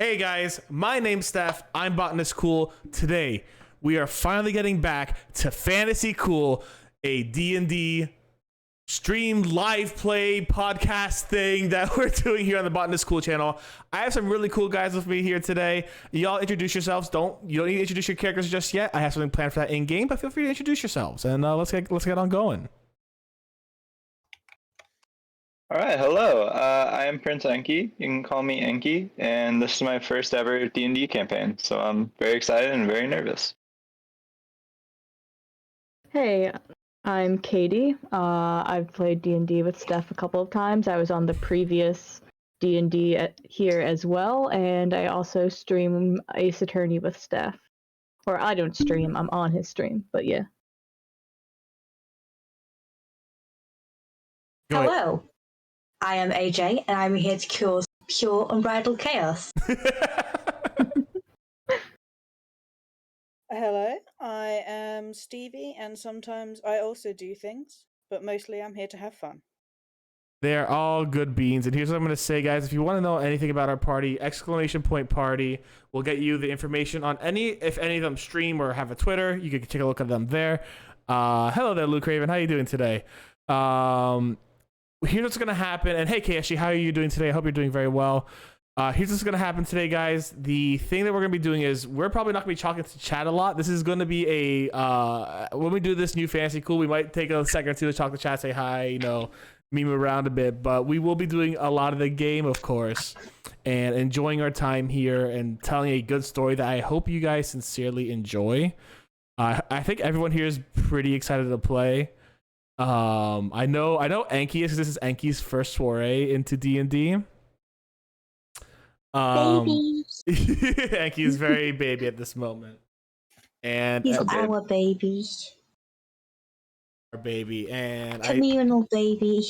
Hey guys, my name's Steph. I'm Botanist Cool. Today, we are finally getting back to Fantasy Cool, a D&D stream live play podcast thing that we're doing here on the Botanist Cool channel. I have some really cool guys with me here today. Y'all introduce yourselves. You don't need to introduce your characters just yet. I have something planned for that in game, but feel free to introduce yourselves and let's get on going. All right, hello. I am Prince Enki. You can call me Enki, and this is my first ever D&D campaign, so I'm very excited and very nervous. Hey, I'm Katie. I've played D&D with Steph a couple of times. I was on the previous D&D here as well, and I also stream Ace Attorney with Steph. Or I don't stream, I'm on his stream, but yeah. Hello, I am AJ, and I'm here to cause pure unbridled chaos. Hello, I am Stevie, and sometimes I also do things, but mostly I'm here to have fun. They're all good beans, and here's what I'm going to say, guys. If you want to know anything about our party, !party will get you the information on if any of them stream or have a Twitter. You can take a look at them there. Hello there, Luke Raven. How you doing today? Here's what's going to happen. And hey, KSG, how are you doing today? I hope you're doing very well. Here's what's going to happen today, guys. The thing that we're going to be doing is we're probably not going to be talking to chat a lot. This is going to be when we do this new Fantasy Cool, we might take a second or two to talk to chat, say hi, meme around a bit. But we will be doing a lot of the game, of course, and enjoying our time here and telling a good story that I hope you guys sincerely enjoy. I think everyone here is pretty excited to play. I know Enki is, because this is Enki's first foray into D&D. Baby. Enki is very baby at this moment. And He's our baby. Our baby. And Communal baby.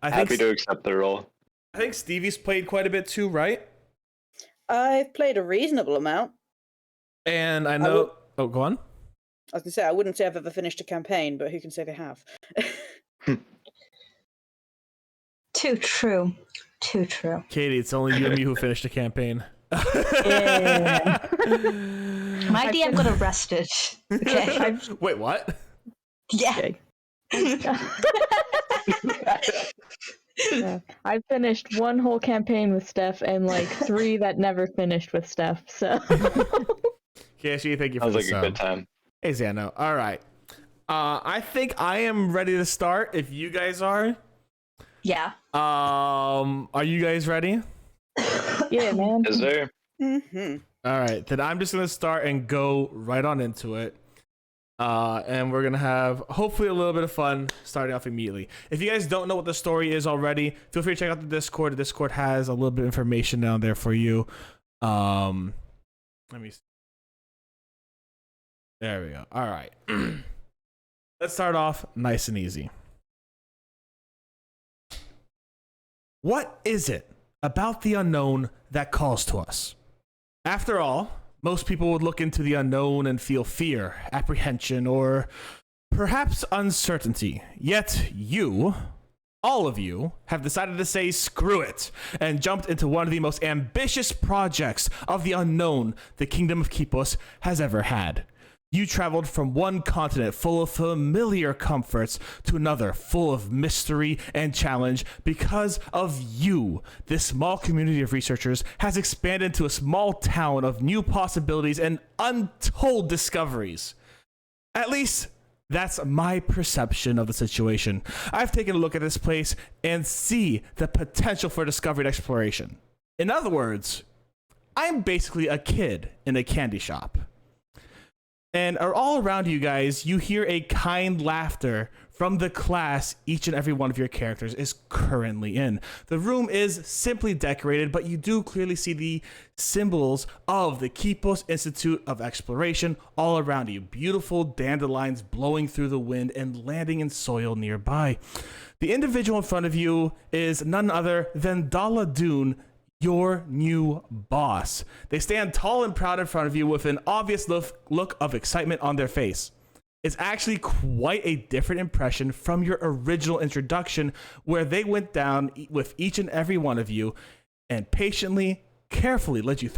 Happy to accept the role. I think Stevie's played quite a bit too, right? I've played a reasonable amount. And I know... Oh, go on. I was going to say, I wouldn't say I've ever finished a campaign, but who can say they have? Too true. Too true. Katie, it's only you and me who finished a campaign. Yeah. My DM got arrested. Okay. Wait, what? Yeah. Yeah. I finished one whole campaign with Steph and like 3 that never finished with Steph, so... KSG, thank you for Sounds like a good time. Hey, Zano. All right. I think I am ready to start if you guys are. Yeah. Are you guys ready? Yeah, man. Is there? Mm-hmm. All right, then I'm just gonna start and go right on into it. And we're gonna have hopefully a little bit of fun starting off immediately. If you guys don't know what the story is already, feel free to check out the Discord. The Discord has a little bit of information down there for you. Let me see. There we go. All right. Let's start off nice and easy. What is it about the unknown that calls to us? After all, most people would look into the unknown and feel fear, apprehension, or perhaps uncertainty. Yet you, all of you, have decided to say screw it and jumped into one of the most ambitious projects of the unknown the Kingdom of Kipos has ever had. You traveled from one continent full of familiar comforts to another full of mystery and challenge. Because of you, this small community of researchers has expanded into a small town of new possibilities and untold discoveries. At least, that's my perception of the situation. I've taken a look at this place and see the potential for discovery and exploration. In other words, I'm basically a kid in a candy shop. And all around you guys, you hear a kind laughter from the class each and every one of your characters is currently in. The room is simply decorated, but you do clearly see the symbols of the Kipos Institute of Exploration all around you. Beautiful dandelions blowing through the wind and landing in soil nearby. The individual in front of you is none other than Dala Dune, your new boss. They stand tall and proud in front of you with an obvious look of excitement on their face. is actually quite a different impression from your original introduction, where they went down with each and every one of you and patiently, carefully led you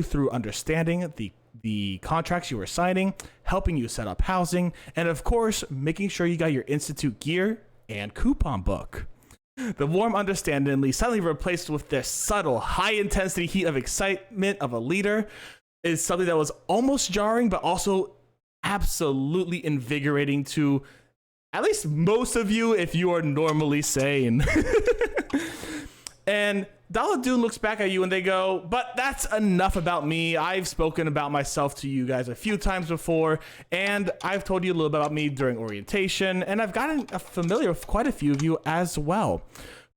through understanding the contracts you were signing, helping you set up housing, and of course, making sure you got your Institute gear and coupon book. The warm understanding suddenly replaced with this subtle, high-intensity heat of excitement of a leader is something that was almost jarring, but also absolutely invigorating to at least most of you if you are normally sane. And Daladun looks back at you and they go, but that's enough about me. I've spoken about myself to you guys a few times before, and I've told you a little bit about me during orientation, and I've gotten familiar with quite a few of you as well.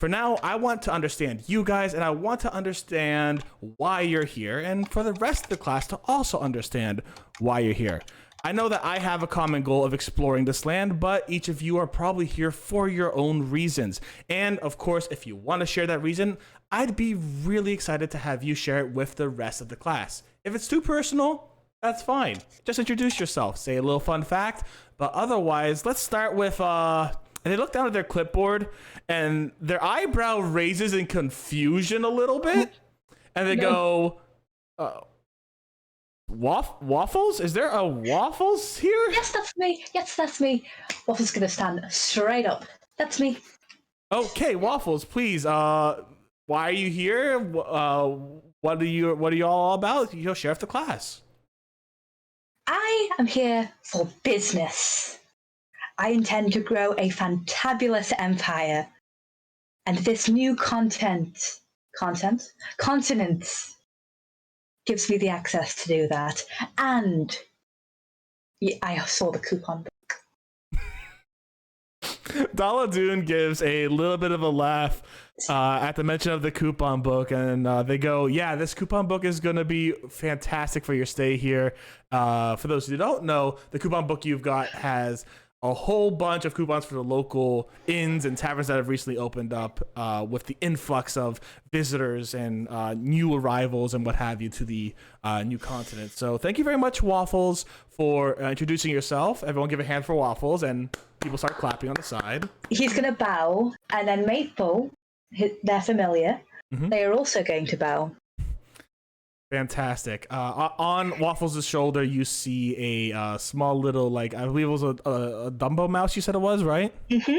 For now, I want to understand you guys, and I want to understand why you're here, and for the rest of the class to also understand why you're here. I know that I have a common goal of exploring this land, but each of you are probably here for your own reasons. And of course, if you want to share that reason, I'd be really excited to have you share it with the rest of the class. If it's too personal, that's fine. Just introduce yourself, say a little fun fact, but otherwise, let's start with, and they look down at their clipboard and their eyebrow raises in confusion a little bit, and they go, Waffles? Is there a Waffles here? Yes, that's me. Yes, that's me. Waffles gonna stand straight up. That's me. Okay, Waffles, please. Why are you here? What are you all about? You'll share with the class. I am here for business. I intend to grow a fantabulous empire, and this new continent gives me the access to do that. And I saw the coupon book. Daladun gives a little bit of a laugh at the mention of the coupon book, and they go, yeah, this coupon book is going to be fantastic for your stay here. For those who don't know, the coupon book you've got has a whole bunch of coupons for the local inns and taverns that have recently opened up with the influx of visitors and new arrivals and what have you to the new continent. So thank you very much, Waffles, for introducing yourself. Everyone give a hand for Waffles, and people start clapping on the side. He's going to bow, and then Maple, they're familiar, they are also going to bow. Fantastic. On Waffles' shoulder, you see a small little, like, I believe it was a Dumbo mouse, you said it was, right? Mm-hmm.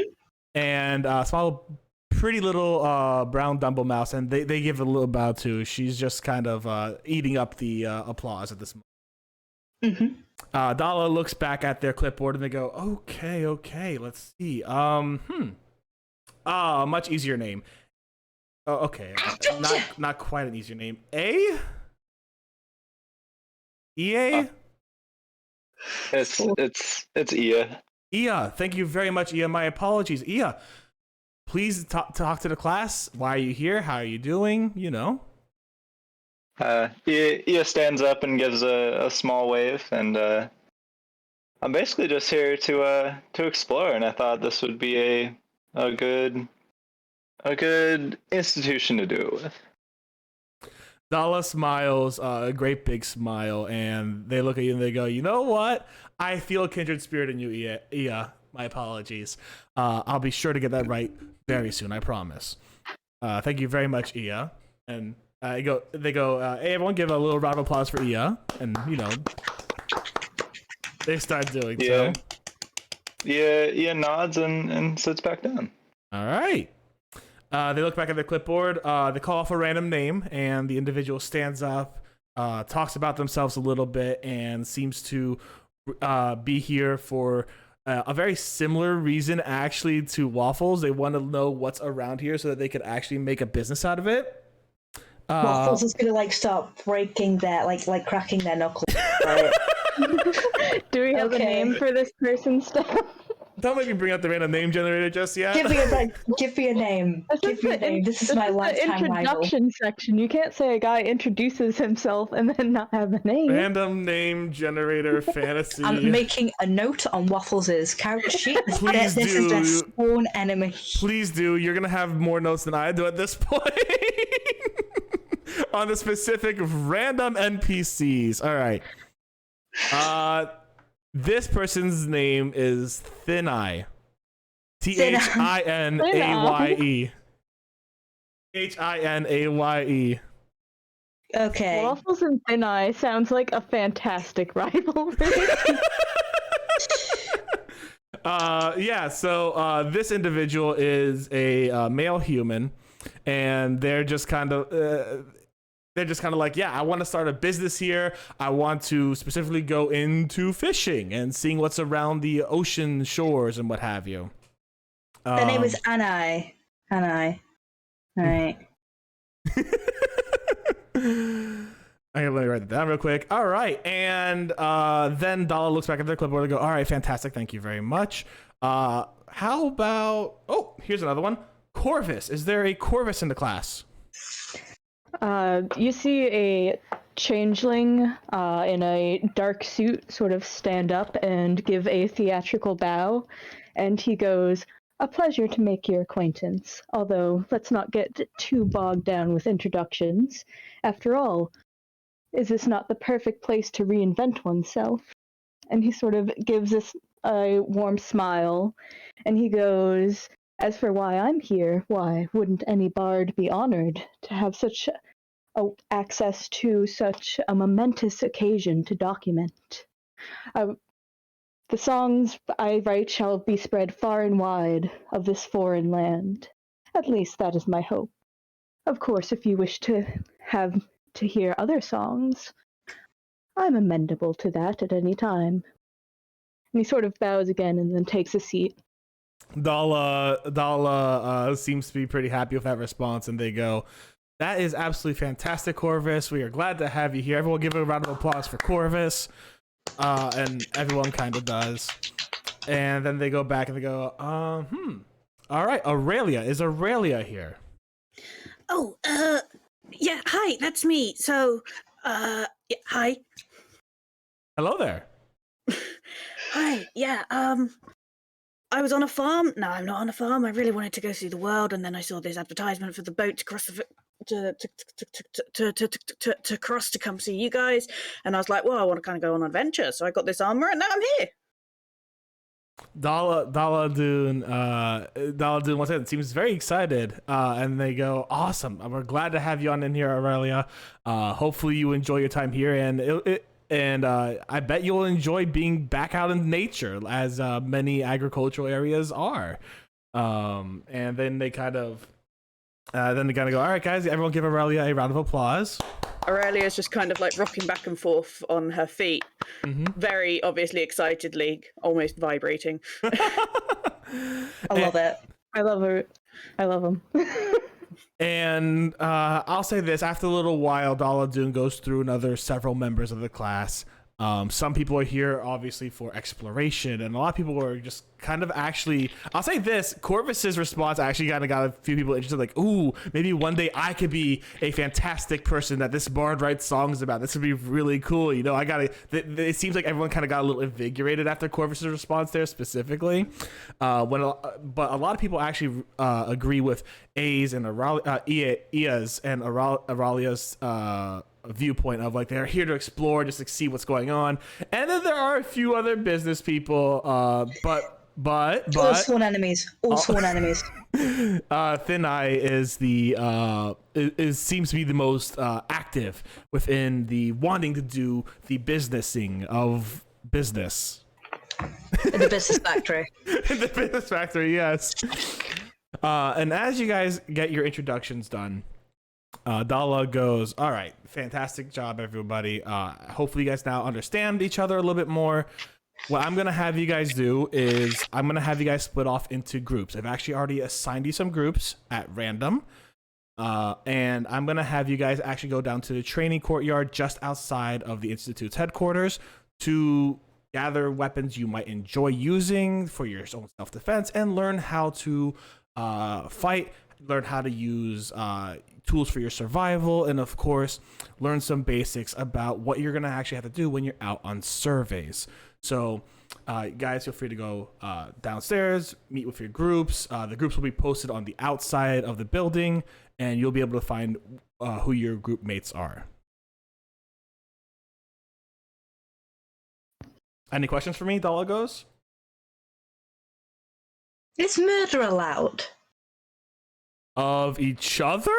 And a small, pretty little brown Dumbo mouse, and they give a little bow too. She's just kind of eating up the applause at this moment. Mm-hmm. Dala looks back at their clipboard and they go, okay, let's see. Much easier name. Oh, okay. Not quite an easier name. EA? It's Ia. Ia, thank you very much, Ia. My apologies. Ia, please talk to the class. Why are you here? How are you doing? You know. Ia stands up and gives a small wave, and I'm basically just here to explore. And I thought this would be a good institution to do it with. Dala smiles, a great big smile, and they look at you and they go, you know what? I feel a kindred spirit in you, Ia. My apologies. I'll be sure to get that right very soon, I promise. Thank you very much, Ia. And they go, hey, everyone give a little round of applause for Ia. And, you know, they start doing so. Yeah, Ia nods and sits back down. All right. They look back at their clipboard, they call off a random name, and the individual stands up, talks about themselves a little bit, and seems to be here for a very similar reason, actually, to Waffles. They want to know what's around here so that they could actually make a business out of it. Waffles is going to, like, start breaking their, like cracking their knuckles. Right? Do we have a name for this person still? Don't make me bring up the random name generator just yet. Give me a name. Give me a name. This is my lifetime rival. Introduction section. You can't say a guy introduces himself and then not have a name. Random name generator fantasy. I'm making a note on Waffles' character sheet. Please this do. is their spawn enemy. Please do. You're gonna have more notes than I do at this point. On the specific random NPCs. All right. This person's name is Thin Eye. Thinaye. Thinaye. Okay. Waffles and Thin Eye sounds like a fantastic rivalry. So this individual is a male human, and they're just kind of like, yeah, I want to start a business here. I want to specifically go into fishing and seeing what's around the ocean shores and what have you. Their name was Anai. Anai. Right. Okay, let me write that down real quick. All right, and then Dala looks back at their clipboard and go, all right, fantastic, thank you very much. How about, oh, here's another one. Corvus. Is there a Corvus in the class? You see a changeling in a dark suit sort of stand up and give a theatrical bow, and he goes, "A pleasure to make your acquaintance, although let's not get too bogged down with introductions. After all, is this not the perfect place to reinvent oneself?" And he sort of gives us a warm smile, and he goes, "As for why I'm here, why, wouldn't any bard be honored to have such access to such a momentous occasion to document? The songs I write shall be spread far and wide of this foreign land. At least that is my hope. Of course, if you wish to have to hear other songs, I'm amenable to that at any time." And he sort of bows again and then takes a seat. Dala seems to be pretty happy with that response, and they go, "That is absolutely fantastic, Corvus. We are glad to have you here. Everyone give a round of applause for Corvus." And everyone kind of does. And then they go back and they go, all right, Aurelia. Is Aurelia here? Oh, yeah, hi, that's me. So, yeah, hi. Hello there. Hi, yeah, I was on a farm. No, I'm not on a farm. I really wanted to go see the world, and then I saw this advertisement for the boat to cross the to cross to come see you guys, and I was like, well, I want to kind of go on an adventure, so I got this armor, and now I'm here. Dala Dune once again seems very excited, and they go, "Awesome! We're glad to have you on in here, Aurelia. Hopefully, you enjoy your time here, and I bet you'll enjoy being back out in nature, as many agricultural areas are." And then they kind of go, "All right, guys, everyone, give Aurelia a round of applause." Aurelia's just kind of like rocking back and forth on her feet, very obviously excitedly, almost vibrating. I love it. I love her. I love him. And I'll say this: after a little while, Dala Dune goes through another several members of the class. Some people are here obviously for exploration, and a lot of people are just kind of actually, I'll say this, Corvus's response actually kind of got a few people interested, like, ooh, maybe one day I could be a fantastic person that this bard writes songs about. This would be really cool. You know, it seems like everyone kind of got a little invigorated after Corvus's response there specifically. But a lot of people actually agree with Ia's and Aurelia's viewpoint of, like, they're here to explore, just to see what's going on. And then there are a few other business people, but all sworn enemies. All sworn enemies. Thin Eye is seems to be the most active within the wanting to do the businessing of business. In the business factory. In the business factory, yes. And as you guys get your introductions done, Dala goes, "All right, fantastic job, everybody. Hopefully you guys now understand each other a little bit more. What I'm going to have you guys do is I'm going to have you guys split off into groups. I've actually already assigned you some groups at random. And I'm going to have you guys actually go down to the training courtyard just outside of the Institute's headquarters to gather weapons you might enjoy using for your own self-defense and learn how to fight, learn how to use tools for your survival, and of course learn some basics about what you're going to actually have to do when you're out on surveys. So guys, feel free to go downstairs, meet with your groups. The groups will be posted on the outside of the building, and you'll be able to find who your group mates are." Any questions for me, Dalagos? Is murder allowed? Of each other?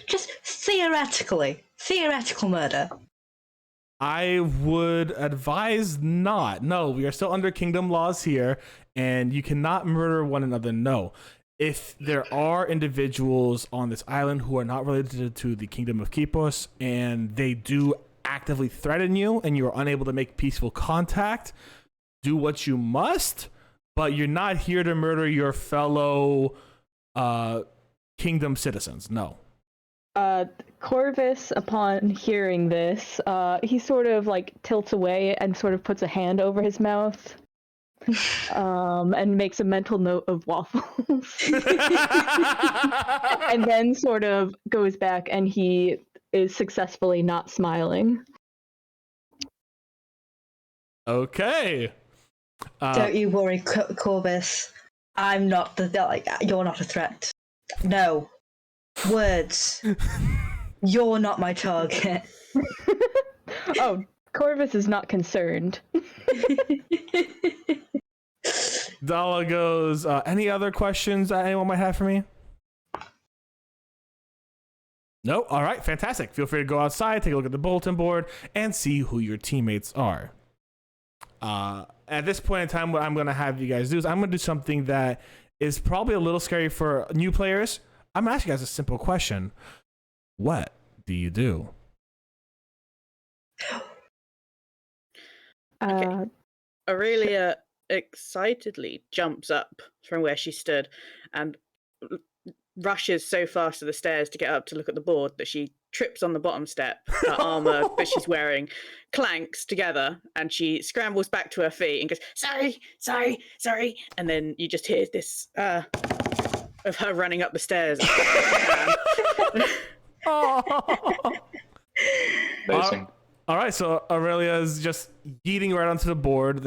Just theoretically. Theoretical murder. I would advise not. No, we are still under kingdom laws here, and you cannot murder one another. No. If there are individuals on this island who are not related to the kingdom of Kipos, and they do actively threaten you, and you are unable to make peaceful contact, do what you must, but you're not here to murder your fellow kingdom citizens. No. Corvus, upon hearing this, he sort of like tilts away and sort of puts a hand over his mouth, and makes a mental note of waffles, and then sort of goes back, and he is successfully not smiling. Okay. Don't you worry, Corvus. I'm not you're not a threat. No. Words. You're not my target. Oh, Corvus is not concerned. Dalagos, any other questions that anyone might have for me? No? All right, fantastic. Feel free to go outside, take a look at the bulletin board, and see who your teammates are. At this point in time, what I'm going to have you guys do is I'm going to do something that is probably a little scary for new players. I'm going to ask you guys a simple question. What do you do? Okay. Aurelia excitedly jumps up from where she stood and rushes so fast to the stairs to get up to look at the board that she trips on the bottom step. Her armor that she's wearing clanks together, and she scrambles back to her feet and goes, sorry. And then you just hear this of her running up the stairs. Amazing. All right, so Aurelia is just yeeting right onto the board.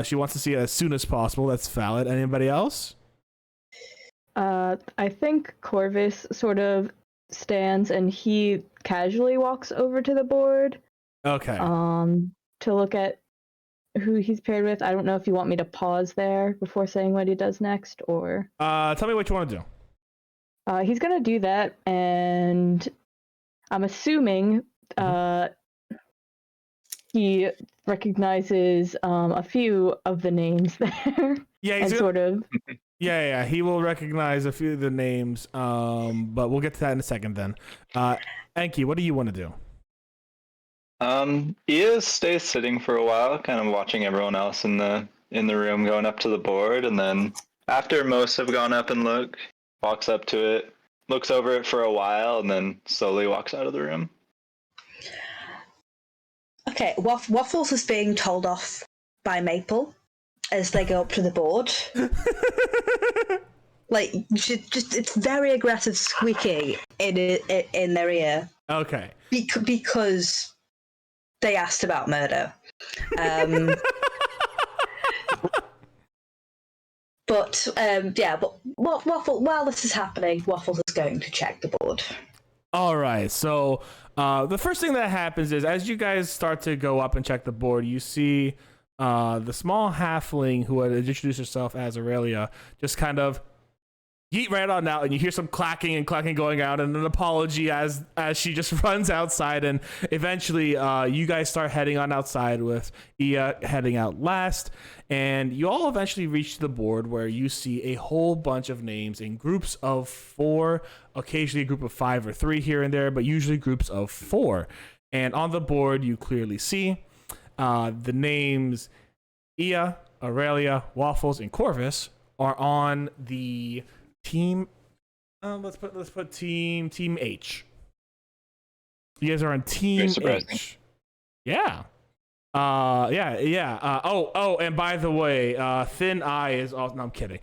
She wants to see it as soon as possible. That's valid. Anybody else? I think Corvus sort of stands and he casually walks over to the board. Okay. To look at who he's paired with. I don't know if you want me to pause there before saying what he does next, or Tell me what you want to do. he's gonna do that, and I'm assuming he recognizes a few of the names there. Yeah, and sort of. Yeah. He will recognize a few of the names, but we'll get to that in a second. Then, Enki, what do you want to do? Ia stays sitting for a while, kind of watching everyone else in the room going up to the board, and then after most have gone up and walks up to it, looks over it for a while, and then slowly walks out of the room. Okay, Waffles is being told off by Maple as they go up to the board. Like, it's very aggressive squeaking in their ear. Okay. Because they asked about murder. But Waffle, while this is happening, Waffles is going to check the board. All right, so the first thing that happens is as you guys start to go up and check the board, you see the small halfling who had introduced herself as Aurelia just kind of yeet right on out, and you hear some clacking and clucking going out, and an apology as she just runs outside, and eventually you guys start heading on outside with Ia heading out last, and you all eventually reach the board where you see a whole bunch of names in groups of 4, occasionally a group of 5 or 3 here and there, but usually groups of 4. And on the board you clearly see the names Ia, Aurelia, Waffles, and Corvus are on the team. Let's put team H. You guys are on team H. Yeah. Yeah. Oh, and by the way, Thin Eye is also. No, I'm kidding.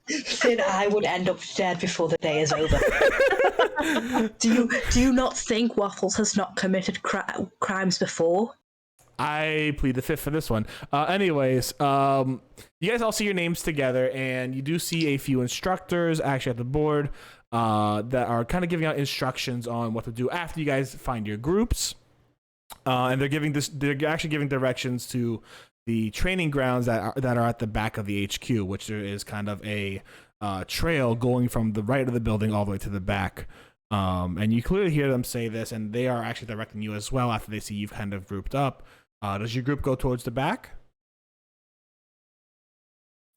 Thin Eye would end up dead before the day is over. Do you not think Waffles has not committed crimes before? I plead the fifth for this one. Anyways, you guys all see your names together, and you do see a few instructors actually at the board that are kind of giving out instructions on what to do after you guys find your groups. And they're actually giving directions to the training grounds that are at the back of the HQ, which there is kind of a trail going from the right of the building all the way to the back. And you clearly hear them say this, and they are actually directing you as well after they see you've kind of grouped up. Does your group go towards the back?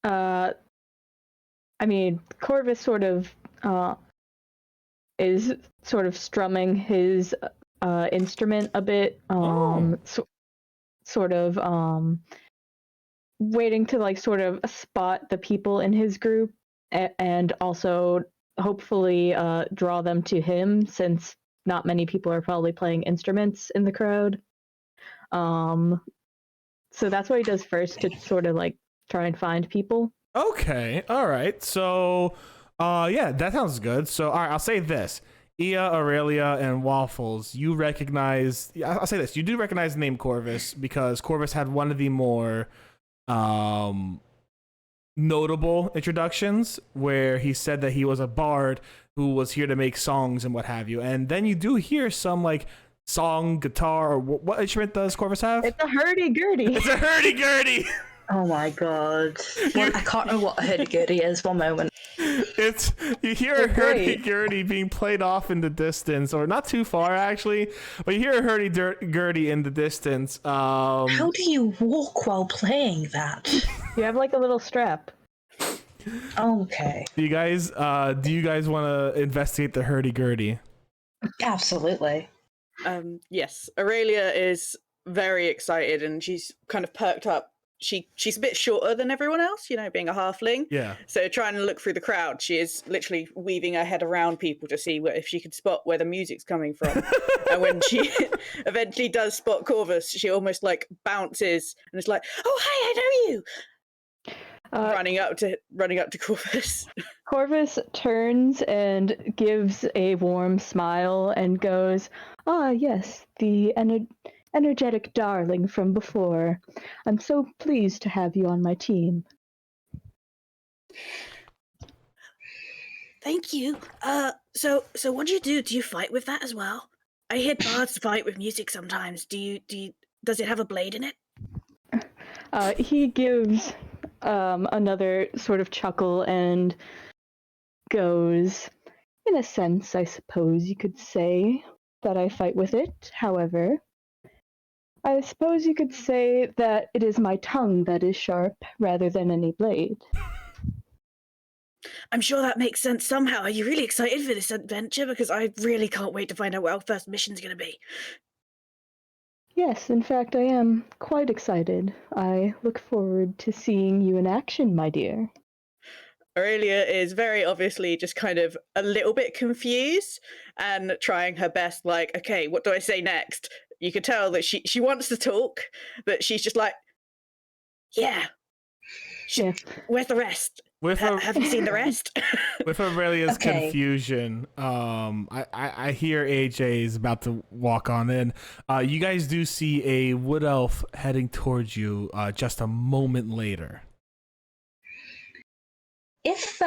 I mean, Corvus sort of is sort of strumming his instrument a bit, sort of waiting to like sort of spot the people in his group and also hopefully draw them to him, since not many people are probably playing instruments in the crowd. So that's what he does first, to sort of like try and find people. Okay, all right. So, yeah, that sounds good. So, all right, I'll say this. Ia, Aurelia, and Waffles, you recognize... I'll say this. You do recognize the name Corvus because Corvus had one of the more notable introductions where he said that he was a bard who was here to make songs and what have you. And then you do hear some, like, song, guitar, or what instrument does Corvus have? It's a hurdy-gurdy. It's a hurdy-gurdy! Oh my god. I can't remember what a hurdy-gurdy is. One moment. You hear a hurdy-gurdy being played off in the distance, or not too far actually, but you hear a hurdy-gurdy in the distance. How do you walk while playing that? You have like a little strap. Okay. Do you guys want to investigate the hurdy-gurdy? Absolutely. Yes, Aurelia is very excited, and she's kind of perked up. She's a bit shorter than everyone else, you know, being a halfling. Yeah. So trying to look through the crowd, she is literally weaving her head around people to see if she could spot where the music's coming from. And when she eventually does spot Corvus, she almost like bounces and is like, "Oh, hi, I know you!" Running up to Corvus. Corvus turns and gives a warm smile and goes, "Ah, yes, the energetic darling from before. I'm so pleased to have you on my team." Thank you. So what do you do? Do you fight with that as well? I hear bards fight with music sometimes. Does it have a blade in it? He gives another sort of chuckle and goes, "In a sense, I suppose you could say that I fight with it. However, I suppose you could say that it is my tongue that is sharp rather than any blade." I'm sure that makes sense somehow. Are you really excited for this adventure? Because I really can't wait to find out what our first mission's going to be. Yes, in fact, I am quite excited. I look forward to seeing you in action, my dear. Aurelia is very obviously just kind of a little bit confused and trying her best, like, okay, what do I say next? You can tell that she wants to talk, but she's just like, yeah. Where's the rest? Have you seen the rest? With Aurelia's Okay. confusion, I hear AJ is about to walk on in. You guys do see a wood elf heading towards you just a moment later. If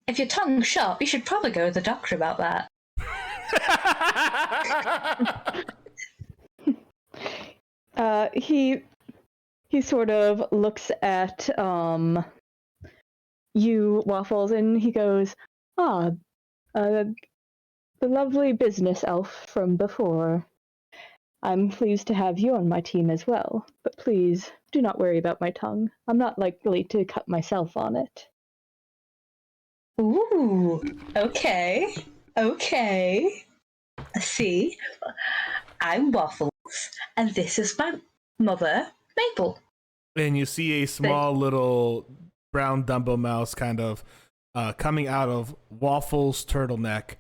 if your tongue's sharp, you should probably go to the doctor about that. He sort of looks at you, Waffles, and he goes, the lovely business elf from before. I'm pleased to have you on my team as well, but please do not worry about my tongue. I'm not likely to cut myself on it." Ooh, okay. See, I'm Waffles, and this is my mother, Maple. And you see a small little brown Dumbo mouse kind of coming out of Waffles' turtleneck,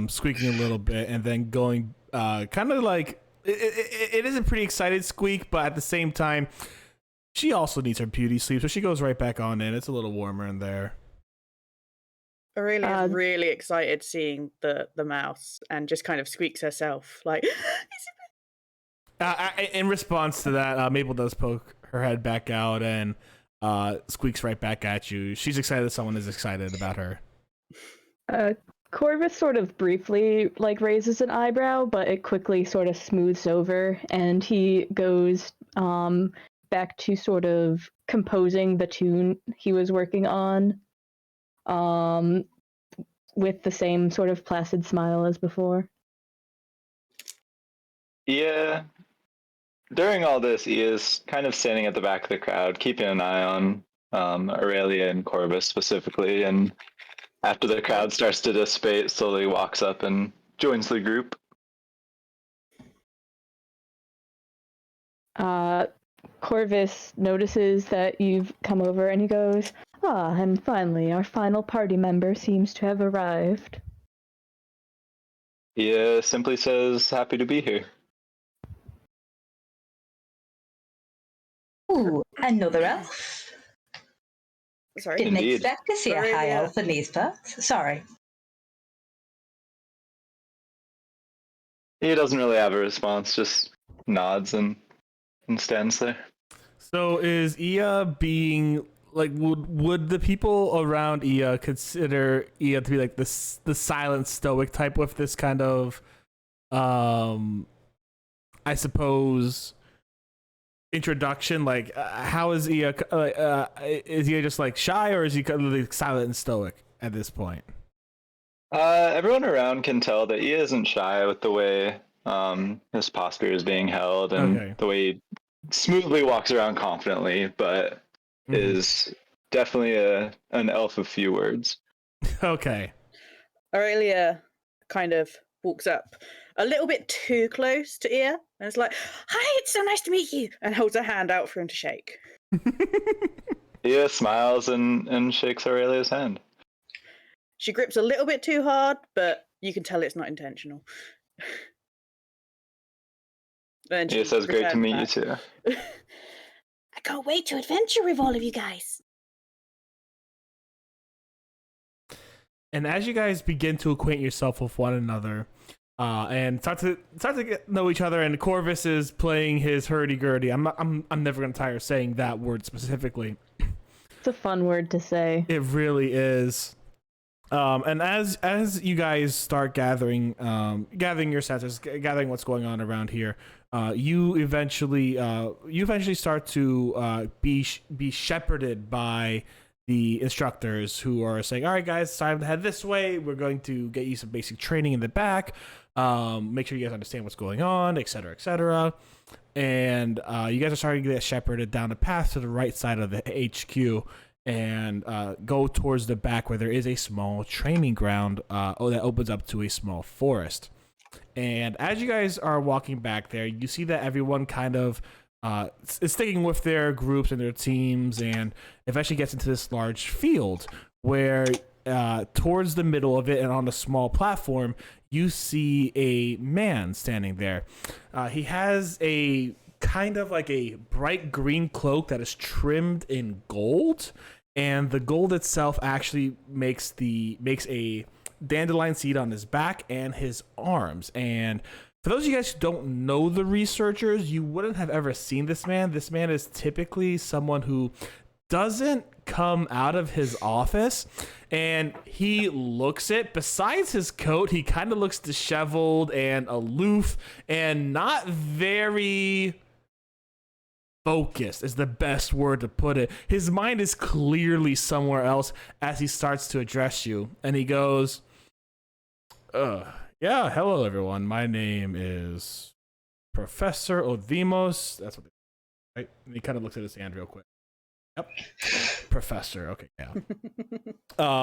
squeaking a little bit, and then going kind of like it is a pretty excited squeak, but at the same time, she also needs her beauty sleep, so she goes right back on in. It's a little warmer in there. Aurelia is really excited seeing the mouse and just kind of squeaks herself, like, In response to that, Mabel does poke her head back out and squeaks right back at you. She's excited that someone is excited about her. Corvus sort of briefly raises an eyebrow, but it quickly sort of smooths over, and he goes back to sort of composing the tune he was working on, with the same sort of placid smile as before. Yeah. During all this, he is kind of standing at the back of the crowd, keeping an eye on Aurelia and Corvus specifically, and after the crowd starts to dissipate, slowly walks up and joins the group. Corvus notices that you've come over and he goes, and finally, our final party member seems to have arrived. He simply says, happy to be here. Ooh, another elf. Sorry. Didn't Indeed. expect to see a high Aurelia. elf in these parts. Sorry. He doesn't really have a response, just nods and stands there. So is Ia being like would the people around Ia consider Ia to be like the silent stoic type with this kind of I suppose introduction? Like how is Ia is Ia just like shy, or is he kind of like silent and stoic at this point? Everyone around can tell that he isn't shy with the way his posture is being held and the way he smoothly walks around confidently, but is definitely an elf of few words. Okay. Aurelia kind of walks up a little bit too close to Ia and is like, "Hi, it's so nice to meet you," and holds a hand out for him to shake. Ia smiles and shakes Aurelia's hand. She grips a little bit too hard, but you can tell it's not intentional. And Ia says, great to meet you too. I can't wait to adventure with all of you guys. And as you guys begin to acquaint yourself with one another, and start to know each other, and Corvus is playing his hurdy-gurdy. I'm never gonna tire of saying that word specifically. It's a fun word to say. It really is. And as you guys start gathering your senses, gathering what's going on around here, you eventually start to be shepherded by the instructors who are saying, all right, guys, it's time to head this way. We're going to get you some basic training in the back. Make sure you guys understand what's going on, et cetera, et cetera. And you guys are starting to get shepherded down the path to the right side of the HQ and go towards the back where there is a small training ground that opens up to a small forest. And as you guys are walking back there, you see that everyone kind of is sticking with their groups and their teams, and eventually gets into this large field where towards the middle of it and on a small platform, you see a man standing there. He has a kind of like a bright green cloak that is trimmed in gold, and the gold itself actually makes a dandelion seed on his back and his arms. And for those of you guys who don't know the researchers, you wouldn't have ever seen this man. This man is typically someone who doesn't come out of his office, and he looks it. Besides his coat, he kind of looks disheveled and aloof and not very focused is the best word to put it. His mind is clearly somewhere else as he starts to address you, and he goes, yeah, hello everyone. My name is Professor Odimos. That's what right? And he kind of looks at his hand real quick. Yep. Professor. Okay, yeah.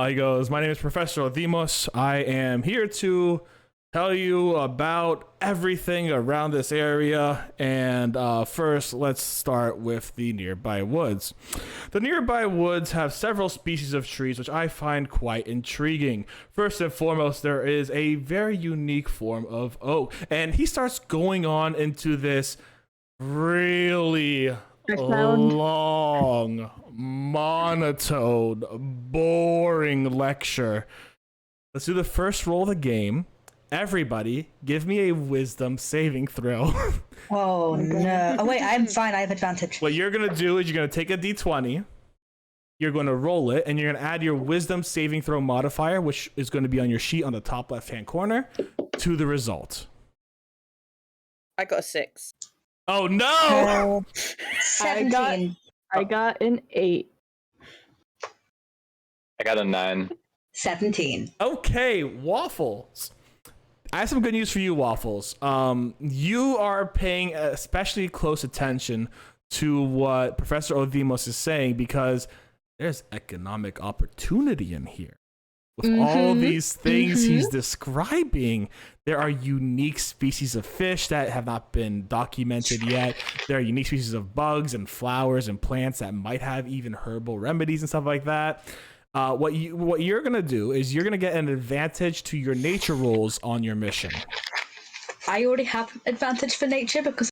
He goes, my name is Professor Odimos. I am here to tell you about everything around this area. And first, let's start with the nearby woods. The nearby woods have several species of trees, which I find quite intriguing. First and foremost, there is a very unique form of oak. And he starts going on into this really long, monotone, boring lecture. Let's do the first roll of the game. everybody, give me a wisdom saving throw. Oh no! Oh wait, I'm fine. I have advantage. What you're gonna do is you're gonna take a d20, you're gonna roll it, and you're gonna add your wisdom saving throw modifier, which is going to be on your sheet on the top left-hand corner, to the result. I got a 6. Oh no! 17. I got an 8. I got a 9. 17. Okay, Waffles. I have some good news for you, Waffles. You are paying especially close attention to what Professor Odimos is saying because there's economic opportunity in here. With all these things he's describing, there are unique species of fish that have not been documented yet. There are unique species of bugs and flowers and plants that might have even herbal remedies and stuff like that. What you're gonna do is you're gonna get an advantage to your nature rolls on your mission. I already have advantage for nature because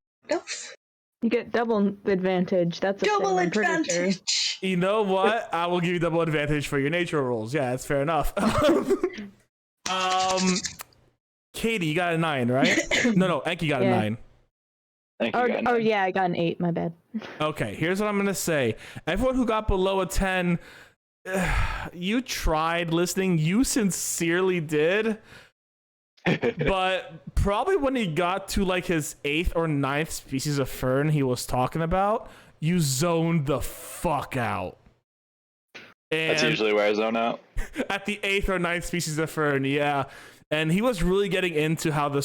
You get double advantage. That's a double thing, I'm pretty sure. advantage. You know what? I will give you double advantage for your nature rolls. Yeah, that's fair enough. Katie, you got a 9, right? No, Enki got a 9. Thank you. Oh yeah, I got an 8. My bad. Okay, here's what I'm gonna say. Everyone who got below a 10, you tried listening. You sincerely did. But probably when he got to like his 8th or 9th species of fern he was talking about, you zoned the fuck out. And That's usually where I zone out. at the 8th or 9th species of fern, yeah. And he was really getting into how the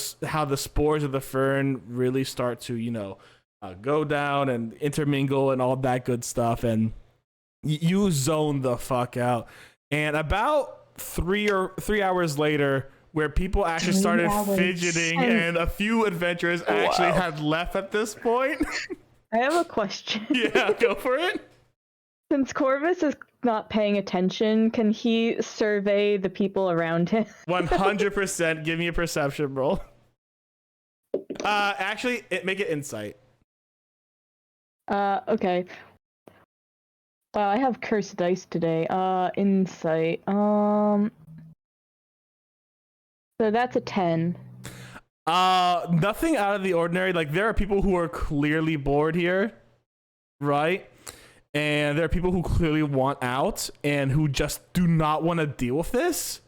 spores of the fern really start to, go down and intermingle and all that good stuff. And you zoned the fuck out. And about 3 hours later, where people actually started fidgeting and a few adventurers actually had left at this point. I have a question. Yeah, go for it. Since Corvus is not paying attention, can he survey the people around him? 100%. Give me a perception roll. Actually, make it insight. Okay. Wow, I have cursed dice today. Insight. So that's a 10. Nothing out of the ordinary. Like, there are people who are clearly bored here, right? And there are people who clearly want out and who just do not want to deal with this.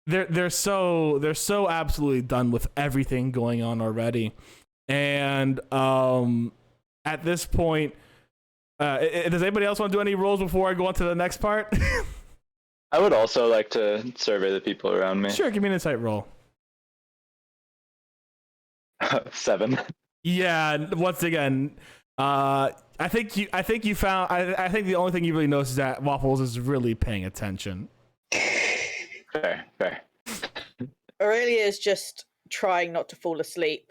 They're so absolutely done with everything going on already. And at this point, does anybody else want to do any rolls before I go on to the next part? I would also like to survey the people around me. Sure, give me an insight roll. 7. Yeah, once again, I think you found. I think the only thing you really notice is that Waffles is really paying attention. Fair. Aurelia is just trying not to fall asleep.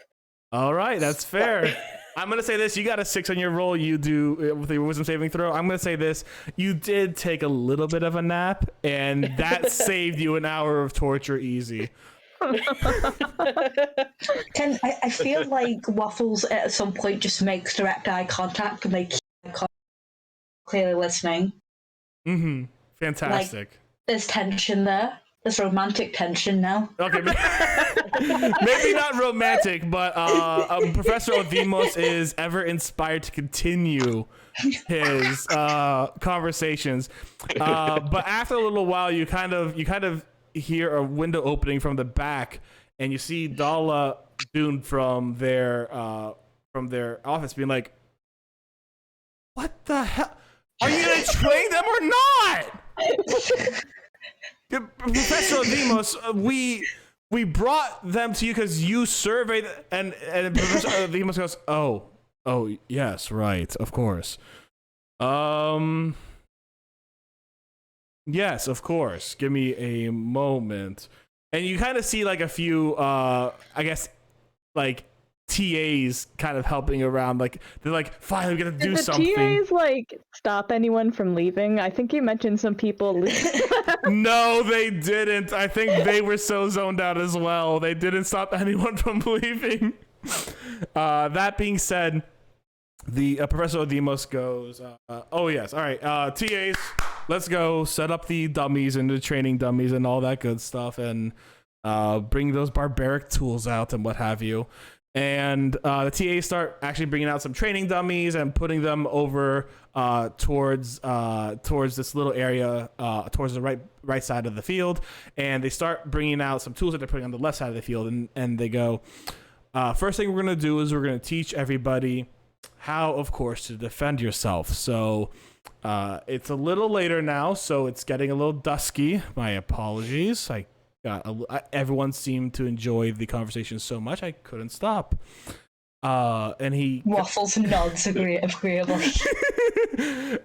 All right, that's fair. I'm gonna say this: you got a 6 on your roll. You do with your wisdom saving throw. I'm gonna say this: you did take a little bit of a nap, and that saved you an hour of torture easy. I feel like Waffles at some point just makes direct eye contact and they keep clearly listening. Fantastic. Like, there's tension there. There's romantic tension now. Okay, maybe not romantic, but Professor Odimos is ever inspired to continue his conversations. But after a little while, you kind of hear a window opening from the back, and you see Dala Dune from their office being like, "What the hell? Are you gonna train them or not?" Professor Odimos, we brought them to you because you surveyed, and Professor Odimos goes, oh yes, right, of course. Yes, of course. Give me a moment. And you kind of see like a few, I guess, like TAs kind of helping around. Like they're like, finally, we're gonna do something. Did the TAs like stop anyone from leaving? I think you mentioned some people leaving. No, they didn't. I think they were so zoned out as well. They didn't stop anyone from leaving. That being said, the Professor Odimos goes, oh yes, all right, TAs, let's go set up the dummies and the training dummies and all that good stuff. And bring those barbaric tools out and what have you. And the TAs start actually bringing out some training dummies and putting them over towards this little area towards the right side of the field. And they start bringing out some tools that they're putting on the left side of the field. And they go, first thing we're going to do is we're going to teach everybody how, of course, to defend yourself. So it's a little later now, so it's getting a little dusky. My apologies. Everyone seemed to enjoy the conversation so much I couldn't stop. And he Waffles nods agreeably.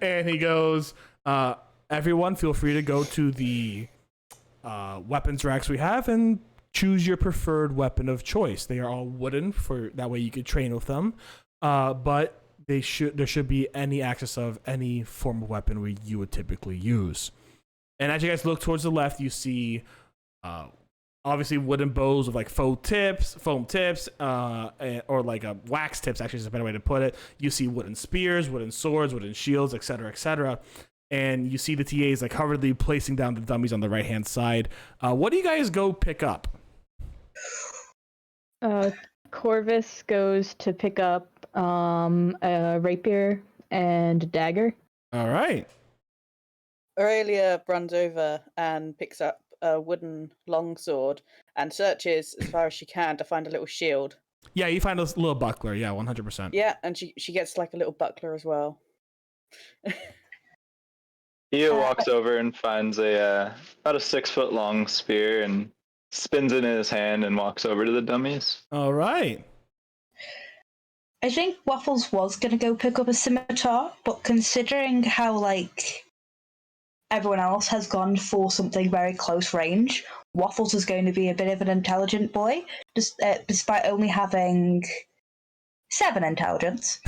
and he goes, everyone feel free to go to the weapons racks we have and choose your preferred weapon of choice. They are all wooden, for that way you could train with them. But there should be any access of any form of weapon you would typically use. And as you guys look towards the left, you see obviously wooden bows with like foam tips, or like wax tips, actually is a better way to put it. You see wooden spears, wooden swords, wooden shields, etc., etc. And you see the TAs like hurriedly placing down the dummies on the right hand side. What do you guys go pick up? Corvus goes to pick up a rapier and a dagger. All right. Aurelia runs over and picks up a wooden longsword and searches as far as she can to find a little shield. Yeah, you find a little buckler. Yeah, 100%. Yeah, and she gets like a little buckler as well. He walks over and finds about a 6-foot long spear and spins it in his hand and walks over to the dummies. All right. I think Waffles was going to go pick up a scimitar, but considering how, like, everyone else has gone for something very close range, Waffles is going to be a bit of an intelligent boy, despite only having 7 intelligence,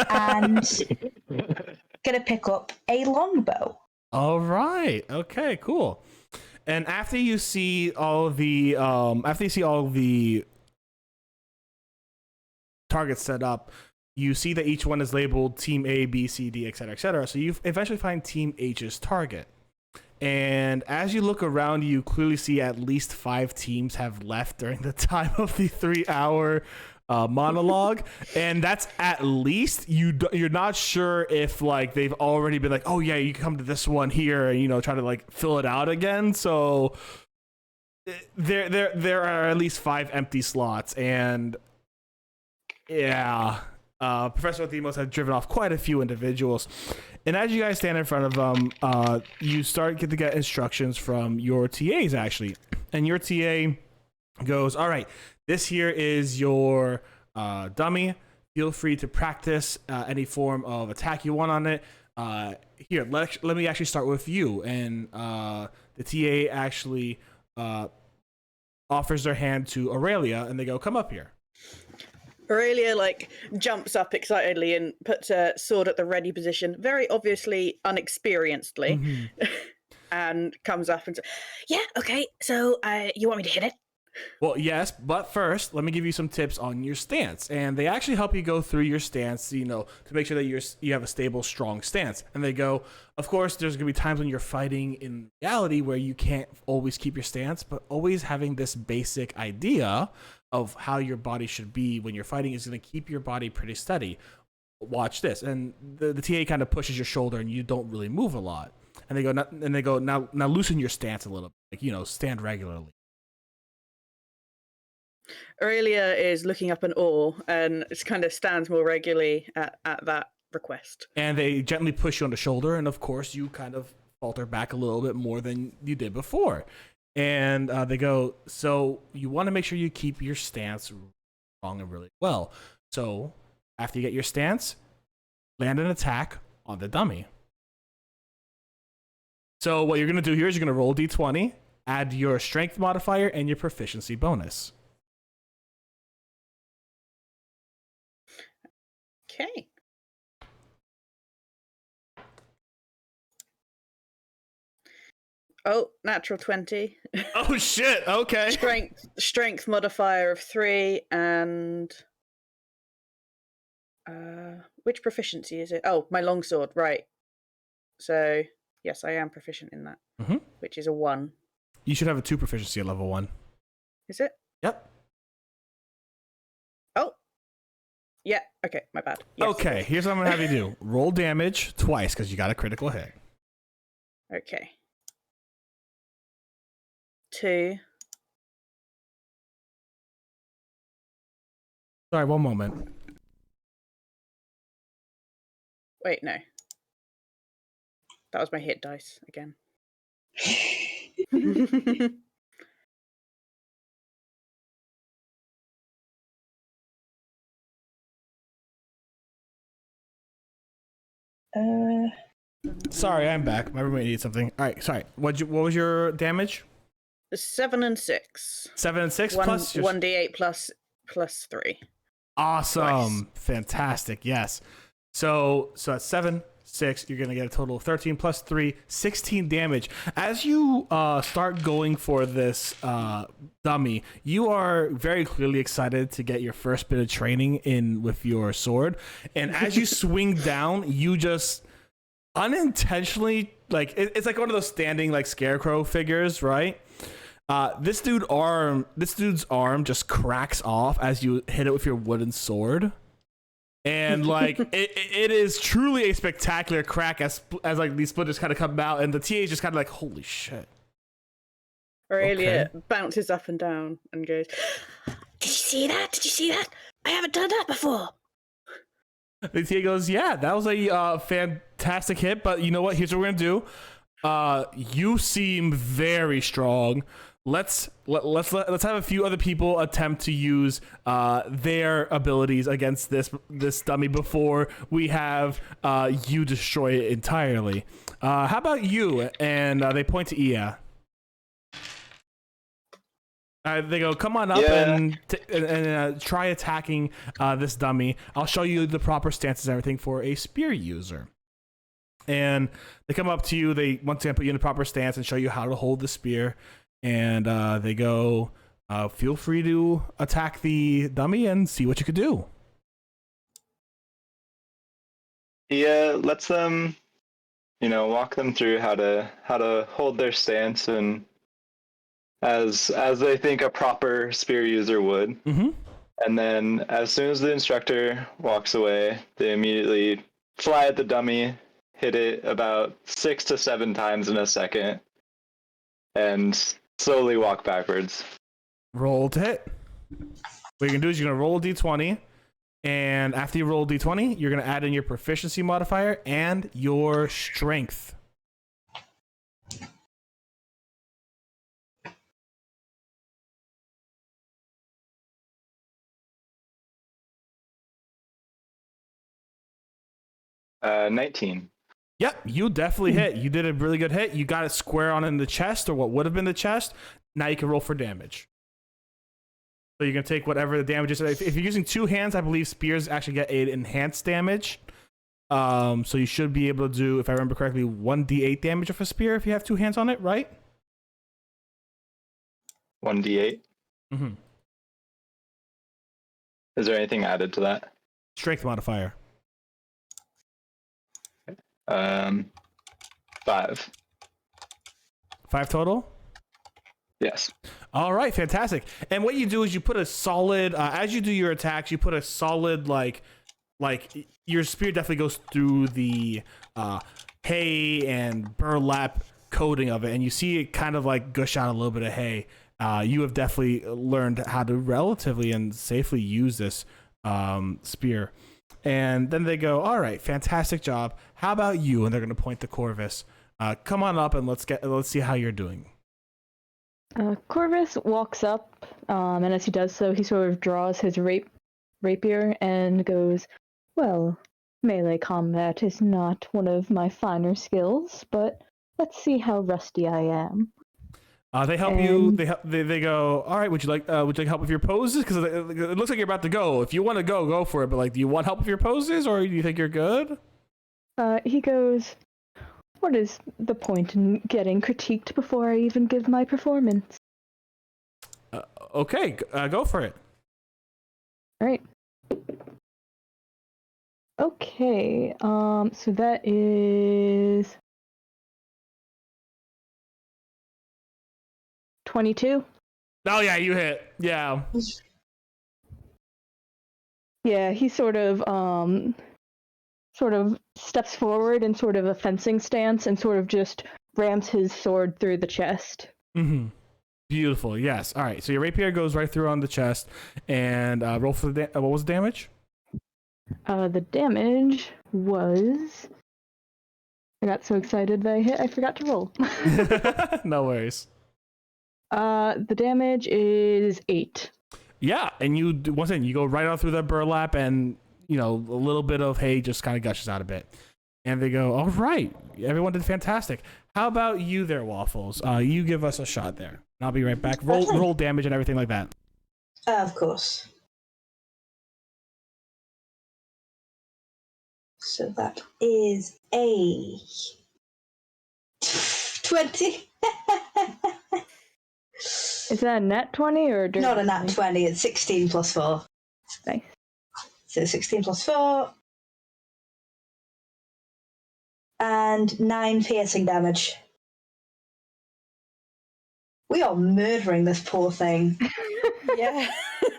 and going to pick up a longbow. All right. Okay, cool. And after you see all the targets set up, you see that each one is labeled Team A, B, C, D, etc., etc. So you eventually find Team H's target. And as you look around, you clearly see at least 5 teams have left during the time of the 3-hour monologue, and that's at least. You're not sure if like they've already been like, oh yeah, you can come to this one here, and try to like fill it out again. So there are at least 5 empty slots, and yeah, Professor Othemos has driven off quite a few individuals. And as you guys stand in front of them, you start to get instructions from your TAs actually, and your TA goes, all right, this here is your dummy. Feel free to practice any form of attack you want on it. Here, let me actually start with you. And the TA actually offers their hand to Aurelia, and they go, come up here. Aurelia like jumps up excitedly and puts a sword at the ready position, very obviously unexperiencedly, and comes up and says, Yeah, okay, so you want me to hit it? Well, yes, but first, let me give you some tips on your stance. And they actually help you go through your stance, to make sure that you have a stable, strong stance. And they go, of course, there's going to be times when you're fighting in reality where you can't always keep your stance, but always having this basic idea of how your body should be when you're fighting is going to keep your body pretty steady. Watch this. And the TA kind of pushes your shoulder and you don't really move a lot. And they go, now loosen your stance a little bit, like, stand regularly. Aurelia is looking up an oar and just kind of stands more regularly at that request. And they gently push you on the shoulder, and of course you kind of falter back a little bit more than you did before. And they go, so you want to make sure you keep your stance strong and really well. So after you get your stance, land an attack on the dummy. So what you're going to do here is you're going to roll d20, add your strength modifier and your proficiency bonus. Okay. Oh, natural 20. Oh shit, okay. Strength modifier of 3 and which proficiency is it? Oh, my longsword, right. So, yes, I am proficient in that. Which is a 1. You should have a 2 proficiency at level 1. Is it? Yep. Oh. Yeah. Okay. My bad. Yes, Okay, here's what I'm gonna have you do. Roll damage twice because you got a critical hit. Okay. 2. Sorry, one moment. Wait, no. That was my hit dice again. Sorry, I'm back. My roommate needed something. All right, sorry. What was your damage? 7 and 6. 7 and 6 One, plus your... 1d8 plus 3. Awesome. Fantastic. Yes. So that's 7, 6. You're going to get a total of 13 plus 3, 16 damage. As you start going for this dummy, you are very clearly excited to get your first bit of training in with your sword. And as you swing down, you just unintentionally, like, it's like one of those standing like scarecrow figures, right? This dude's arm just cracks off as you hit it with your wooden sword, and like it is truly a spectacular crack as like these splinters kind of come out, and the TA is just kind of like, holy shit. Aurelia bounces up and down and goes, Did you see that? Did you see that? I haven't done that before. The TA goes, yeah, that was a fantastic hit, but you know what? Here's what we're gonna do. You seem very strong. Let's have a few other people attempt to use their abilities against this dummy before we have you destroy it entirely. How about you? And they point to Ia. They go, come on up and try attacking this dummy. I'll show you the proper stances and everything for a spear user. And they come up to you. They once again put you in the proper stance and show you how to hold the spear. And they go, feel free to attack the dummy and see what you could do. Yeah, let's them, walk them through how to hold their stance and as they think a proper spear user would. Mm-hmm. And then as soon as the instructor walks away, they immediately fly at the dummy, hit it about 6 to 7 times in a second, and slowly walk backwards. Roll to hit. What you're going to do is you're going to roll a d20, and after you roll a d20, you're going to add in your proficiency modifier and your strength. Uh, 19. Yep, you definitely hit. You did a really good hit. You got it square on in the chest, or what would have been the chest. Now you can roll for damage. So you're going to take whatever the damage is. If you're using 2 hands, I believe spears actually get an enhanced damage. So you should be able to do, if I remember correctly, 1d8 damage of a spear if you have 2 hands on it, right? 1d8. Mm-hmm. Is there anything added to that? Strength modifier. 5. 5 total? Yes. All right, fantastic. And what you do is you put a solid, as you do your attacks, you put a solid, like your spear definitely goes through the hay and burlap coating of it, and you see it kind of like gush out a little bit of hay. You have definitely learned how to relatively and safely use this spear. And then they go, all right, fantastic job. How about you? And they're going to point to Corvus. Come on up and let's see how you're doing. Corvus walks up, and as he does so, he sort of draws his rapier and goes, well, melee combat is not one of my finer skills, but let's see how rusty I am. They help you. They go, all right, would you like help with your poses? Because it looks like you're about to go. If you want to go for it. But like, do you want help with your poses, or do you think you're good? He goes, what is the point in getting critiqued before I even give my performance? Okay, go for it. All right. Okay, so that is 22. Oh yeah, you hit. Yeah. Yeah, he sort of steps forward in sort of a fencing stance and sort of just rams his sword through the chest. Mm-hmm. Beautiful. Yes. All right. So your rapier goes right through on the chest, and roll for the what was the damage? The damage was. I got so excited that I forgot to roll. No worries. The damage is 8. Yeah, and you once again you go right on through the burlap, and a little bit of hay just kind of gushes out a bit, and they go, "All right, everyone did fantastic. How about you there, Waffles? You give us a shot there. I'll be right back. Roll damage and everything like that." Of course. So that is a 20. Is that a net 20 or a Not a nat 20, it's 16 plus 4. Nice. So 16 plus 4. And 9 piercing damage. We are murdering this poor thing. Yeah.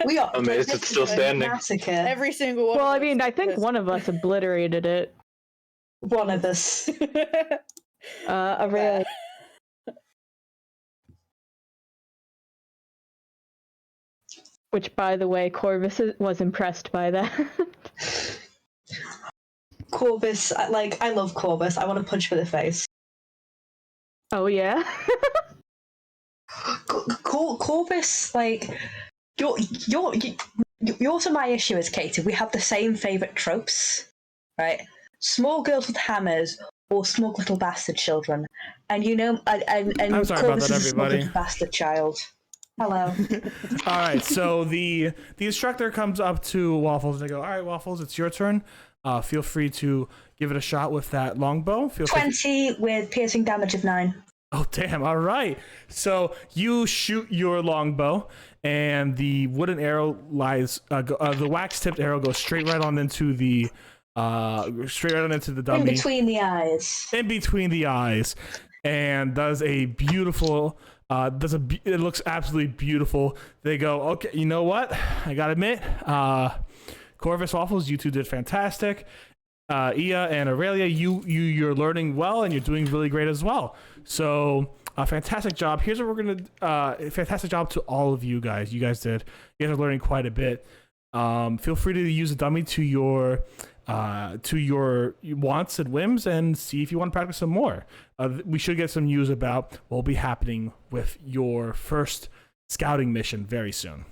We are Amazed this it's is still a standing. Massacre. Every single one. Well, of I mean, us I think has- one of us obliterated it. One of us. Aurelia. Which, by the way, Corvus was impressed by that. Corvus, I love Corvus. I want to punch him in the face. Oh, yeah? Corvus, yours and my issue is, Katie, we have the same favourite tropes, right? Small girls with hammers or smug little bastard children. And I'm sorry about Corvus that, is a smug everybody. little bastard child. Hello. All right, so the instructor comes up to Waffles and they go, "All right, Waffles, it's your turn. Feel free to give it a shot with that longbow. 20 with piercing damage of 9. Oh, damn. All right. So you shoot your longbow, and the wooden arrow lies, the wax-tipped arrow goes straight right on into the dummy. In between the eyes. In between the eyes, and does a beautiful, it looks absolutely beautiful. They go, "Okay, you know what? I gotta admit, Corvus, Waffles, you two did fantastic. Ia and Aurelia, you're learning well, and you're doing really great as well. So, fantastic job. Here's what we're gonna. Fantastic job to all of you guys. You guys are learning quite a bit. Feel free to use a dummy to your wants and whims, and see if you want to practice some more. We should get some news about what will be happening with your first scouting mission very soon."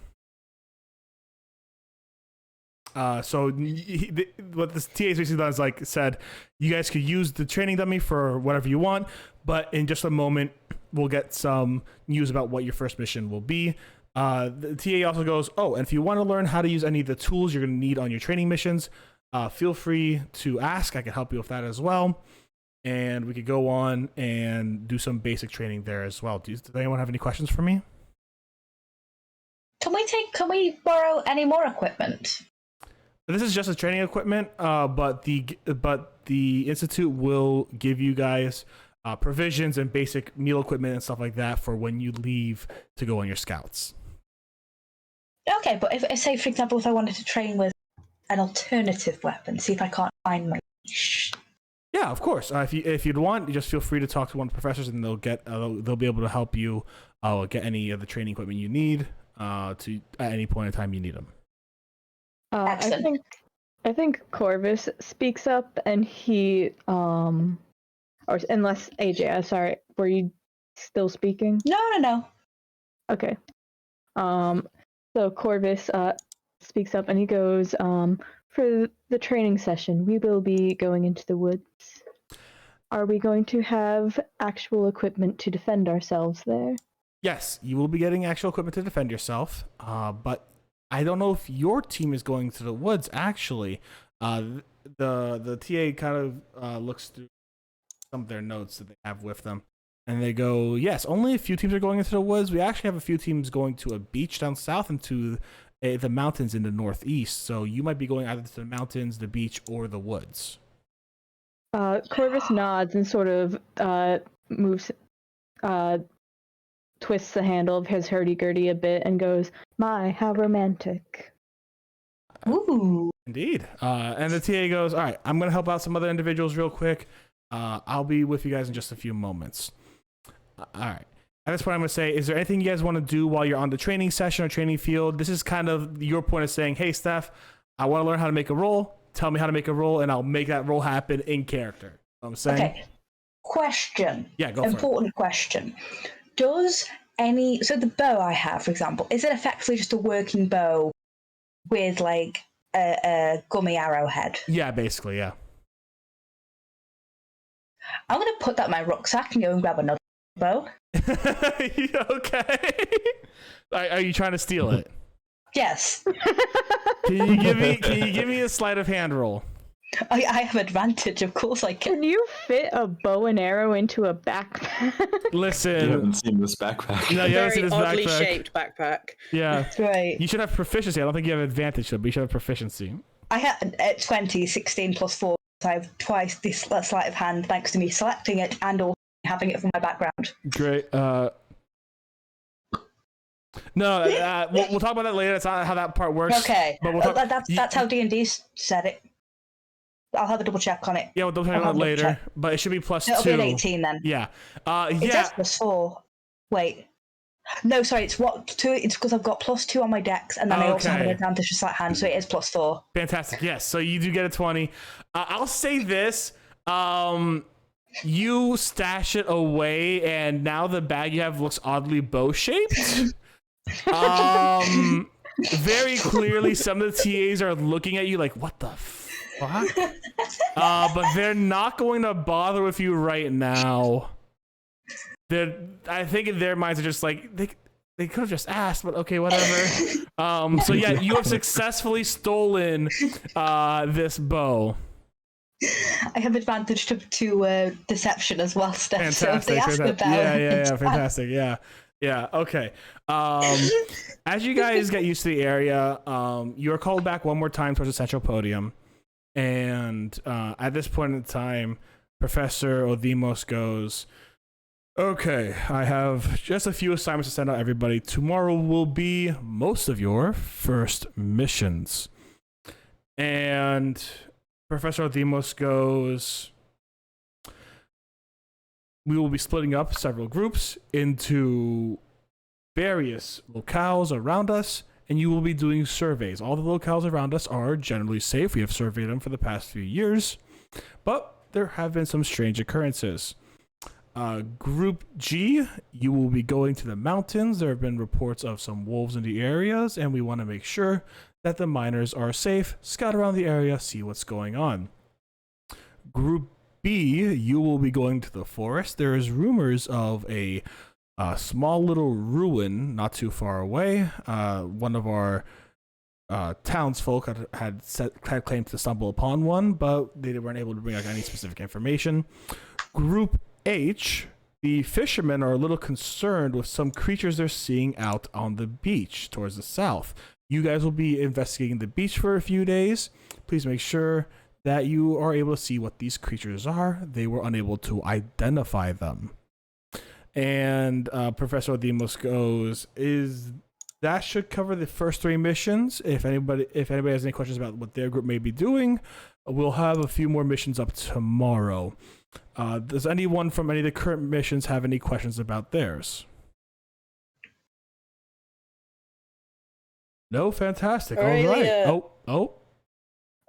So what this TA basically done is said, you guys could use the training dummy for whatever you want, but in just a moment we'll get some news about what your first mission will be. The TA also goes, "Oh, and if you want to learn how to use any of the tools you're going to need on your training missions, feel free to ask. I can help you with that as well, and we could go on and do some basic training there as well." Does anyone have any questions for me? Can we borrow any more equipment? This is just a training equipment, but the institute will give you guys provisions and basic meal equipment and stuff like that for when you leave to go on your scouts. Okay, but if say, for example, if I wanted to train with an alternative weapon, see if I can't find my niche. Yeah, of course. If you'd want, you just feel free to talk to one of the professors, and they'll be able to help you get any of the training equipment you need at any point in time you need them. Excellent. I think Corvus speaks up, and he or unless AJ, sorry, were you still speaking? No. Okay. So Corvus speaks up, and he goes, "For the training session, we will be going into the woods. Are we going to have actual equipment to defend ourselves there?" Yes, you will be getting actual equipment to defend yourself, but I don't know if your team is going to the woods, actually. The TA kind of looks through some of their notes that they have with them, and they go, "Yes, only a few teams are going into the woods. We actually have a few teams going to a beach down south and to the mountains in the northeast, so you might be going either to the mountains, the beach, or the woods." Corvus nods and sort of moves twists the handle of his hurdy-gurdy a bit and goes, "My, how romantic." Ooh. Indeed. And the TA goes, all right, I'm going to help out some other individuals real quick. I'll be with you guys in just a few moments. All right. At this point, I'm going to say, is there anything you guys want to do while you're on the training session or training field? This is kind of your point of saying, hey, Steph, I want to learn how to make a roll. Tell me how to make a roll, and I'll make that roll happen in character. You know what I'm saying? Okay. Question. Yeah, go for it. Important question. Does so the bow I have, for example, is it effectively just a working bow with like a gummy arrowhead? Yeah, basically, yeah. I'm going to put that in my rucksack and go and grab another bow. Okay. Are you trying to steal it? Yes. Can you give me a sleight of hand roll? I have advantage, of course I can. Can you fit a bow and arrow into a backpack? Listen. You haven't seen this backpack. No, you haven't seen Very this oddly backpack. shaped backpack. Yeah. That's right. You should have proficiency. I don't think you have advantage, but you should have proficiency. I had 20, 16 plus 4. So I have twice this sleight of hand thanks to me selecting it and also having it for my background. Great. No, we'll talk about that later. That's not how that part works. Okay. But we'll talk, that's how D&D said it. I'll have a double check on it. Yeah, we'll talk about that later. But it should be plus It'll 2. be an 18 then. Yeah. It says plus 4. Wait. No, sorry, it's what? 2. It's because I've got plus 2 on my dex, and then I also have an advantage for sleight hand, so it is plus 4. Fantastic. Yes. So you do get a 20. I'll say this. You stash it away, and now the bag you have looks oddly bow-shaped. Very clearly, some of the TAs are looking at you like, what the fuck? But they're not going to bother with you right now. I think in their minds are just like, they could have just asked, but okay, whatever. So yeah, you have successfully stolen this bow. I have advantage to deception as well, Steph. So if they ask about yeah, fantastic. Yeah, okay. As you guys get used to the area, you are called back one more time towards the central podium. And at this point in time, Professor Odimos goes, okay, I have just a few assignments to send out everybody. Tomorrow will be most of your first missions. And Professor Odimos goes, we will be splitting up several groups into various locales around us, and you will be doing surveys. All the locales around us are generally safe. We have surveyed them for the past few years, but there have been some strange occurrences. Group G, you will be going to the mountains. There have been reports of some wolves in the areas, and we want to make sure that the miners are safe. Scout around the area, see what's going on. Group B, you will be going to the forest. There is rumors of a small little ruin not too far away. One of our townsfolk had claimed to stumble upon one, but they weren't able to bring out any specific information. Group H, the fishermen are a little concerned with some creatures they're seeing out on the beach towards the south. You guys will be investigating the beach for a few days. Please make sure that you are able to see what these creatures are. They were unable to identify them. And Professor Odimos goes, that should cover the first 3 missions. If anybody has any questions about what their group may be doing, we'll have a few more missions up tomorrow. Does anyone from any of the current missions have any questions about theirs? No? Fantastic. Aurelia. All right. Oh.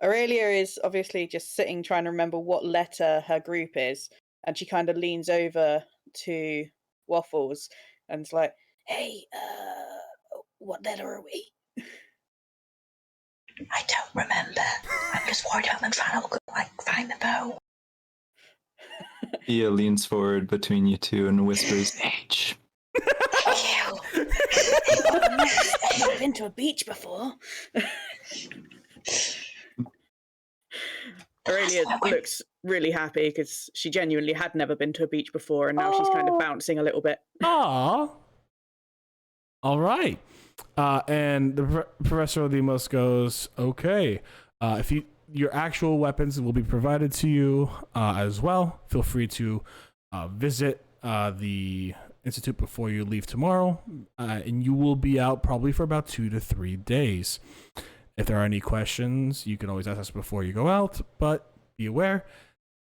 Aurelia is obviously just sitting trying to remember what letter her group is, and she kind of leans over to Waffles and is like, Hey, what letter are we? I don't remember. I'm just worried about them trying to find the bow. Ia leans forward between you two and whispers, H. I've never been to a beach before. Aurelia looks really happy because she genuinely had never been to a beach before, and now she's kind of bouncing a little bit. Ah. All right. And the Professor Odimos goes, okay. If your actual weapons will be provided to you as well. Feel free to visit the Institute before you leave tomorrow, and you will be out probably for about 2 to 3 days. If there are any questions, you can always ask us before you go out, but be aware,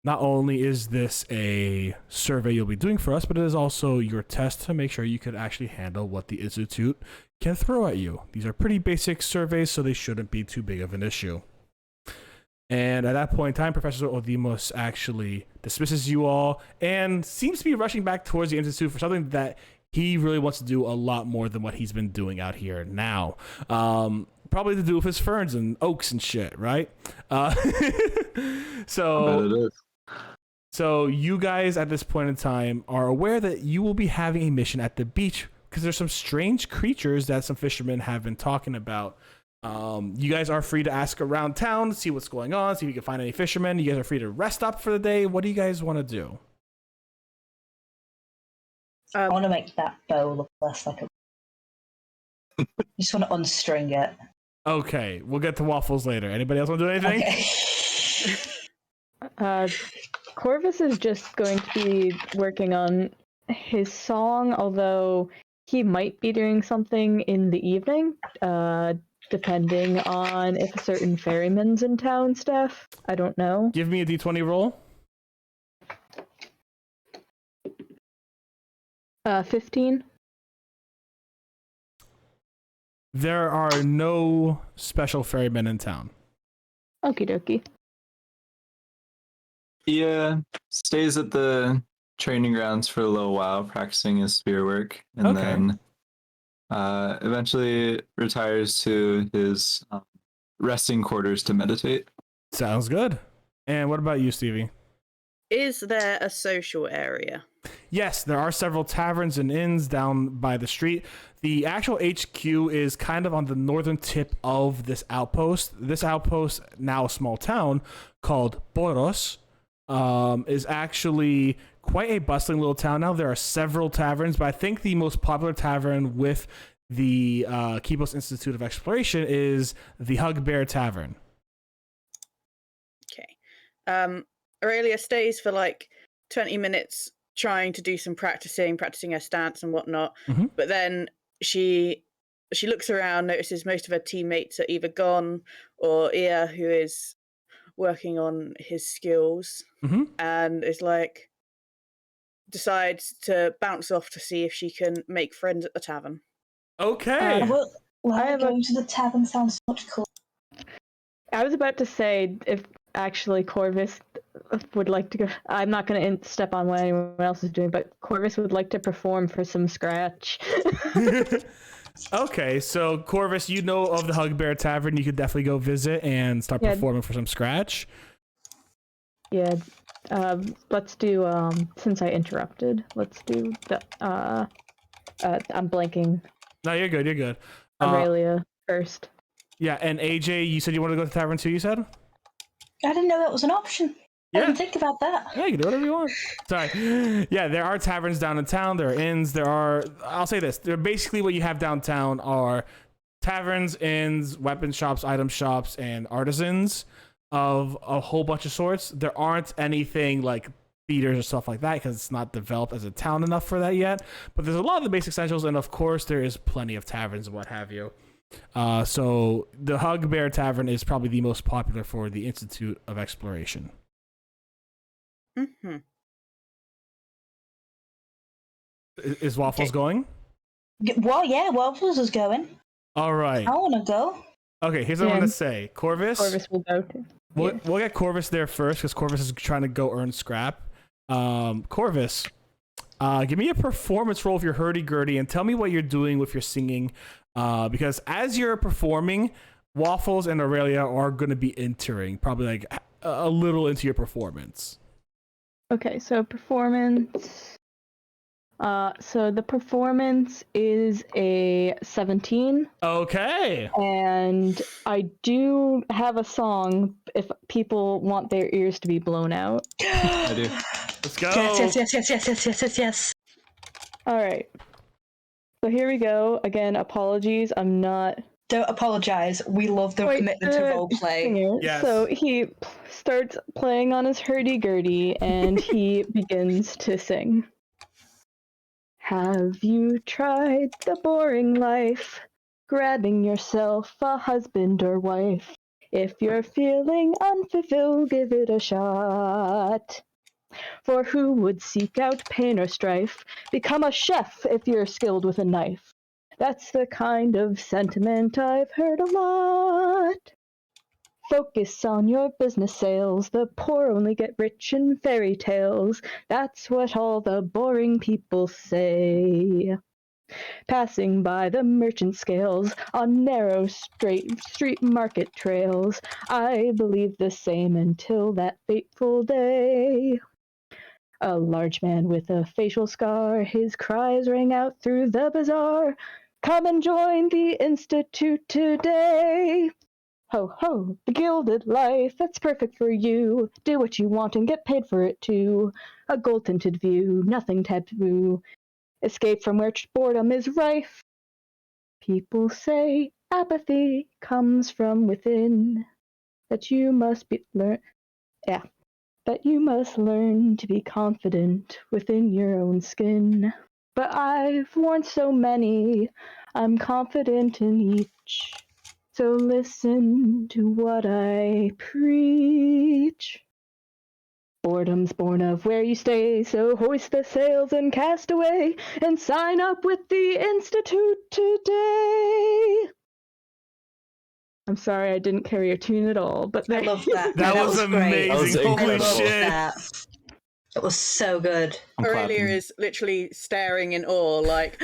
not only is this a survey you'll be doing for us, but it is also your test to make sure you could actually handle what the Institute can throw at you. These are pretty basic surveys, so they shouldn't be too big of an issue. And at that point in time, Professor Odimos actually dismisses you all and seems to be rushing back towards the Institute for something that he really wants to do a lot more than what he's been doing out here now. Probably to do with his ferns and oaks and shit, right? So I bet it is. So you guys at this point in time are aware that you will be having a mission at the beach because there's some strange creatures that some fishermen have been talking about. You guys are free to ask around town, see what's going on, see if you can find any fishermen. You guys are free to rest up for the day. What do you guys want to do? I want to make that bow look less like a... I just want to unstring it. Okay, we'll get to waffles later. Anybody else want to do anything? Okay. Corvus is just going to be working on his song, although he might be doing something in the evening, depending on if a certain ferryman's in town, Steph. I don't know. Give me a d20 roll. 15. There are no special ferrymen in town. Okie dokie. Yeah, stays at the training grounds for a little while, practicing his spear work, and Okay. then eventually retires to his resting quarters to meditate. Sounds good. And what about you, Stevie? Is there a social area? Yes, there are several taverns and inns down by the street. The actual HQ is kind of on the northern tip of this outpost. This outpost, now a small town called Boros, is actually quite a bustling little town now. There are several taverns, but I think the most popular tavern with the Kibos Institute of Exploration is the Hugbear Tavern. Okay. Aurelia stays for like 20 minutes trying to do some practicing her stance and whatnot. Mhm. But then she looks around, notices most of her teammates are either gone or Ia, who is working on his skills, and is like, decides to bounce off to see if she can make friends at the tavern. Okay. Going to the tavern sounds much cool. I was about to say if actually Corvus would like to go. I'm not going to step on what anyone else is doing, but Corvus would like to perform for some scratch. Okay, so Corvus, you know of the Hugbear Tavern. You could definitely go visit and start performing for some scratch. Yeah. Let's do, since I interrupted, let's do the, I'm blanking. No, you're good, you're good. Aurelia first. Yeah, and AJ, you said you want to go to the tavern too, you said? I didn't know that was an option. I Yeah. didn't think about that. Yeah, you can do whatever you want. Sorry. Yeah, there are taverns down in town. There are inns. There are, I'll say this. They're basically what you have downtown are taverns, inns, weapon shops, item shops, and artisans of a whole bunch of sorts. There aren't anything like theaters or stuff like that because it's not developed as a town enough for that yet. But there's a lot of the basic essentials, and of course, there is plenty of taverns and what have you. So the Hugbear Tavern is probably the most popular for the Institute of Exploration. Mm-hmm. Is Waffles going? Well, yeah, Waffles is going. All right. I want to go. Okay, here's what I'm going to say. Corvus will go too. We'll get Corvus there first because Corvus is trying to go earn scrap. Corvus, give me a performance roll of your hurdy-gurdy and tell me what you're doing with your singing. Because as you're performing, Waffles and Aurelia are going to be entering, probably like a little into your performance. Okay, so performance. So the performance is a 17. Okay. And I do have a song if people want their ears to be blown out. I do. Let's go. Yes. All right. So here we go. Again, apologies. I'm not. Don't apologize. We love the commitment to roleplay. Yes. So he starts playing on his hurdy-gurdy and he begins to sing. Have you tried the boring life? Grabbing yourself a husband or wife. If you're feeling unfulfilled, give it a shot. For who would seek out pain or strife? Become a chef if you're skilled with a knife. That's the kind of sentiment I've heard a lot. Focus on your business sales. The poor only get rich in fairy tales. That's what all the boring people say. Passing by the merchant scales on narrow straight street market trails, I believed the same until that fateful day. A large man with a facial scar, his cries rang out through the bazaar. Come and join the Institute today. Ho, ho, the gilded life, that's perfect for you. Do what you want and get paid for it too. A gold-tinted view, nothing taboo. Escape from where boredom is rife. People say apathy comes from within. That you must learn to be confident within your own skin. But I've worn so many, I'm confident in each. So listen to what I preach. Boredom's born of where you stay, so hoist the sails and cast away, and sign up with the Institute today. I'm sorry I didn't carry a tune at all, but I love that. That No, was great. That was amazing. Holy incredible. shit. That. It was so good. I'm Aurelia clapping. is literally staring in awe, like,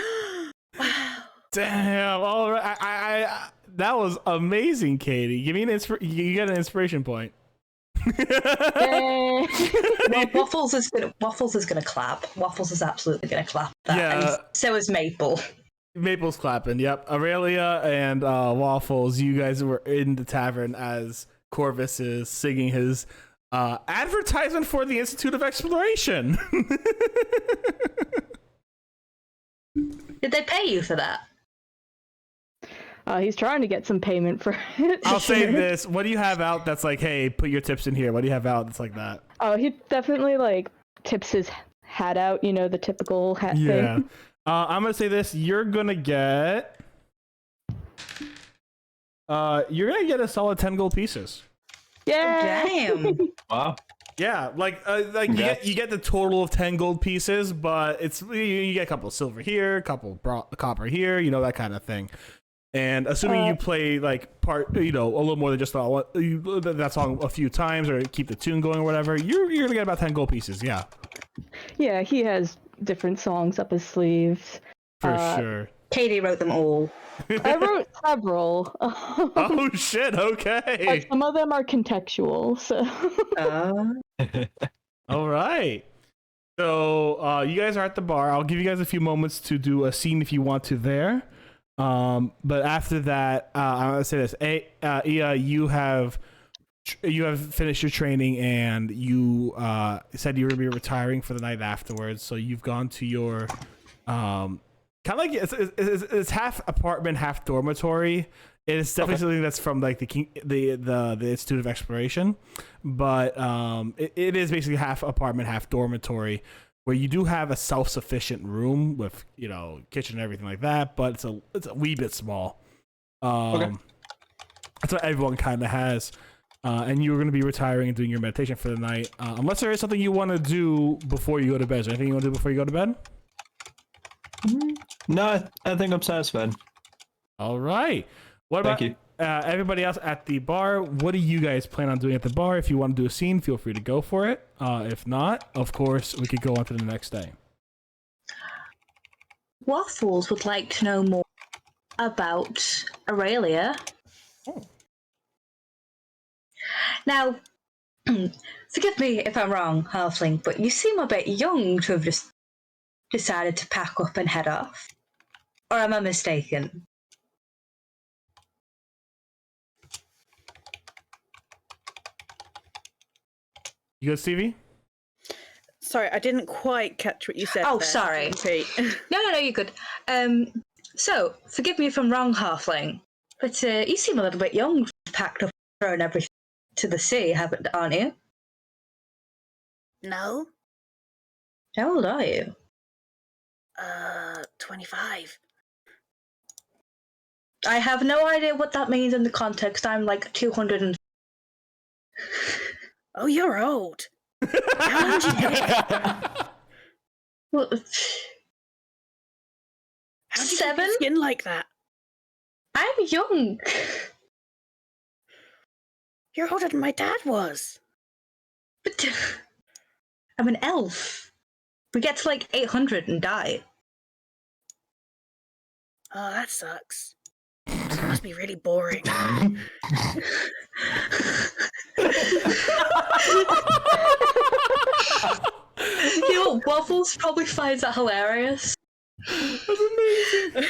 wow. Damn. All right. I that was amazing, Katie. Give me you get an inspiration point. Yay. Well, Waffles is gonna clap. Waffles is absolutely gonna clap that. Yeah. And so is Maple. Maple's clapping. Yep. Aurelia and Waffles, you guys were in the tavern as Corvus is singing his advertisement for the Institute of Exploration. Did they pay you for that? He's trying to get some payment for it. I'll say this. What do you have out that's like, hey, put your tips in here? What do you have out that's like that? Oh, he definitely like tips his hat out, you know, the typical hat Yeah. thing. I'm going to say this. You're going to get a solid 10 gold pieces. Yeah. Damn. Wow. Yeah, like you get the total of 10 gold pieces, but it's you get a couple of silver here, a couple of copper here, you know, that kind of thing. And assuming you play like a little more than just that song a few times or keep the tune going or whatever, you're gonna get about 10 gold pieces. Yeah, Yeah, he has different songs up his sleeves. for sure. Katie wrote them all. I wrote several. Oh shit! But Okay. some of them are contextual. So. All right. So you guys are at the bar. I'll give you guys a few moments to do a scene if you want to there. But after that, I'm gonna say this: Ia, you have finished your training, and you said you were gonna be retiring for the night afterwards. So you've gone to your kind of like it's half apartment, half dormitory. It's definitely something that's from like the Institute of Exploration, but it is basically half apartment, half dormitory, where you do have a self-sufficient room with kitchen and everything like that, but it's a wee bit small. That's what everyone kind of has. And you're going to be retiring and doing your meditation for the night, unless there is something you want to do before you go to bed. Is there anything you want to do before you go to bed? No, I think I'm satisfied. All right. What about Thank you. Everybody else at the bar? What do you guys plan on doing at the bar? If you want to do a scene, feel free to go for it. If not, of course, we could go on to the next day. Waffles would like to know more about Aurelia. Oh. Now, forgive me if I'm wrong, Halfling, but you seem a bit young to have just decided to pack up and head off. Or am I mistaken? You good, Stevie? Sorry, I didn't quite catch what you said. Oh, there. sorry. Repeat. No, you're good. So, forgive me if I'm wrong, Halfling, but you seem a little bit young to have packed up and thrown everything to the sea, aren't you? No. How old are you? 25. I have no idea what that means in the context. I'm like 200 and... Oh, you're old. How long do you live? Well, How do you keep 7? your skin like that? I'm young. You're older than my dad was. But I'm an elf. We get to like 800 and die. Oh, that sucks. It must be really boring. You know what? Waffles probably finds that hilarious. That's amazing.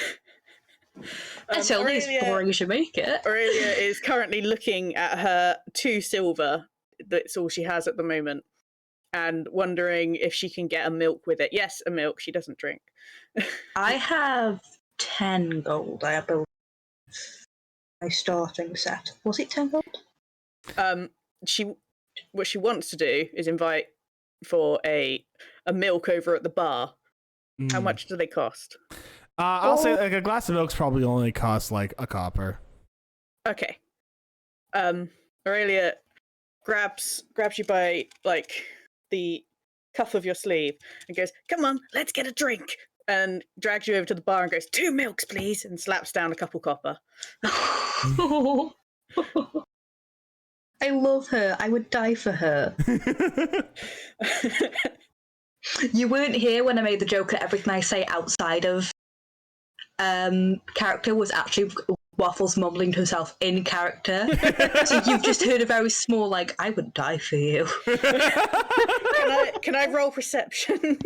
It's only as boring as you make it. Aurelia is currently looking at her 2 silver. That's all she has at the moment. And wondering if she can get a milk with it. Yes, a milk. She doesn't drink. I have 10 gold, I believe. My starting set. Was it 10 gold? What she wants to do is invite for a milk over at the bar. How much do they cost? I'll say like a glass of milk's probably only costs like a copper. Okay. Aurelia grabs you by like the cuff of your sleeve and goes, "Come on, let's get a drink." And drags you over to the bar and goes, "2 milks, please," and slaps down a couple copper. I love her. I would die for her. You weren't here when I made the joke that everything I say outside of character was actually Waffles mumbling to himself in character. So you've just heard a very small, like, I would die for you. Can I roll perception?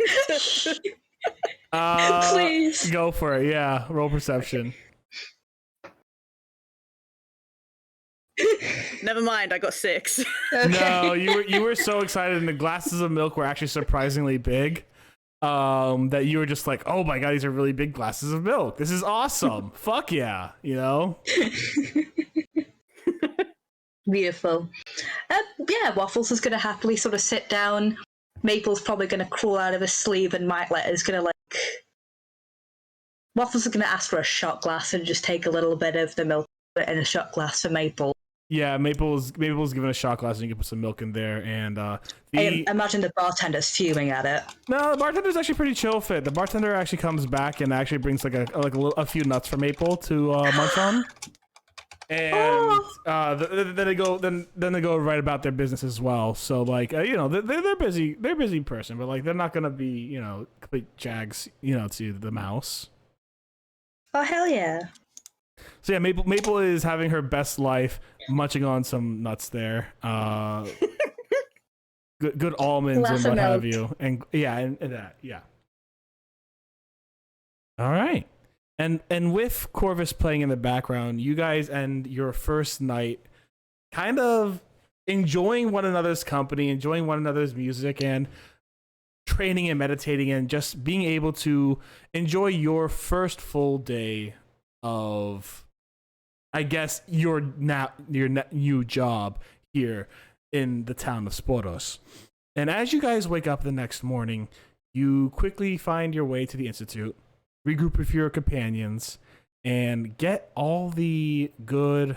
Please. Go for it. Yeah, roll perception. Never mind, I got 6. Okay. No, you were so excited, and the glasses of milk were actually surprisingly big. That you were just like, oh my god, these are really big glasses of milk. This is awesome. Fuck yeah, you know? Beautiful. Yeah, Waffles is going to happily sort of sit down. Maple's probably going to crawl out of his sleeve, and Mightlet is going to like... Waffles is going to ask for a shot glass and just take a little bit of the milk in a shot glass for Maple. Yeah, Maple's given a shot glass, and you can put some milk in there. And I imagine the bartender's fuming at it. No, the bartender's actually pretty chill fit. The bartender actually comes back and actually brings like a few nuts for Maple to munch on. And then they go right about their business as well. So like you know, they're busy. They're a busy person, but like they're not gonna be, you know, complete jags, you know, to the mouse. Oh hell yeah! So yeah, Maple is having her best life, munching on some nuts there. Good almonds and what have you, and that, yeah. All right, and with Corvus playing in the background, you guys end your first night, kind of enjoying one another's company, enjoying one another's music, and training and meditating, and just being able to enjoy your first full day of, I guess, your new job here in the town of Sporos. And as you guys wake up the next morning, you quickly find your way to the Institute, regroup with your companions, and get all the good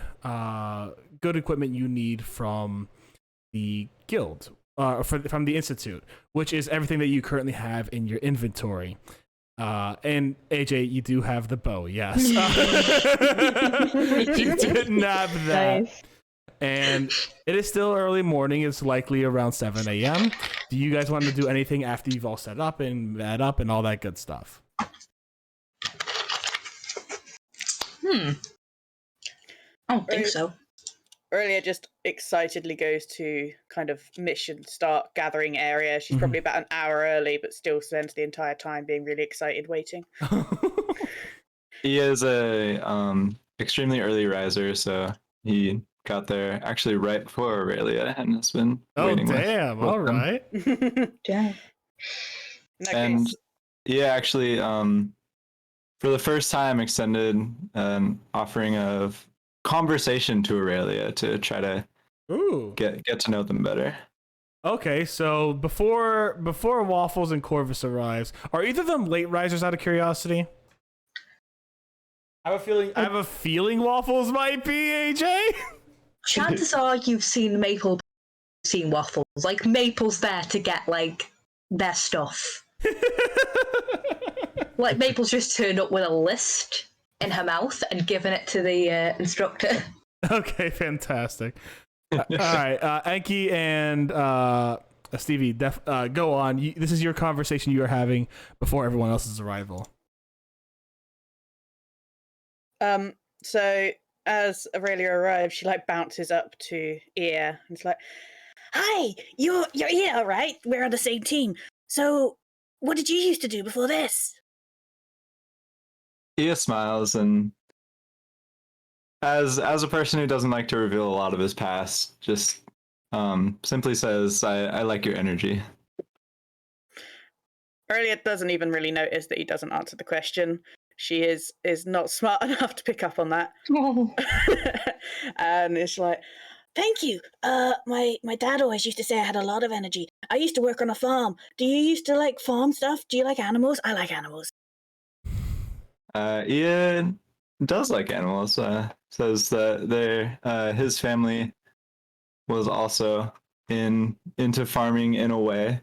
equipment you need from the guild, from the Institute, which is everything that you currently have in your inventory. And AJ, you do have the bow, yes. You did nab that. Nice. And it is still early morning. It's likely around 7 a.m. Do you guys want to do anything after you've all set up and met up and all that good stuff? I don't think so. Aurelia just excitedly goes to kind of mission start gathering area. She's probably about an hour early, but still spends the entire time being really excited waiting. He is a extremely early riser, so he got there actually right before Aurelia and has been waiting. Damn! All right. Yeah. And yeah, actually, for the first time, extended an offering of conversation to Aurelia to try to get to know them better. Okay, so before Waffles and Corvus arrives, are either of them late risers out of curiosity? I have a feeling Waffles might be, AJ. Chances are you've seen Maple, seen Waffles. Like, Maple's there to get, like, their stuff. Like, Maple's just turned up with a list in her mouth and given it to the instructor. Okay, fantastic. All right, Enki and Stevie, go on. This is your conversation you are having before everyone else's arrival. So as Aurelia arrives, she like bounces up to Ear and it's like, Hi, you're here, right? We're on the same team. So, what did you used to do before this? Ia smiles, and as a person who doesn't like to reveal a lot of his past, just simply says, I like your energy. Aurelia doesn't even really notice that he doesn't answer the question. She is not smart enough to pick up on that. And it's like, Thank you. My dad always used to say I had a lot of energy. I used to work on a farm. Do you used to like farm stuff? Do you like animals? I like animals. Ia does like animals. Says that his family was also into farming in a way,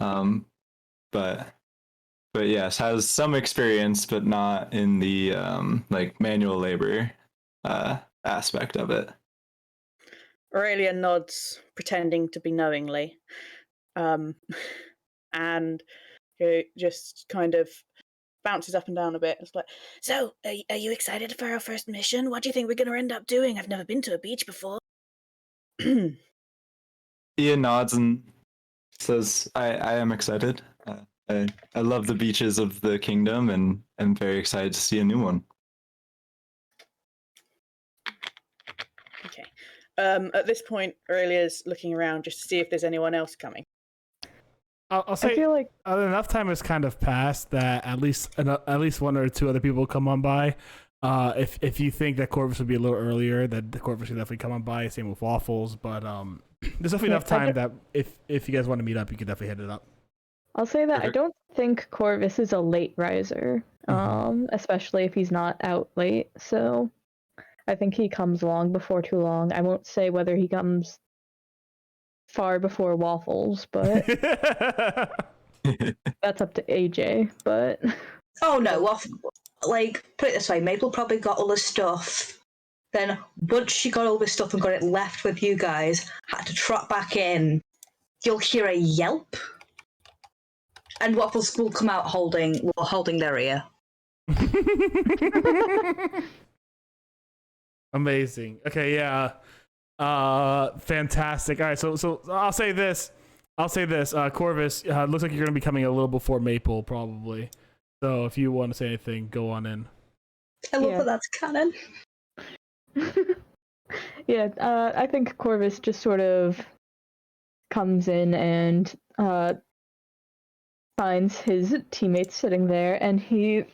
but yes, has some experience, but not in the like manual labor aspect of it. Aurelia nods, pretending to be knowingly, and just kind of bounces up and down a bit. It's like, So, are you excited for our first mission? What do you think we're going to end up doing? I've never been to a beach before. Ia nods and says, I am excited. I love the beaches of the kingdom, and I'm very excited to see a new one. okay. At this point, Aurelia's looking around just to see if there's anyone else coming. I'll say I feel like enough time has kind of passed that at least one or two other people come on by. If you think that Corvus would be a little earlier, that the Corvus should definitely come on by. Same with Waffles, but there's definitely enough time that if you guys want to meet up, you could definitely hit it up. I'll say that I Perfect. don't think Corvus is a late riser, especially if he's not out late. So I think he comes along before too long. I won't say whether he comes far before Waffles, but that's up to AJ. But Oh no, like, put it this way, Maple probably got all the stuff. Then once she got all this stuff and got it left with you guys, had to trot back in. You'll hear a yelp. And Waffles will come out holding their ear. Amazing. Okay, yeah. Fantastic. All right, so I'll say this. Corvus, looks like you're gonna be coming a little before Maple, probably. So if you want to say anything, go on in. I love Yeah. that that's canon. yeah, I think Corvus just sort of comes in and finds his teammates sitting there, and he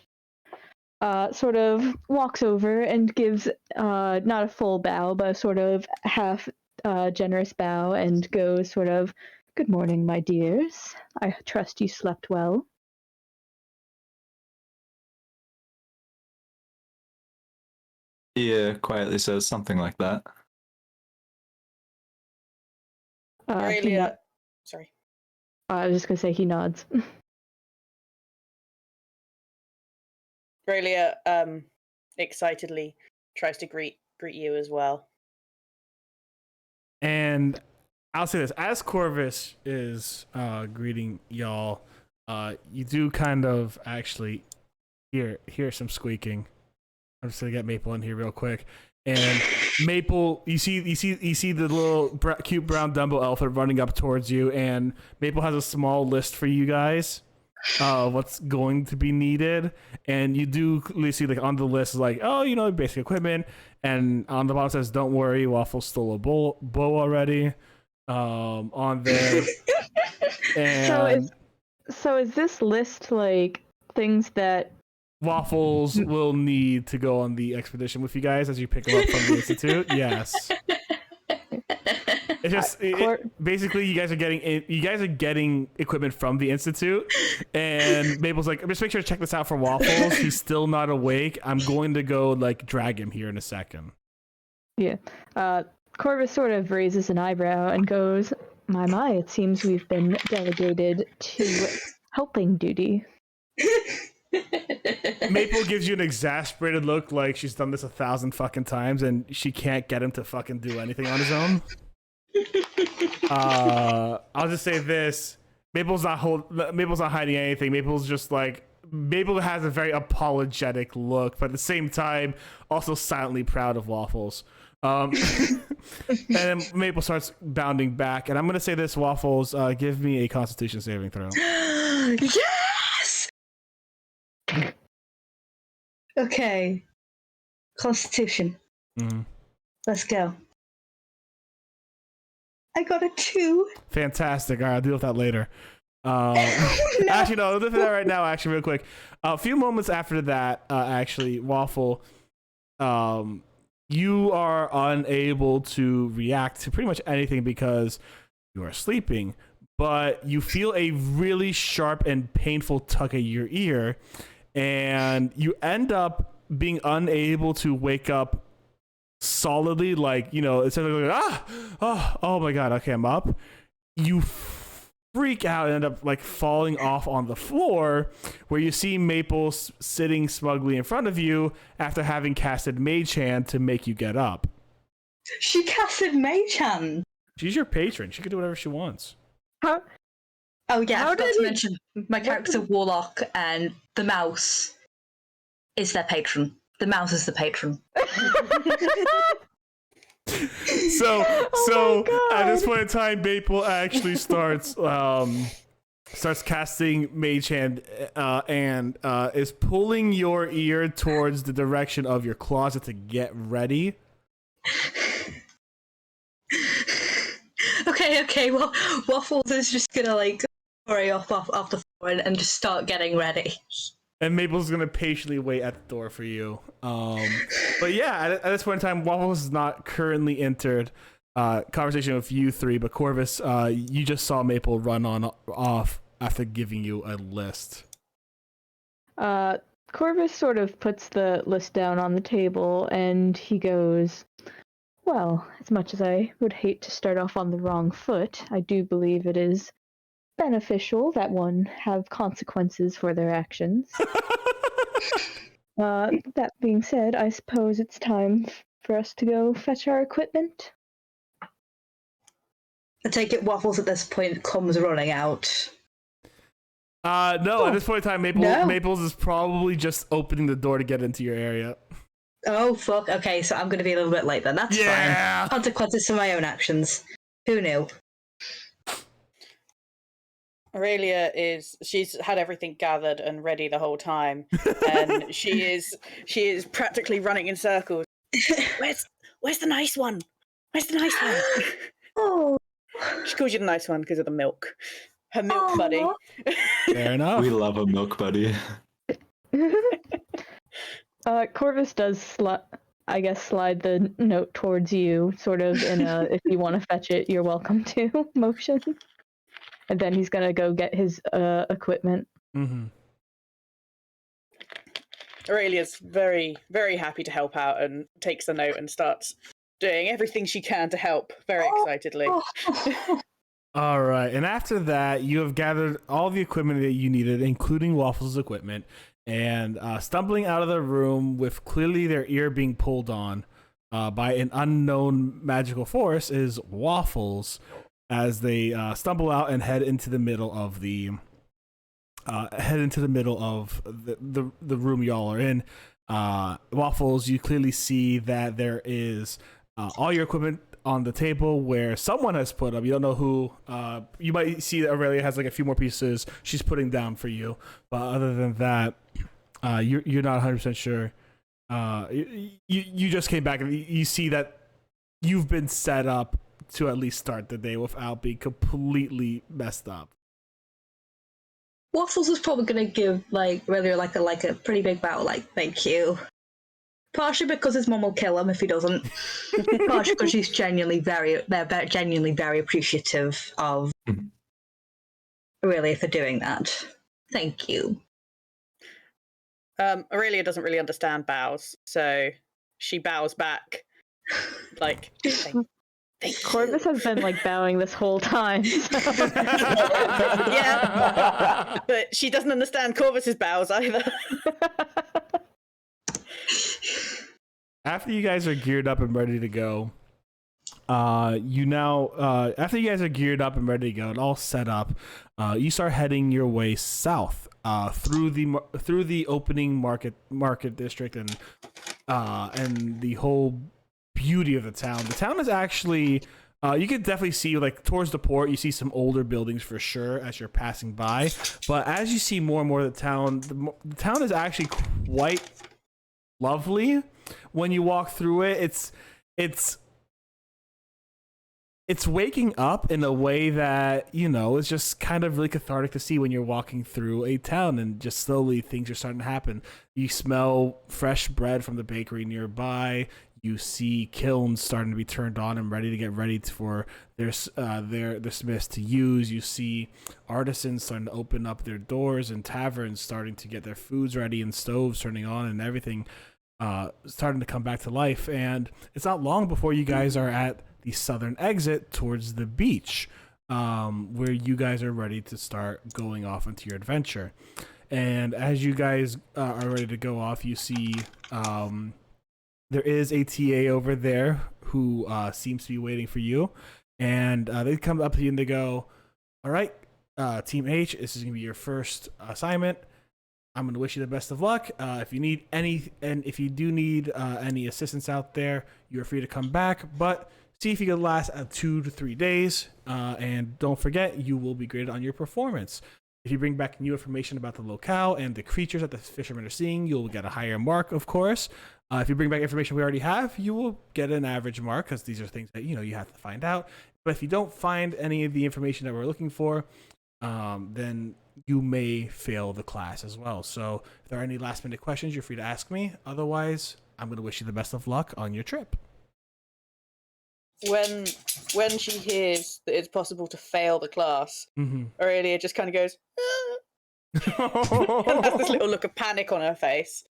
sort of walks over and gives not a full bow, but a sort of half generous bow, and goes sort of, "Good morning, my dears. I trust you slept well." Ia quietly says something like that. Aurelia, sorry. I was just gonna say he nods. Aurelia excitedly tries to greet you as well. And I'll say this: as Corvus is greeting y'all, you do kind of actually hear some squeaking. I'm just gonna get Maple in here real quick. And Maple, you see the little cute brown Dumbo elf running up towards you, and Maple has a small list for you guys. What's going to be needed, and you do see like on the list like, oh, you know, basic equipment, and on the bottom says, don't worry, Waffle stole a bow already. On there. And So is this list like things that Waffles will need to go on the expedition with you guys as you pick them up from the institute? Yes. It's just basically you guys are getting equipment from the institute, and Mabel's like, just make sure to check this out for Waffles. He's still not awake. I'm going to go like drag him here in a second. Yeah. Corvus sort of raises an eyebrow and goes, My, it seems we've been delegated to helping duty. Maple gives you an exasperated look like she's done this 1,000 fucking times and she can't get him to fucking do anything on his own. I'll just say this. Maple's not hiding anything. Maple's just like, Maple has a very apologetic look, but at the same time, also silently proud of Waffles. And then Maple starts bounding back, and I'm gonna say this, Waffles, give me a Constitution saving throw. Yes! Okay. Constitution. Mm-hmm. Let's go. I got a 2. Fantastic. All right, I'll deal with that later. No. Actually, no, I'll do that right now, actually, real quick. A few moments after that, actually, Waffle, you are unable to react to pretty much anything because you are sleeping, but you feel a really sharp and painful tug at your ear, and you end up being unable to wake up solidly, like, you know, instead of like, oh my god, okay, I'm up. You freak out and end up like falling off on the floor, where you see Maple sitting smugly in front of you after having casted Mage Hand to make you get up. She casted Mage Hand. She's your patron. She can do whatever she wants. Huh? Oh yeah, How I forgot did to he- mention my character's a warlock, and the mouse is their patron. The mouse is the patron. So Oh my at this God. point in time, Maple actually starts casting Mage Hand and is pulling your ear towards the direction of your closet to get ready. Okay. Well, Waffles is just gonna like hurry off the floor and just start getting ready. And Maple's gonna patiently wait at the door for you. But yeah, at this point in time, Waffles has not currently entered conversation with you three, but Corvus, you just saw Maple run off after giving you a list. Corvus sort of puts the list down on the table and he goes, Well, as much as I would hate to start off on the wrong foot, I do believe it is beneficial that one have consequences for their actions. That being said, I suppose it's time for us to go fetch our equipment. I take it Waffles at this point comes running out. No, at this point in time, Maples is probably just opening the door to get into your area. Oh fuck, okay, so I'm gonna be a little bit late then. That's fine. Consequences for my own actions. Who knew? Aurelia she's had everything gathered and ready the whole time, and she is practically running in circles. Where's the nice one? Where's the nice one? Oh. She calls you the nice one because of the milk. Her milk buddy. Fair enough. We love a milk buddy. Corvus does slide the note towards you, sort of in a if you want to fetch it, you're welcome to motion. And then he's gonna go get his equipment. Mm-hmm. Aurelia's very, very happy to help out and takes the note and starts doing everything she can to help very excitedly. All right, and after that, you have gathered all the equipment that you needed, including Waffles' equipment, and stumbling out of the room with clearly their ear being pulled on by an unknown magical force is Waffles, as they stumble out and head into the middle of the room y'all are in. Waffles, you clearly see that there is all your equipment on the table where someone has put up. You don't know who. You might see that Aurelia has like a few more pieces she's putting down for you, but other than that, you're not 100% sure. You just came back and you see that you've been set up to at least start the day without being completely messed up. Waffles is probably gonna give like really like a pretty big bow, like thank you. Partially because his mum will kill him if he doesn't. Partially because they're genuinely very appreciative of Aurelia for doing that. Thank you. Aurelia doesn't really understand bows, so she bows back, like, thank Corvus has been like bowing this whole time. So. Yeah, but she doesn't understand Corvus's bows either. After you guys are geared up and ready to go, after you guys are geared up and ready to go and all set up, you start heading your way south through the opening market district and the whole beauty of the town. The town is actually you can definitely see, like, towards the port, you see some older buildings for sure as you're passing by. But as you see more and more of the town is actually quite lovely. When you walk through it, it's waking up in a way that, you know, is just kind of really cathartic to see when you're walking through a town and just slowly things are starting to happen. You smell fresh bread from the bakery nearby. You see kilns starting to be turned on and ready to get ready for their smiths to use. You see artisans starting to open up their doors and taverns starting to get their foods ready and stoves turning on and everything starting to come back to life. And it's not long before you guys are at the southern exit towards the beach, where you guys are ready to start going off into your adventure. And as you guys are ready to go off, you see there is a TA over there who seems to be waiting for you. And they come up to you and they go, all right, Team H, this is going to be your first assignment. I'm going to wish you the best of luck. If you need if you do need any assistance out there, you're free to come back. But see if you can last 2 to 3 days. And don't forget, you will be graded on your performance. If you bring back new information about the locale and the creatures that the fishermen are seeing, you'll get a higher mark, of course. If you bring back information we already have, you will get an average mark, because these are things that, you know, you have to find out. But if you don't find any of the information that we're looking for, then you may fail the class as well. So if there are any last minute questions, you're free to ask me. Otherwise, I'm going to wish you the best of luck on your trip. When she hears that it's possible to fail the class, Aurelia just kind of goes, and has this little look of panic on her face.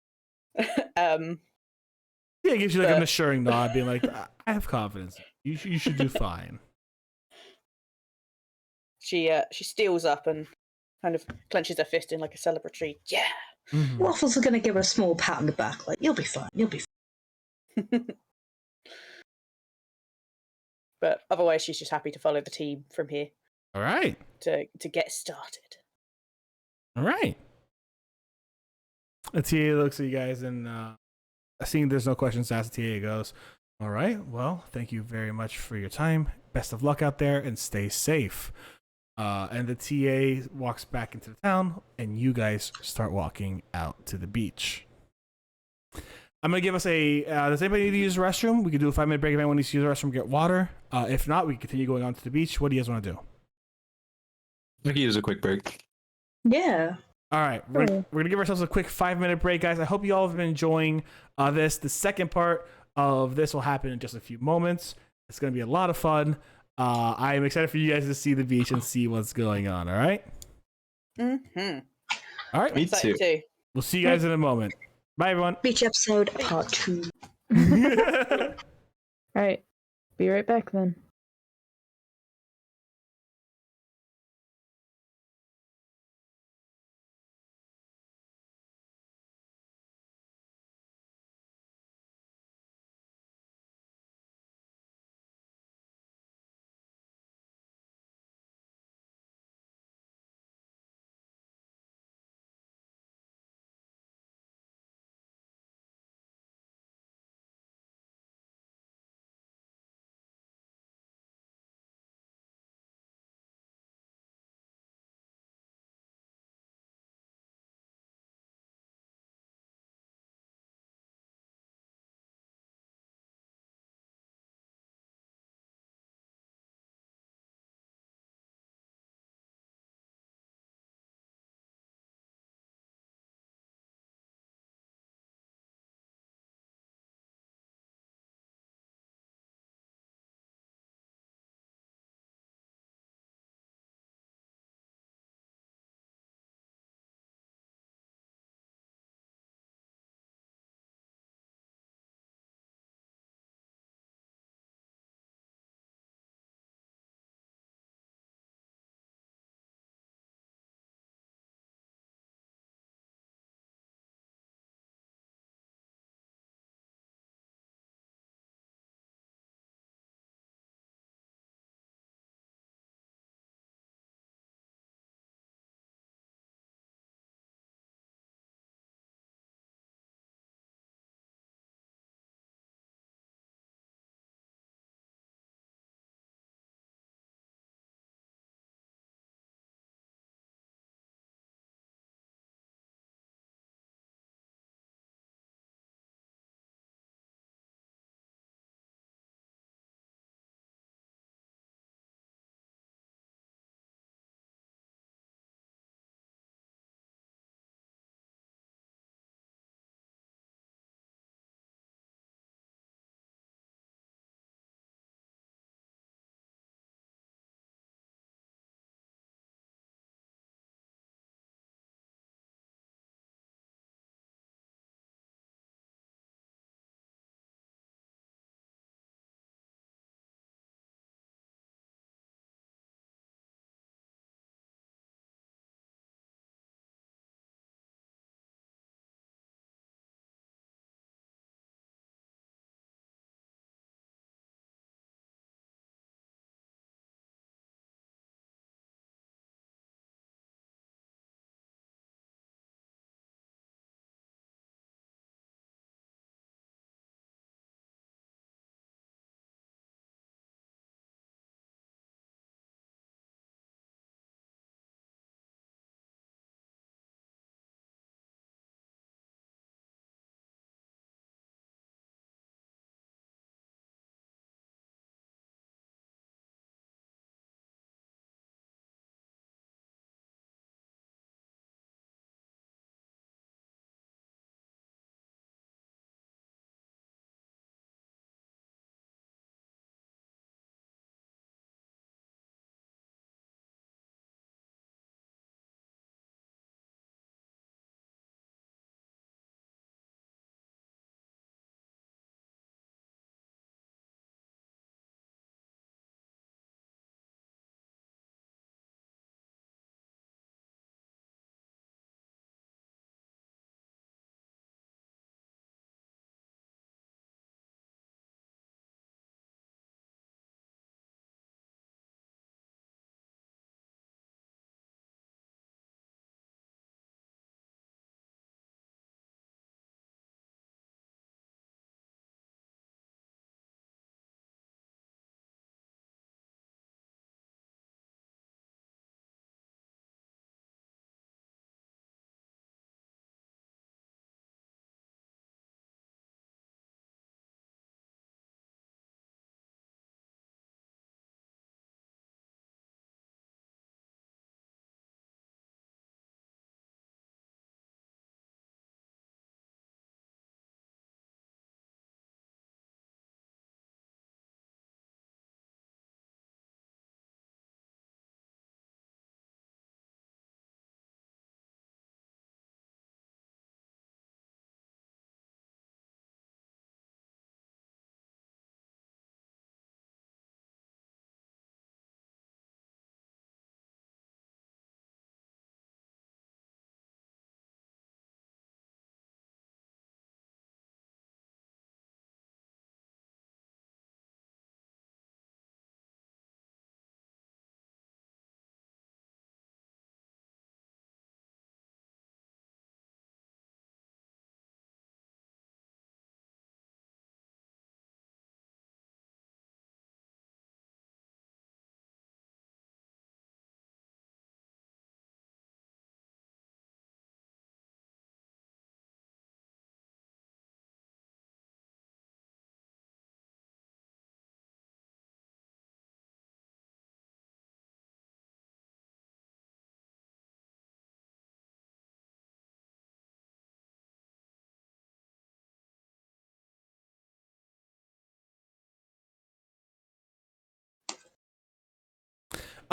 Yeah, it gives you like an assuring nod, being like, I have confidence. You should do fine. She steals up and kind of clenches her fist in like a celebratory, yeah. Waffles are going to give her a small pat on the back, like, you'll be fine, you'll be fine. But otherwise, she's just happy to follow the team from here. All right. To get started. All right. The TA looks at you guys and seeing there's no questions asked, the TA goes, all right, well, thank you very much for your time. Best of luck out there and stay safe. And the TA walks back into the town and you guys start walking out to the beach. I'm going to give us does anybody need to use the restroom? We could do a 5-minute break if anyone needs to use the restroom, get water. If not, we can continue going on to the beach. What do you guys want to do? I could use a quick break. Yeah. All right, we're going to give ourselves a quick 5-minute break, guys. I hope you all have been enjoying this. The second part of this will happen in just a few moments. It's going to be a lot of fun. I am excited for you guys to see the beach and see what's going on, all right? Mm-hmm. All right. Me too. We'll see you guys in a moment. Bye, everyone. Beach episode part 2. All right. Be right back then.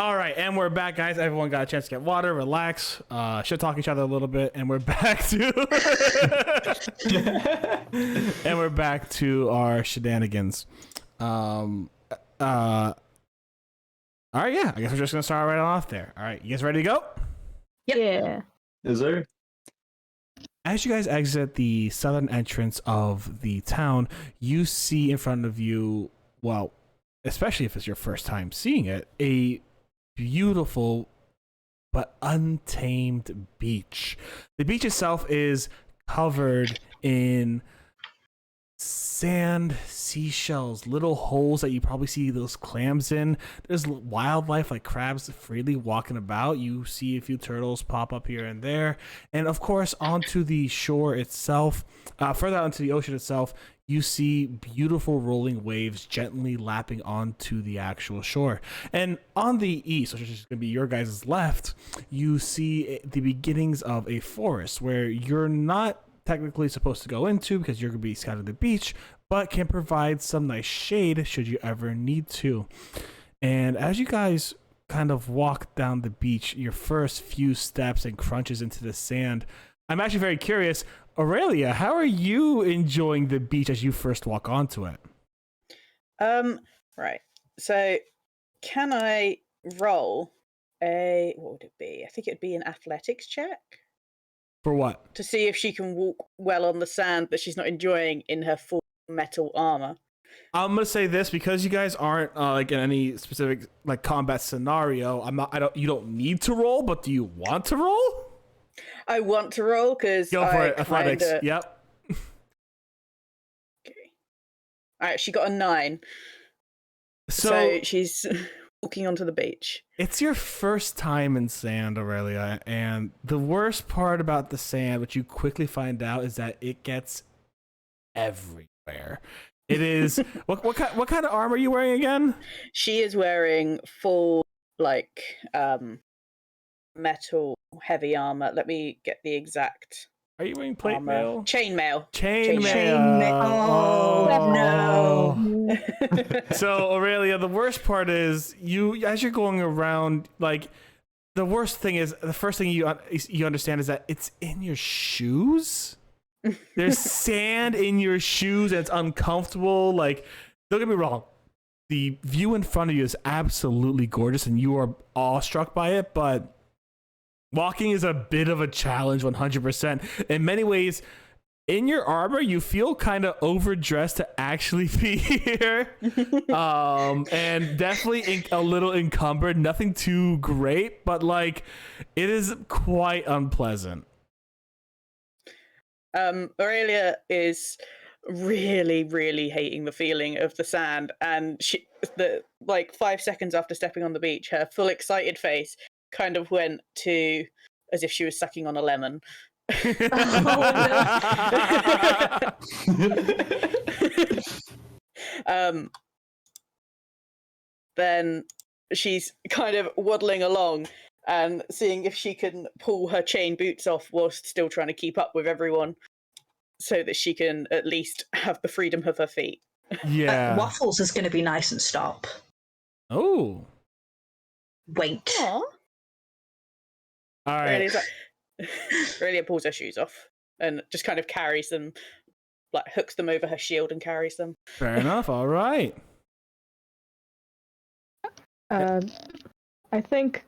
All right, and we're back, guys. Everyone got a chance to get water, relax, shit talk each other a little bit, and we're back to and we're back to our shenanigans. All right, yeah. I guess we're just gonna start right off there. All right, you guys ready to go? Yep. Yeah. Is there? As you guys exit the southern entrance of the town, you see in front of you, well, especially if it's your first time seeing it, a beautiful but untamed beach. The beach itself is covered in sand, seashells, little holes that you probably see those clams in. There's wildlife like crabs freely walking about. You see a few turtles pop up here and there. And of course, onto the shore itself, further out into the ocean itself, you see beautiful rolling waves gently lapping onto the actual shore. And on the east, which is going to be your guys' left, you see the beginnings of a forest where you're not technically supposed to go into because you're going to be scouting the beach, but can provide some nice shade should you ever need to. And as you guys kind of walk down the beach, your first few steps and crunches into the sand, I'm actually very curious, Aurelia, how are you enjoying the beach as you first walk onto it? Right. So can I roll a, what would it be? I think it'd be an athletics check For what? to see if she can walk well on the sand that she's not enjoying in her full metal armor. I'm gonna say this because you guys aren't like in any specific like combat scenario. You don't need to roll, but do you want to roll? I want to roll because Go for it. Athletics. Kinda... Yep. Okay. All right, she got a 9. So she's walking onto the beach. It's your first time in sand, Aurelia, and the worst part about the sand, which you quickly find out, is that it gets everywhere. It is what kind of armor are you wearing again? She is wearing full like metal heavy armor. Let me get the exact. Are you wearing plate armor. mail? Chainmail. Chainmail. Oh, no. So Aurelia, the worst part is as you're going around, like the worst thing is the first thing you understand is that it's in your shoes. There's sand in your shoes and it's uncomfortable. Like, don't get me wrong, the view in front of you is absolutely gorgeous and you are awestruck by it, but walking is a bit of a challenge 100%. In many ways, in your armor, you feel kind of overdressed to actually be here. And definitely a little encumbered. Nothing too great, but like it is quite unpleasant. Aurelia is really, really hating the feeling of the sand, and like 5 seconds after stepping on the beach, her full excited face kind of went to as if she was sucking on a lemon. Then she's kind of waddling along and seeing if she can pull her chain boots off whilst still trying to keep up with everyone so that she can at least have the freedom of her feet. Yeah. Waffles is going to be nice and stop. Oh. Wait. Aww. All right. Aurelia pulls her shoes off and just kind of carries them, like hooks them over her shield and carries them. Fair enough. All right. I think,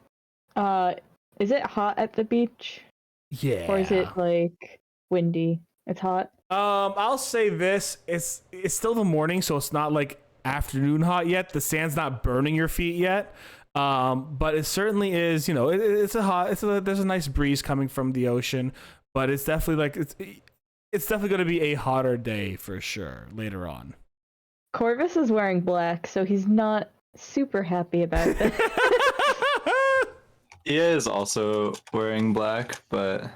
is it hot at the beach? Yeah. Or is it like windy? It's hot. I'll say this: it's still the morning, so it's not like afternoon hot yet. The sand's not burning your feet yet. But it certainly is. You know, there's a nice breeze coming from the ocean, but it's definitely like it's definitely going to be a hotter day for sure later on. Corvus is wearing black, so he's not super happy about this. He is also wearing black, but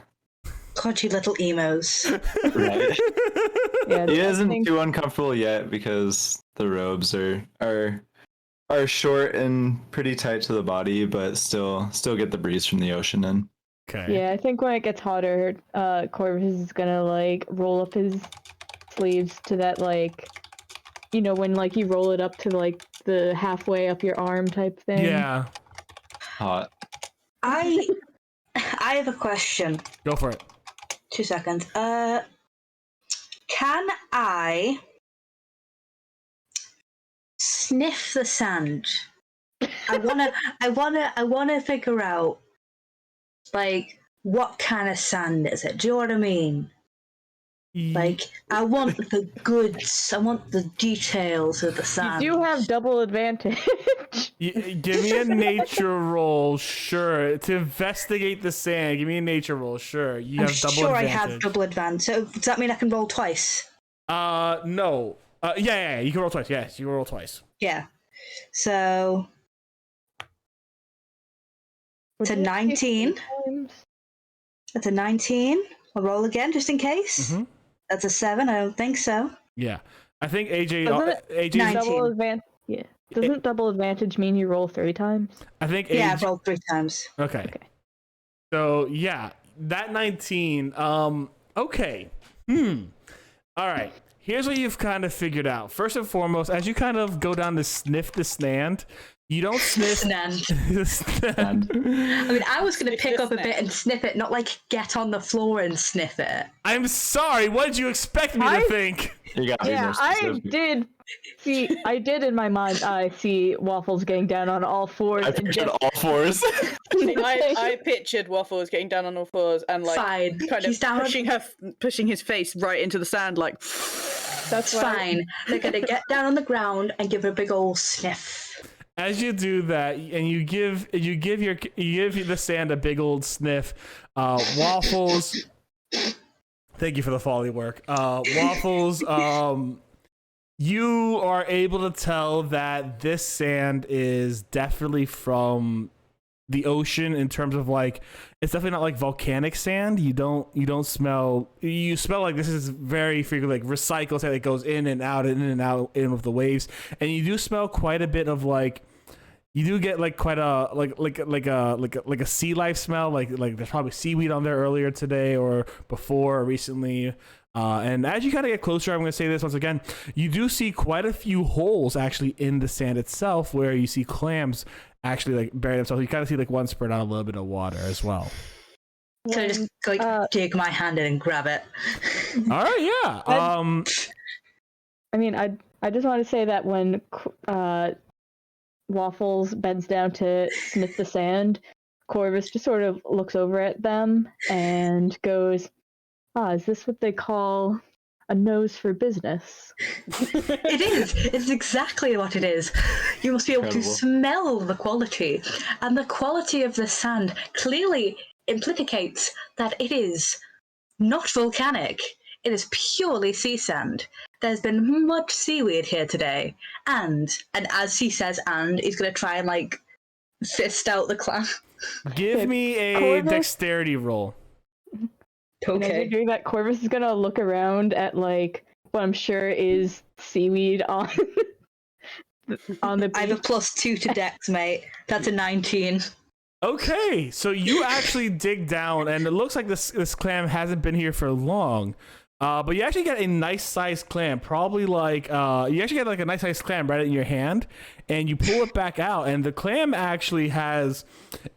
God, you little emos. right. Yeah, He I isn't think- too uncomfortable yet because the robes are short and pretty tight to the body, but still get the breeze from the ocean in. Okay. Yeah, I think when it gets hotter, Corvus is gonna like roll up his sleeves to that like, you know, when like you roll it up to like the halfway up your arm type thing. Yeah. Hot. I have a question. Go for it. 2 seconds. Can I sniff the sand? I wanna figure out like what kind of sand is it? Do you know what I mean? Like, I want the goods. I want the details of the sand. You do have double advantage. Give me a nature roll, sure. To investigate the sand, give me a nature roll, sure. You I'm have double sure advantage. I have double advantage. So does that mean I can roll twice? No. Yeah, you can roll twice. Yes, you can roll twice. Yeah. So it's a 19. That's a 19. I'll roll again just in case. Mm-hmm. That's a 7. I don't think so. Yeah, I think AJ. AJ. 19. Double advantage. Yeah. Doesn't double advantage mean you roll 3 times? I think. Yeah, AJ, I've rolled 3 times. Okay. So yeah, that 19. Okay. All right. Here's what you've kind of figured out. First and foremost, as you kind of go down to sniff the sand, you don't sniff Sand. I mean, I was going to pick up a bit and sniff it, not like get on the floor and sniff it. I'm sorry. What did you expect me to think? You got Yeah, I did see. I did in my mind. I see Waffles getting down on all fours. I pictured all fours. I pictured Waffles getting down on all fours and like Fine. kind He's of pushing his face right into the sand, like. That's fine. They're going to get down on the ground and give it a big old sniff. As you do that, and you give the sand a big old sniff, Waffles. Thank you for the folly work, Waffles. You are able to tell that this sand is definitely from the ocean in terms of like it's definitely not like volcanic sand. You smell like this is very frequently like recycled sand that goes in and out in with the waves, and you do smell quite a bit of like you do get like quite a like a sea life smell, like there's probably seaweed on there earlier today or before or recently. And as you kind of get closer, I'm going to say this once again, you do see quite a few holes actually in the sand itself where you see clams actually like bury themselves. You kind of see like one spread out a little bit of water as well. So I just dig my hand in and grab it. All right, yeah. I mean, I just want to say that when Waffles bends down to sniff the sand, Corvus just sort of looks over at them and goes, is this what they call a nose for business? It is. It's exactly what it is. You must be able to smell the quality. And the quality of the sand clearly implicates that it is not volcanic. It is purely sea sand. There's been much seaweed here today. And as he says, he's going to try and like fist out the clam. Give me a Corvus? dexterity roll. And as you're doing that, Corvus is gonna look around at like what I'm sure is seaweed on the beach. I have a +2 to dex, mate. That's a 19. Okay, so you actually dig down, and it looks like this clam hasn't been here for long. But you actually get a nice sized clam, probably like you actually get like a nice sized clam right in your hand, and you pull it back out, and the clam actually has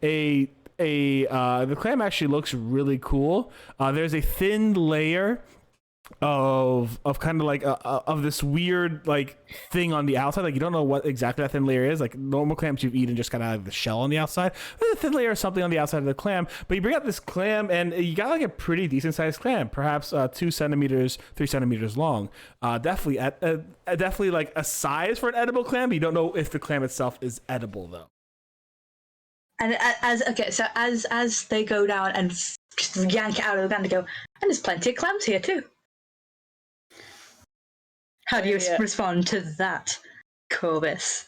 the clam actually looks really cool. There's a thin layer of kind of like of this weird like thing on the outside. Like you don't know what exactly that thin layer is. Like normal clams you've eaten just kind of like the shell on the outside. There's a thin layer of something on the outside of the clam. But you bring out this clam and you got like a pretty decent sized clam, perhaps 2 centimeters, 3 centimeters long. Definitely like a size for an edible clam. But you don't know if the clam itself is edible though. And as they go down and just yank it out of the ground and go, and there's plenty of clams here too. How do you respond to that, Corvus?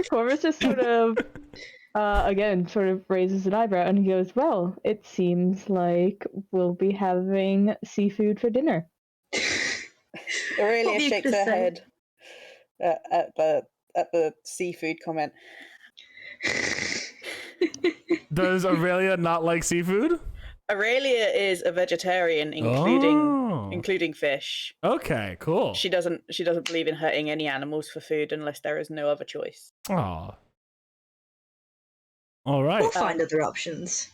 Corvus just sort of, again, sort of raises an eyebrow and he goes, well, it seems like we'll be having seafood for dinner. Aurelia shakes her head at the seafood comment. Does Aurelia not like seafood? Aurelia is a vegetarian, including fish. Okay, cool. She doesn't believe in hurting any animals for food unless there is no other choice. Aw. All right. We'll find other options.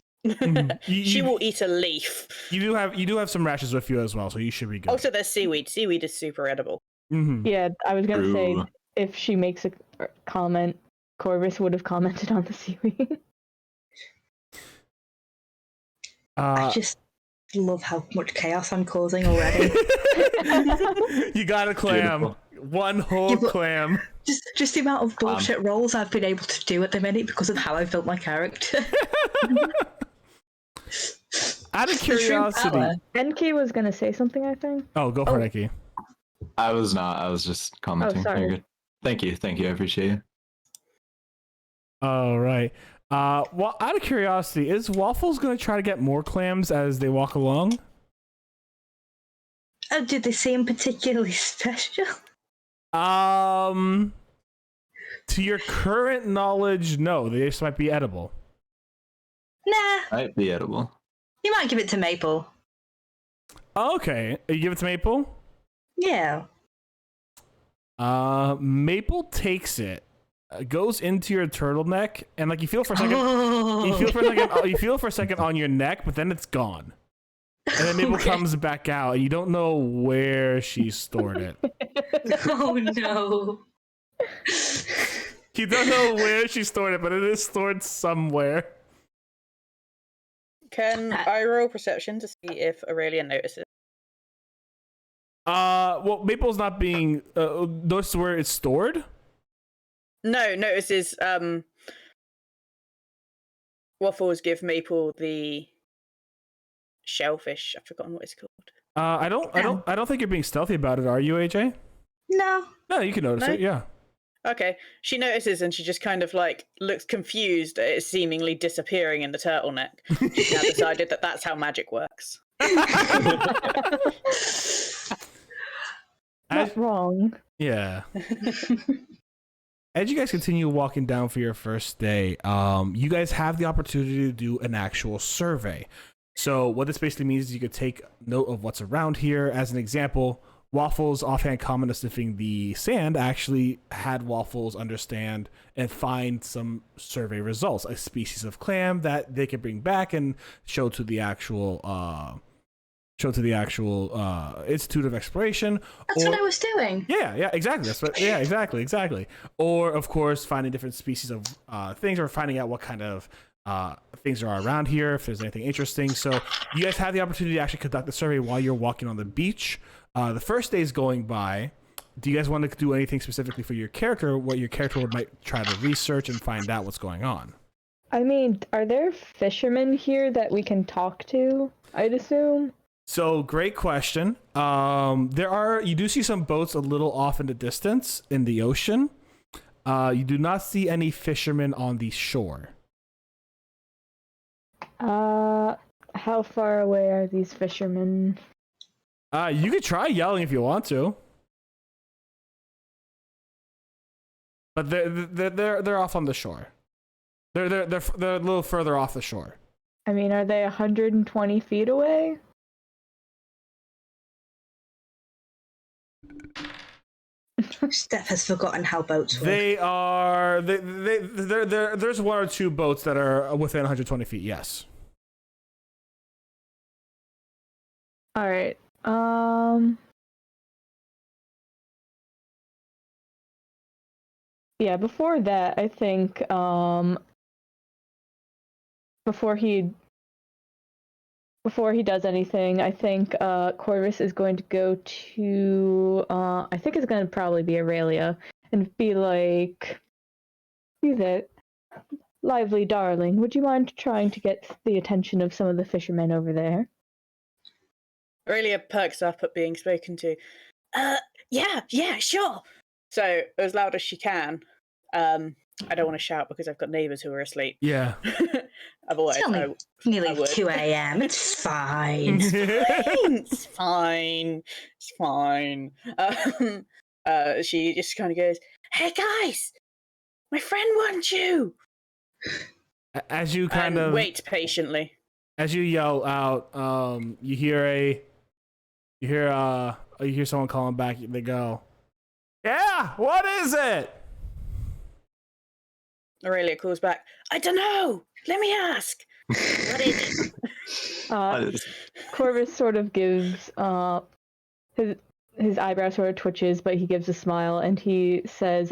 She will eat a leaf. You do have some rashes with you as well, so you should be good. Also, there's seaweed. Seaweed is super edible. Mm-hmm. Yeah, I was gonna say True. if she makes a comment, Corvus would have commented on the seaweed. I just love how much chaos I'm causing already. You got a clam. Beautiful. One whole clam. Just the amount of bullshit rolls I've been able to do at the minute because of how I built my character. Out of The shrimp curiosity. power. NK was gonna say something, I think. Oh, go for it, Eki. I was not. I was just commenting. sorry. You're good. Thank you. I appreciate it. All right. Well, out of curiosity, is Waffles going to try to get more clams as they walk along? Oh, did they seem particularly special? To your current knowledge, no. They just might be edible. Nah, Might be edible. you might give it to Maple. Okay. You give it to Maple? Yeah. Maple takes it, goes into your turtleneck, and like you feel for a second. Oh. You feel for a second on your neck, but then it's gone. And then Maple Okay. comes back out, and you don't know where she stored it. Oh no. You don't know where she stored it, but it is stored somewhere. Can I roll perception to see if Aurelia notices? Well, Maple's not being notice where it's stored. No, notices. Waffles give Maple the shellfish. I've forgotten what it's called. I don't think you're being stealthy about it, are you, AJ? No. No, you can notice No? it. Yeah. Okay, she notices and she just kind of like looks confused at it seemingly disappearing in the turtleneck. She's now decided that that's how magic works. Not wrong. Yeah. As you guys continue walking down for your first day, you guys have the opportunity to do an actual survey. So what this basically means is you could take note of what's around here. As an example, Waffles' offhand comment of sniffing the sand actually had Waffles understand and find some survey results, a species of clam that they could bring back and show to the actual Institute of Exploration. That's what I was doing. Yeah, exactly. Exactly. Or of course, finding different species of things, or finding out what kind of things are around here, if there's anything interesting. So you guys have the opportunity to actually conduct the survey while you're walking on the beach. The first day is going by. Do you guys want to do anything specifically for your character? What your character might try to research and find out what's going on? I mean, are there fishermen here that we can talk to? I'd assume. So great question. You do see some boats a little off in the distance in the ocean. You do not see any fishermen on the shore. How far away are these fishermen? You could try yelling if you want to, but they're off on the shore. They're a little further off the shore. I mean, are they 120 feet away? Steph has forgotten how boats work. They are. There's one or two boats that are within 120 feet. Yes. All right. Yeah, before that, I think before he does anything, I think Corvus is going to go to I think it's going to probably be Aurelia and be like, "You there, lively darling, would you mind trying to get the attention of some of the fishermen over there?" Aurelia perks up at being spoken to. Yeah, sure. So as loud as she can. I don't want to shout because I've got neighbours who are asleep. Yeah. Otherwise, It's only I nearly would. 2 a.m. It's fine. It's fine. It's fine. She just kind of goes, "Hey guys, my friend wants you." As you kind And of wait patiently. as you yell out, you hear someone calling back. They go, "Yeah, what is it?" Aurelia calls back, I don't know. Let me ask. What is it? Corvus sort of gives his eyebrow sort of twitches, but he gives a smile and he says,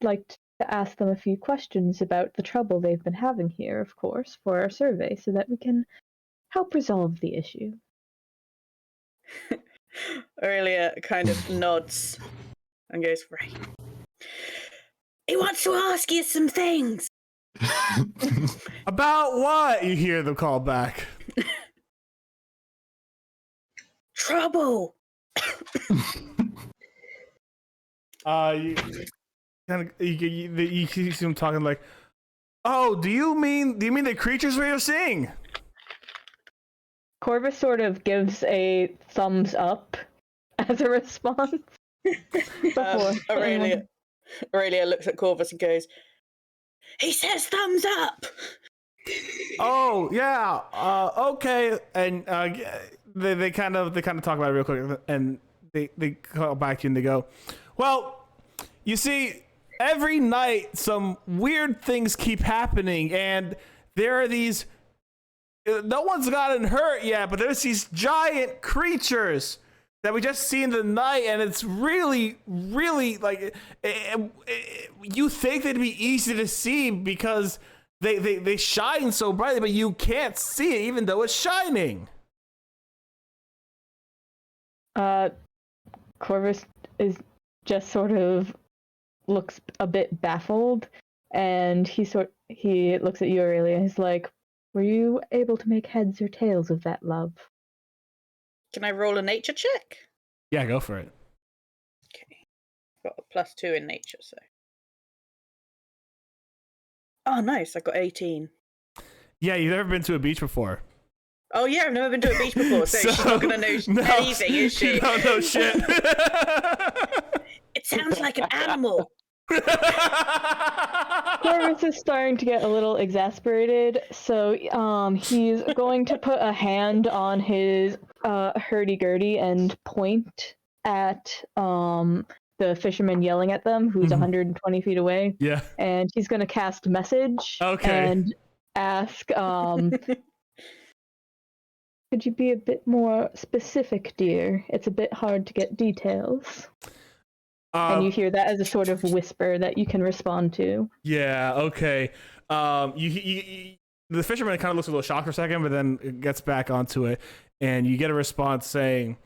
like to ask them a few questions about the trouble they've been having here, of course, for our survey, so that we can help resolve the issue. Aurelia kind of nods and goes, right. He wants to ask you some things. About what? You hear them call back. Trouble. You kind of you see them talking like, oh, do you mean the creatures we are seeing? Corvus sort of gives a thumbs up as a response. Aurelia looks at Corvus and goes, he says thumbs up. Oh yeah, okay, and they kind of talk about it real quick, and they call back to you and they go, well, you see, every night some weird things keep happening, and there are these. No one's gotten hurt yet, but there's these giant creatures that we just see in the night, and it's really, really like you think they'd be easy to see because they shine so brightly, but you can't see it even though it's shining. Corvus is just sort of looks a bit baffled, and he looks at you, Aurelia, and he's like, were you able to make heads or tails of that, love? Can I roll a nature check? Yeah, go for it. Okay. Got a +2 in nature, so. Oh, nice. I got 18. Yeah, you've never been to a beach before. Oh, yeah, I've never been to a beach before, so she's not going to know anything, is she? You don't know shit. It sounds like an animal. Corvus is starting to get a little exasperated, so he's going to put a hand on his hurdy-gurdy and point at the fisherman yelling at them, who's 120 feet away. Yeah. And he's going to cast message and ask, could you be a bit more specific, dear? It's a bit hard to get details. And you hear that as a sort of whisper that you can respond to. Yeah, okay. The fisherman kind of looks a little shocked for a second, but then it gets back onto it, and you get a response saying,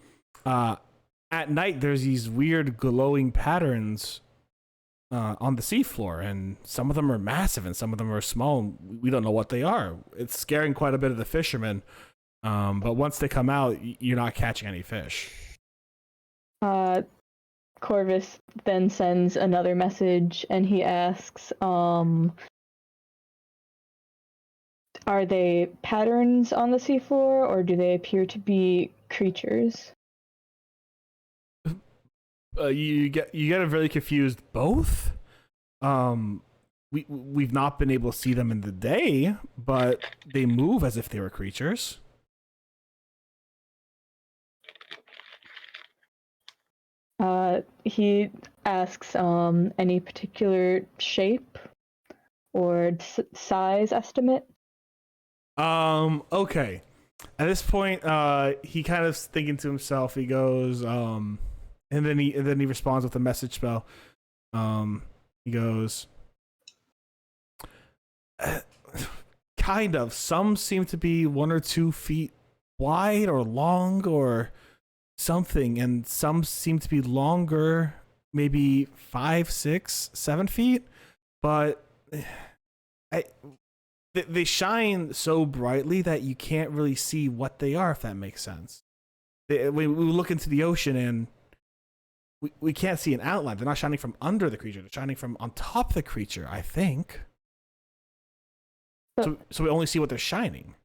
at night there's these weird glowing patterns on the seafloor, and some of them are massive and some of them are small, and we don't know what they are. It's scaring quite a bit of the fishermen, but once they come out, you're not catching any fish. Corvus then sends another message, and he asks, are they patterns on the seafloor, or do they appear to be creatures? You get a really confused both. We've not been able to see them in the day, but they move as if they were creatures. He asks any particular shape or size estimate. Okay. At this point, he kind of thinking to himself. He goes, and then he responds with a message spell. He goes, kind of. Some seem to be 1 or 2 feet wide or long or something, and some seem to be longer, maybe 5, 6, 7 feet, but they shine so brightly that you can't really see what they are, if that makes sense. We look into the ocean and we can't see an outline. They're not shining from under the creature, they're shining from on top of the creature, I think. So we only see what they're shining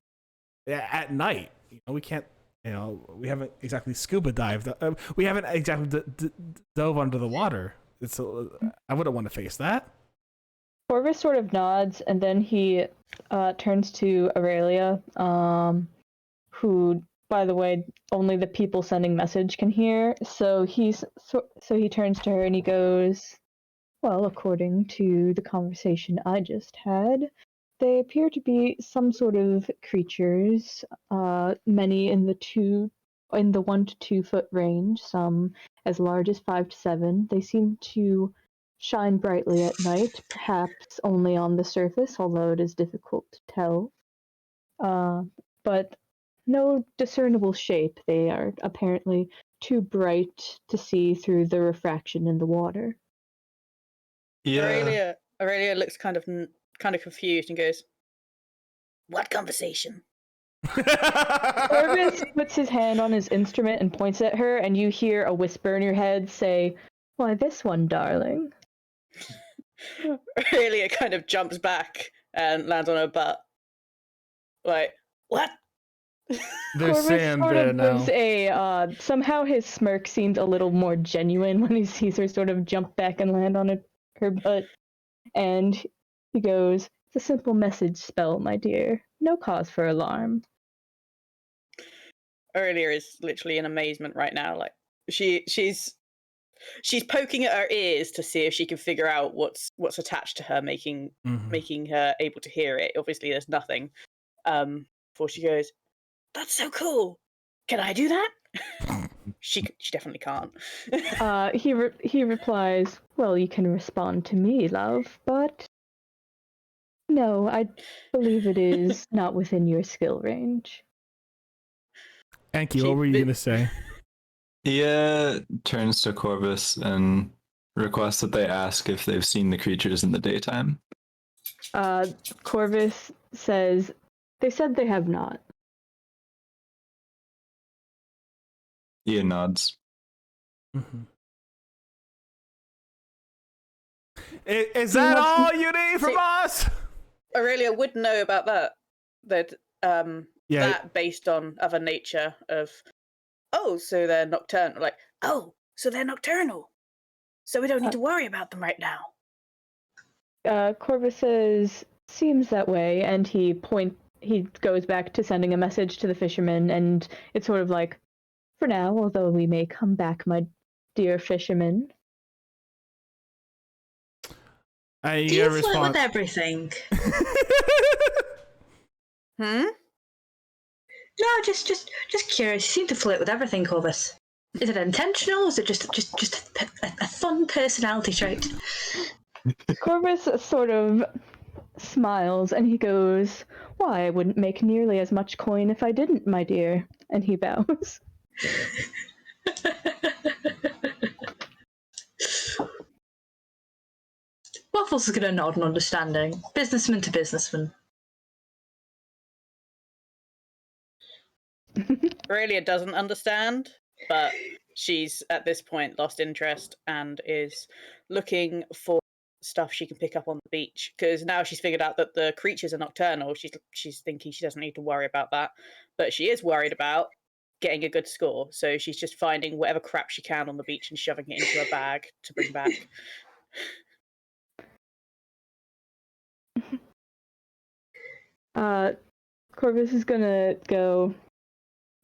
at night. We can't. We haven't exactly scuba dived. We haven't exactly dove under the water. I wouldn't want to face that. Corvus sort of nods, and then he turns to Aurelia, who, by the way, only the people sending message can hear. So he turns to her and he goes, Well, according to the conversation I just had, they appear to be some sort of creatures, many in the 1 to 2 foot range, some as large as 5 to 7. They seem to shine brightly at night, perhaps only on the surface, although it is difficult to tell. But no discernible shape. They are apparently too bright to see through the refraction in the water. Yeah. Aurelia looks kind of confused and goes, What conversation? Corvus puts his hand on his instrument and points at her, and you hear a whisper in your head say, "Why, this one, darling." Aurelia kind of jumps back and lands on her butt. Like, What? There's Corvus sand sort there of now. gives a somehow his smirk seems a little more genuine when he sees her sort of jump back and land on her butt, and he goes, "It's a simple message spell, my dear. No cause for alarm." Aurelia is literally in amazement right now. Like she's poking at her ears to see if she can figure out what's attached to her, making her able to hear it. Obviously, there's nothing. Before she goes, That's so cool. Can I do that? she definitely can't. He replies, "Well, you can respond to me, love, but no, I believe it is not within your skill range." Thank you. What were you going to say? Ia turns to Corvus and requests that they ask if they've seen the creatures in the daytime. Corvus says, "They said they have not." Ia nods. Is that all you need from us? Aurelia would know about that. That based on other nature of, oh, so they're nocturnal. Like, Oh, so they're nocturnal. So we don't need to worry about them right now. Corvus says, "Seems that way," and he goes back to sending a message to the fisherman, and it's sort of like, "For now, although we may come back, my dear fisherman." Do you flirt with everything? hmm? No, just curious. You seem to flirt with everything, Corvus. Is it intentional? Or is it just a fun personality trait? Corvus sort of smiles and he goes, "Why, I wouldn't make nearly as much coin if I didn't, my dear." And he bows. Waffles is going to nod in understanding. Businessman to businessman. Aurelia doesn't understand, but she's at this point lost interest and is looking for stuff she can pick up on the beach, because now she's figured out that the creatures are nocturnal. She's thinking she doesn't need to worry about that, but she is worried about getting a good score, so she's just finding whatever crap she can on the beach and shoving it into a bag to bring back. Corvus is gonna go,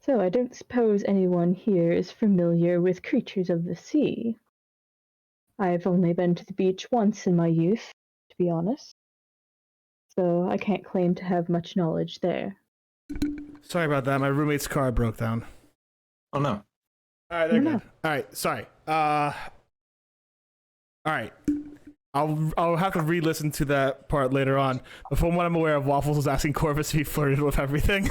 "So I don't suppose anyone here is familiar with creatures of the sea. I've only been to the beach once in my youth, to be honest, so I can't claim to have much knowledge there." Sorry about that. My roommate's car broke down. Oh no. All right, they're good. All right, sorry. All right. I'll have to re-listen to that part later on. But from what I'm aware of, Waffles was asking Corvus if he flirted with everything.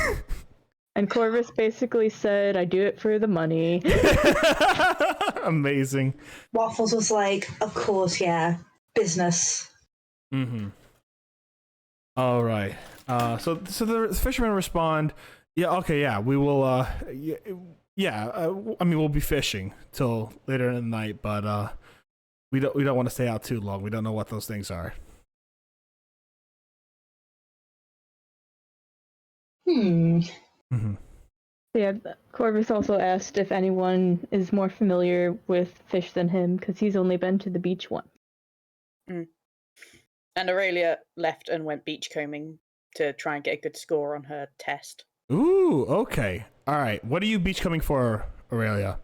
And Corvus basically said, "I do it for the money." Amazing. Waffles was like, "Of course, yeah, business." Mm-hmm. All right. So the fishermen respond, "Yeah, okay, yeah, we will. I mean, we'll be fishing till later in the night, but we don't want to stay out too long. We don't know what those things are." Mm-hmm. Yeah, Corvus also asked if anyone is more familiar with fish than him, because he's only been to the beach once. And Aurelia left and went beachcombing to try and get a good score on her test. Ooh, okay. All right. What are you beachcombing for, Aurelia?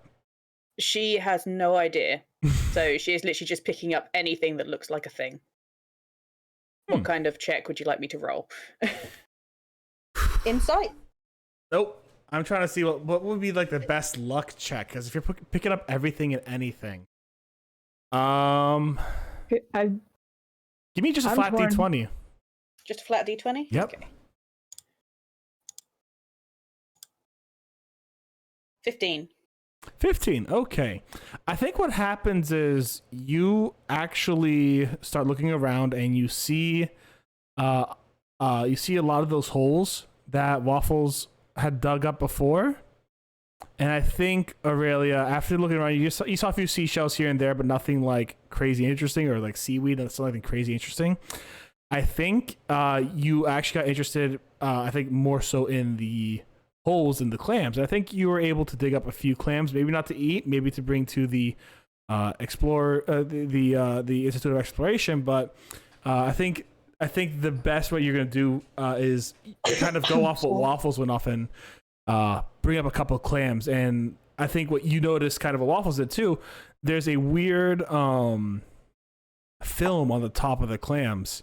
She has no idea. So she is literally just picking up anything that looks like a thing. What kind of check would you like me to roll? Insight. Nope. I'm trying to see what would be like the best luck check, because if you're picking up everything and anything, I give me just a I'm flat torn. D20. Just a flat D20? Yep. Okay. 15. 15. Okay. I think what happens is you actually start looking around and you see a lot of those holes that Waffles had dug up before. And I think, Aurelia, after looking around, you saw a few seashells here and there, but nothing like crazy interesting, or like seaweed and something crazy interesting. I think you actually got interested, I think more so in the holes in the clams. I think you were able to dig up a few clams, maybe not to eat, maybe to bring to the the Institute of Exploration, but I think the best way you're gonna do is kind of go off what Waffles went off and bring up a couple of clams. And I think what you noticed, kind of what Waffles did too, there's a weird film on the top of the clams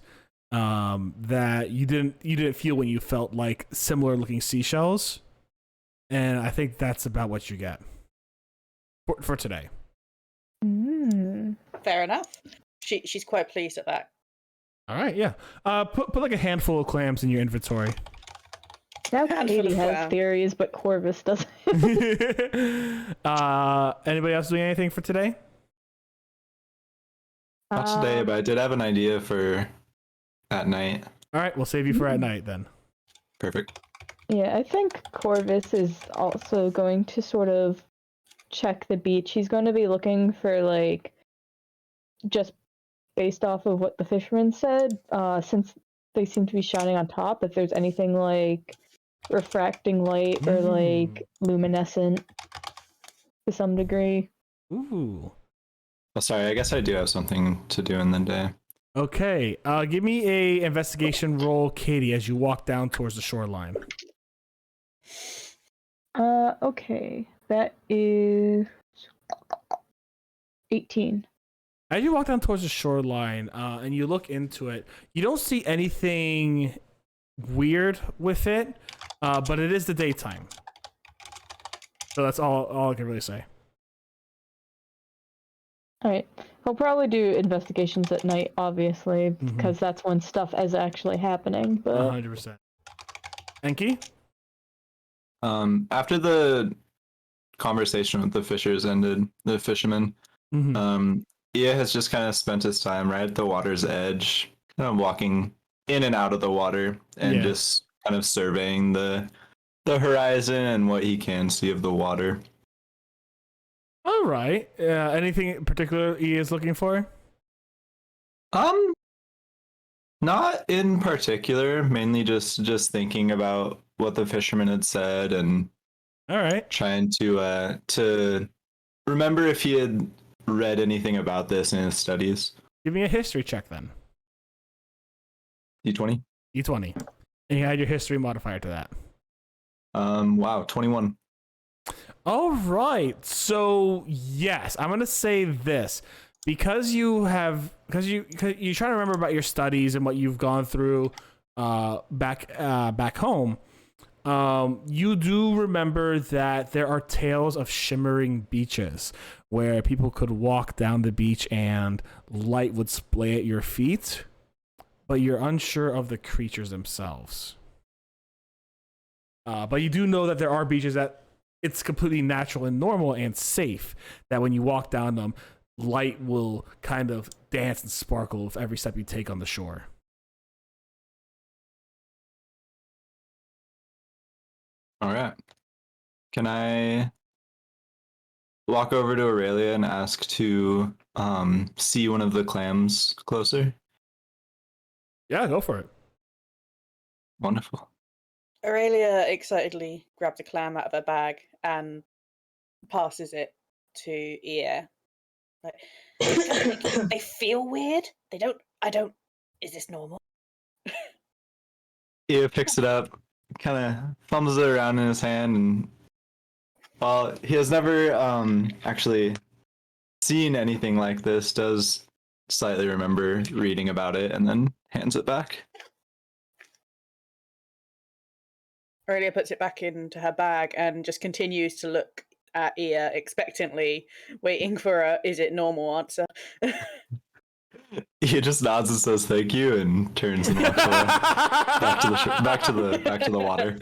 that you didn't feel when you felt like similar looking seashells. And I think that's about what you get for today. Fair enough. She's quite pleased at that. All right, yeah. Put like a handful of clams in your inventory. Now Handful Katie of has clam. theories, but Corvus doesn't. Anybody else doing anything for today? Not today, but I did have an idea for at night. All right, we'll save you for at night then. Perfect. Yeah, I think Corvus is also going to sort of check the beach. He's going to be looking for, like, just based off of what the fisherman said, since they seem to be shining on top, if there's anything like refracting light or like luminescent to some degree. Ooh. Oh, sorry, I guess I do have something to do in the day. Okay, give me a investigation roll, Katie, as you walk down towards the shoreline. Okay. That is 18. As you walk down towards the shoreline and you look into it, you don't see anything weird with it, but it is the daytime. So that's all I can really say. Alright. He'll probably do investigations at night, obviously, because that's when stuff is actually happening, but... 100%. Enki? After the conversation with the fishers ended, the fisherman, Ia has just kind of spent his time right at the water's edge, kind of walking in and out of the water and just kind of surveying the horizon and what he can see of the water. All right. Anything in particular he is looking for? Not in particular, mainly just thinking about what the fisherman had said and all right, trying to remember if he had read anything about this in his studies. give me a history check then. D20. D20. And you add your history modifier to that. Wow, 21. All right. So yes, I'm gonna say this because you're trying to remember about your studies and what you've gone through back home. You do remember that there are tales of shimmering beaches where people could walk down the beach and light would splay at your feet, but you're unsure of the creatures themselves. But you do know that there are beaches that it's completely natural and normal and safe, that when you walk down them, light will kind of dance and sparkle with every step you take on the shore. All right. Can I walk over to Aurelia and ask to see one of the clams closer? Yeah, go for it. Wonderful. Aurelia excitedly grabs a clam out of her bag and passes it to Ia. Like, they feel weird. Is this normal? Ia picks it up, kind of fumbles it around in his hand, and well, he has never actually seen anything like this, does slightly remember reading about it, and then hands it back. Aurelia puts it back into her bag and just continues to look at Ia expectantly, waiting for a "is it normal" answer. He just nods and says thank you and turns and walks away. back to the water.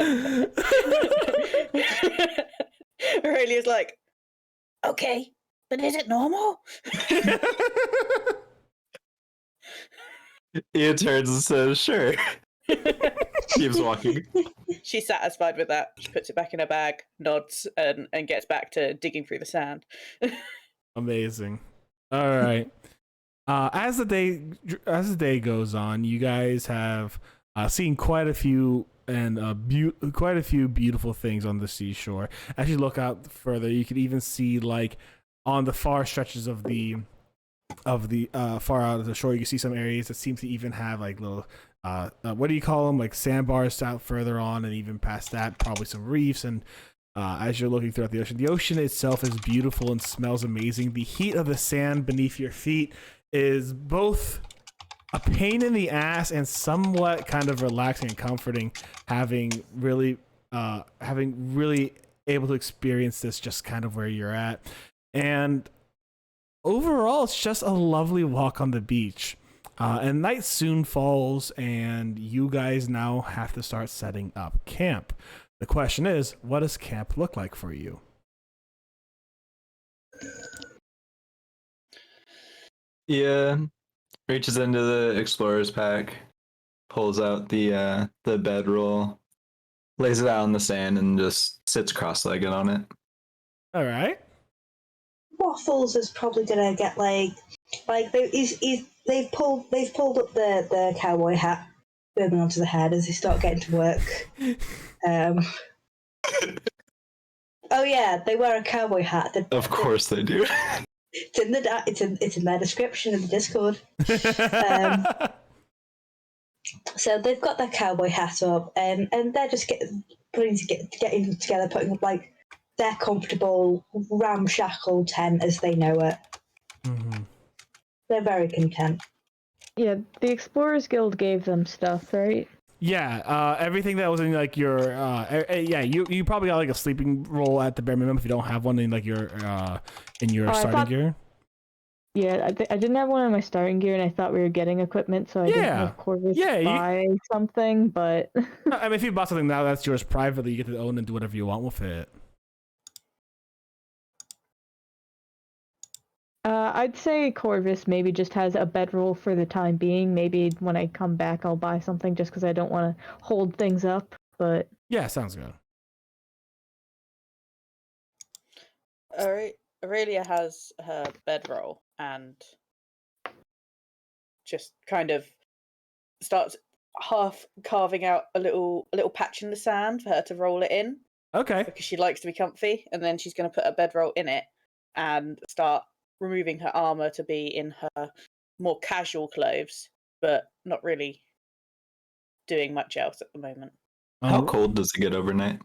Aurelia's like, Okay, but is it normal? He turns and says sure. Keeps walking. she's satisfied with that. She puts it back in her bag, nods, and gets back to digging through the sand. Amazing. All right. As the day goes on, you guys have seen quite a few beautiful things on the seashore. As you look out further, you can even see, like, on the far stretches of the far out of the shore, you can see some areas that seem to even have like little what do you call them, like sandbars out further on, and even past that probably some reefs. And as you're looking throughout the ocean itself is beautiful and smells amazing. The heat of the sand beneath your feet is both a pain in the ass and somewhat kind of relaxing and comforting, having really able to experience this just kind of where you're at. And overall, it's just a lovely walk on the beach. And night soon falls, and you guys now have to start setting up camp. The question is, what does camp look like for you? Yeah, reaches into the explorer's pack, pulls out the bedroll, lays it out on the sand, and just sits cross-legged on it. All right. Waffles is probably gonna get they've pulled up the cowboy hat, burning onto the head as they start getting to work. Oh yeah, they wear a cowboy hat. Of course they do. It's in their description in the Discord. So they've got their cowboy hat up, and they're just getting together, putting up like their comfortable ramshackle tent as they know it. Mm-hmm. They're very content. Yeah, the Explorers Guild gave them stuff, right? Yeah, everything that was in like your you probably got like a sleeping roll at the bare minimum if you don't have one in like your starting gear. Yeah, I didn't have one in my starting gear, and I thought we were getting equipment, so I didn't have Corvus buy something. But I mean, if you bought something now that's yours privately, you get to own and do whatever you want with it. I'd say Corvus maybe just has a bedroll for the time being. Maybe when I come back, I'll buy something just because I don't want to hold things up. But yeah, sounds good. Aurelia has her bedroll and just kind of starts half carving out a little patch in the sand for her to roll it in. Okay. Because she likes to be comfy, and then she's going to put a bedroll in it and start removing her armor to be in her more casual clothes, but not really doing much else at the moment. How cold does it get overnight?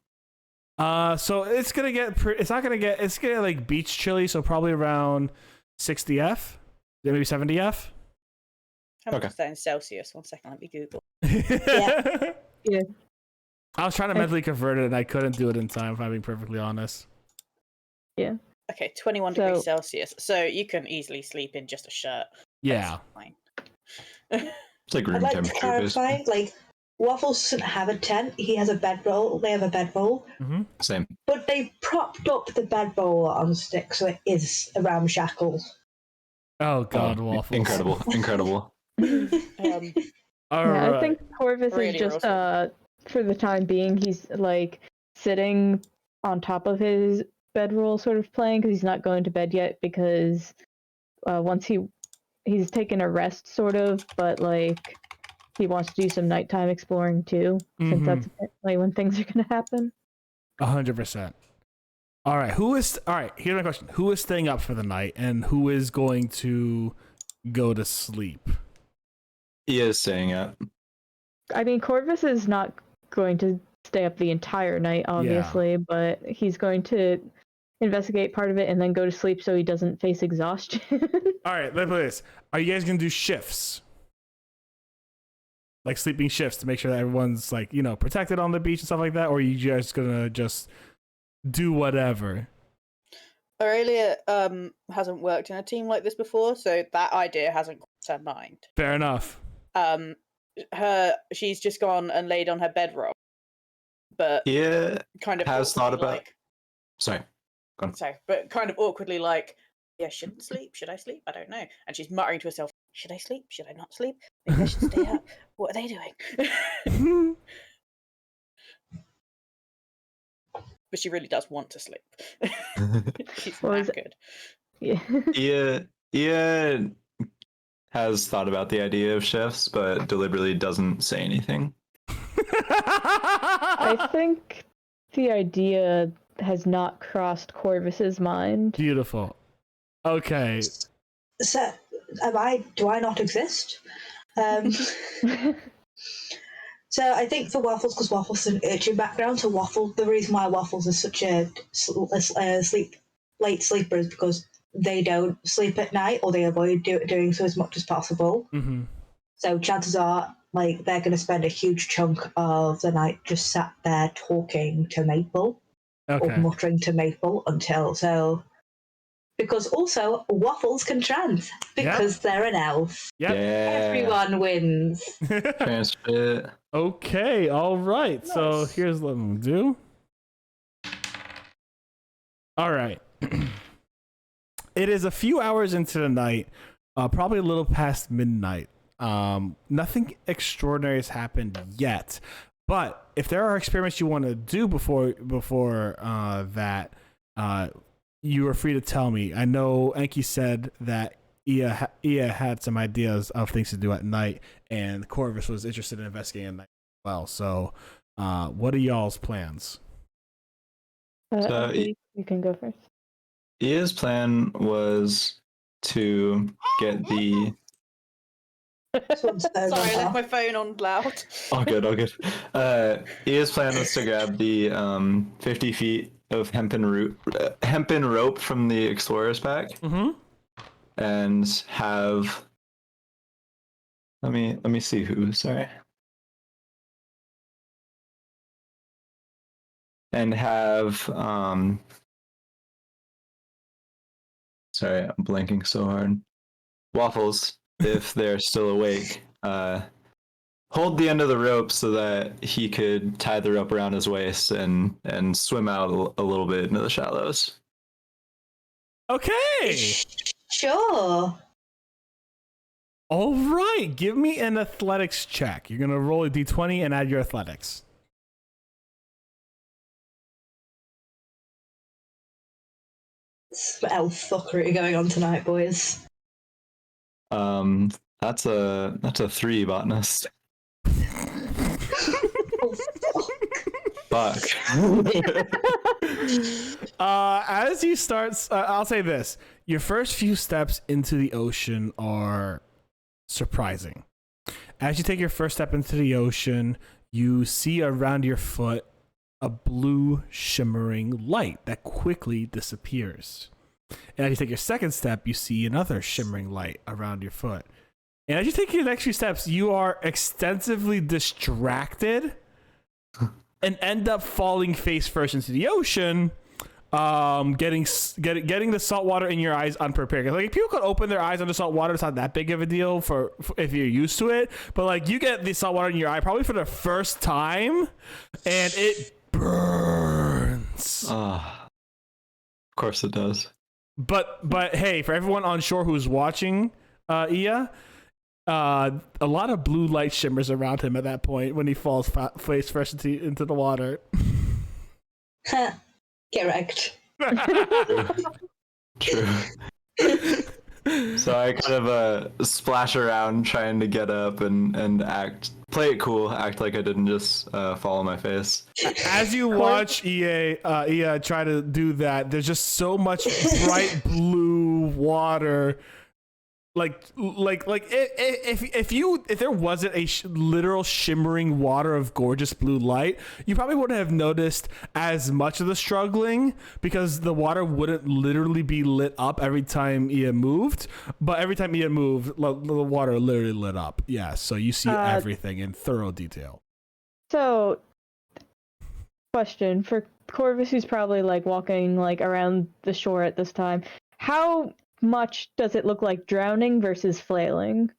So it's gonna get it's gonna get like beach chilly, so probably around 60°F, maybe 70°F. How much is that in Celsius? 1 second, let me Google. Yeah. I was trying to mentally convert it and I couldn't do it in time, if I'm being perfectly honest. Yeah. Okay, 21 degrees Celsius. So you can easily sleep in just a shirt. Yeah. Fine. It's like room I'd like temperature. to clarify, like, Waffles doesn't have a tent. He has a bedroll. They have a bedroll. Mm-hmm. Same. But they've propped up the bedroll on sticks, so it is a ramshackle. Oh God, Waffles! Incredible. I think Corvus is just for the time being, he's like sitting on top of his bedroll, sort of playing, because he's not going to bed yet, because once he's taken a rest, sort of, but like he wants to do some nighttime exploring too, since that's apparently when things are going to happen. 100%. All right, here's my question: who is staying up for the night, and who is going to go to sleep? He is staying up. I mean, Corvus is not going to stay up the entire night, obviously, but he's going to investigate part of it and then go to sleep so he doesn't face exhaustion. All right, let's play this. Are you guys gonna do shifts? Like sleeping shifts to make sure that everyone's like, protected on the beach and stuff like that? Or are you guys gonna just do whatever? Aurelia hasn't worked in a team like this before, so that idea hasn't crossed her mind. Fair enough. She's just gone and laid on her bedroll, but kind of has thought about. Sorry, go on. Sorry, but kind of awkwardly like, yeah, shouldn't sleep. Should I sleep? I don't know. And she's muttering to herself, should I sleep? Should I not sleep? Maybe I should stay up. What are they doing? But she really does want to sleep. She's knackered. Yeah, has thought about the idea of shifts, but deliberately doesn't say anything. I think the idea has not crossed Corvus's mind. Beautiful. Okay. So, do I not exist? So I think for Waffles, because Waffles is an urchin background, so the reason why Waffles is such a late sleeper is because they don't sleep at night, or they avoid doing so as much as possible. Mm-hmm. So chances are, they're going to spend a huge chunk of the night just sat there talking to Maple, or muttering to Maple because also Waffles can trance because they're an elf. Yep. Yeah. Everyone wins. Transfer. Okay, all right. Nice. So here's what I'm gonna do. All right. It is a few hours into the night, probably a little past midnight. Nothing extraordinary has happened yet, but if there are experiments you want to do before that, you are free to tell me. I know Enki said that Ia had some ideas of things to do at night, and Corvus was interested in investigating at night as well. So, what are y'all's plans? So you can go first. Ia's plan was to get the. Sorry, I left my phone on loud. All good. Ia's plan was to grab the 50 feet of hempen rope from the explorer's pack, and have. Let me see who. Sorry. And have sorry, I'm blanking so hard. Waffles, if they're still awake, hold the end of the rope so that he could tie the rope around his waist and swim out a little bit into the shallows. Okay. Sure. All right. Give me an athletics check. You're gonna roll a d20 and add your athletics. Elf fuckery going on tonight, boys. That's a 3, botanist. Fuck. As you start, I'll say this: your first few steps into the ocean are surprising. As you take your first step into the ocean, you see around your foot a blue shimmering light that quickly disappears. And as you take your second step, you see another shimmering light around your foot. And as you take your next few steps, you are extensively distracted and end up falling face first into the ocean, getting the salt water in your eyes unprepared. Like, if people could open their eyes under salt water, it's not that big of a deal for if you're used to it. But like, you get the salt water in your eye probably for the first time, and it burns. Of course it does. But hey, for everyone on shore who's watching, Ia, a lot of blue light shimmers around him at that point when he falls face first into the water. Get wrecked. True. So I kind of splash around trying to get up and play it cool, act like I didn't just fall on my face. As you watch Ia try to do that, there's just so much bright blue water if there wasn't a literal shimmering water of gorgeous blue light, you probably wouldn't have noticed as much of the struggling because the water wouldn't literally be lit up every time Ia moved. But every time Ia moved, the water literally lit up. Yeah, so you see everything in thorough detail. So, question for Corvus, who's probably like walking like around the shore at this time. How much does it look like drowning versus flailing?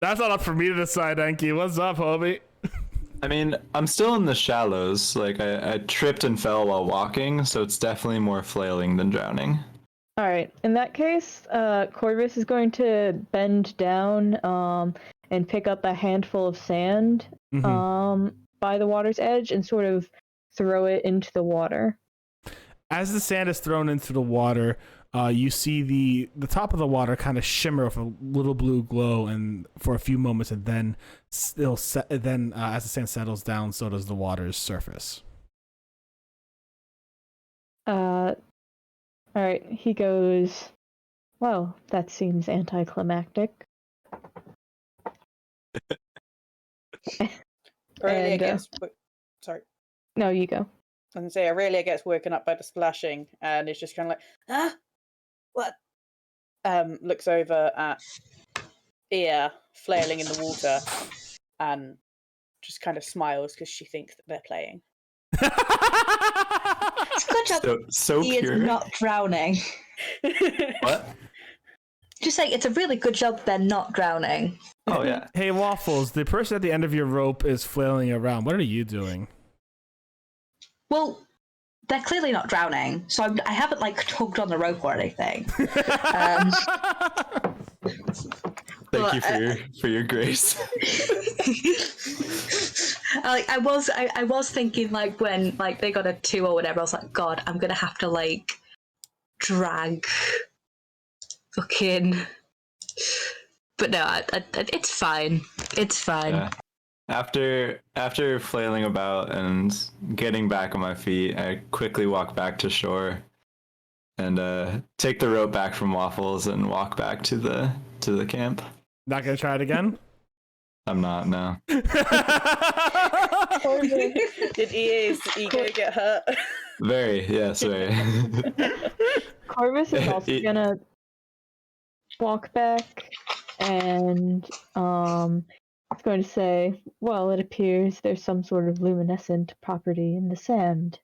That's not up for me to decide, Enki. What's up, homie? I mean, I'm still in the shallows. Like, I tripped and fell while walking, so it's definitely more flailing than drowning. All right. In that case, Corvus is going to bend down and pick up a handful of sand by the water's edge and sort of throw it into the water. As the sand is thrown into the water, you see the top of the water kind of shimmer with a little blue glow, and for a few moments, and then as the sand settles down, so does the water's surface. All right. He goes, well, that seems anticlimactic. Aurelia gets... Sorry. No, you go. I can say Aurelia gets woken up by the splashing and is just kind of like, huh? What? Looks over at Ia flailing in the water and just kind of smiles because she thinks that they're playing. It's good job so he pure. is not drowning. What? Just like, it's a really good job they're not drowning. Oh, yeah. Hey, Waffles, the person at the end of your rope is flailing around. What are you doing? Well, they're clearly not drowning, so I haven't like tugged on the rope or anything. Thank you for your grace. I was thinking like when like they got a 2 or whatever, I was like, God, I'm gonna have to like drag fucking. But no, it's fine. It's fine. Yeah. After flailing about and getting back on my feet, I quickly walk back to shore and take the rope back from Waffles and walk back to the camp. Not gonna try it again? I'm not, no. Did EA's ego get hurt? Very, yes, very. Corvus is also gonna walk back and it's going to say, well, it appears there's some sort of luminescent property in the sand,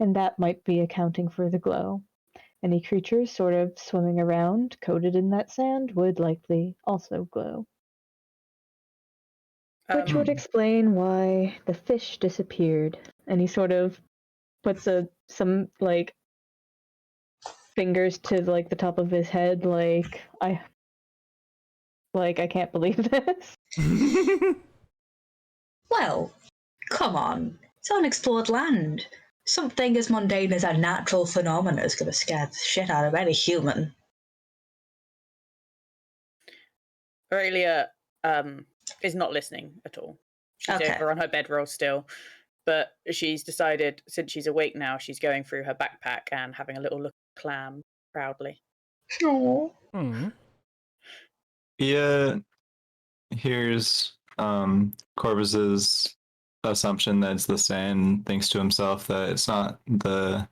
and that might be accounting for the glow. Any creatures sort of swimming around, coated in that sand, would likely also glow. Which would explain why the fish disappeared. And he sort of puts some like fingers to like the top of his head, like I can't believe this. Well, come on. It's unexplored land. Something as mundane as a natural phenomenon is going to scare the shit out of any human. Aurelia is not listening at all. She's over on her bedroll still. But she's decided, since she's awake now, she's going through her backpack and having a little look at Clam proudly. Aww. Yeah, here's Corvus's assumption that it's the sand, thinks to himself that it's not the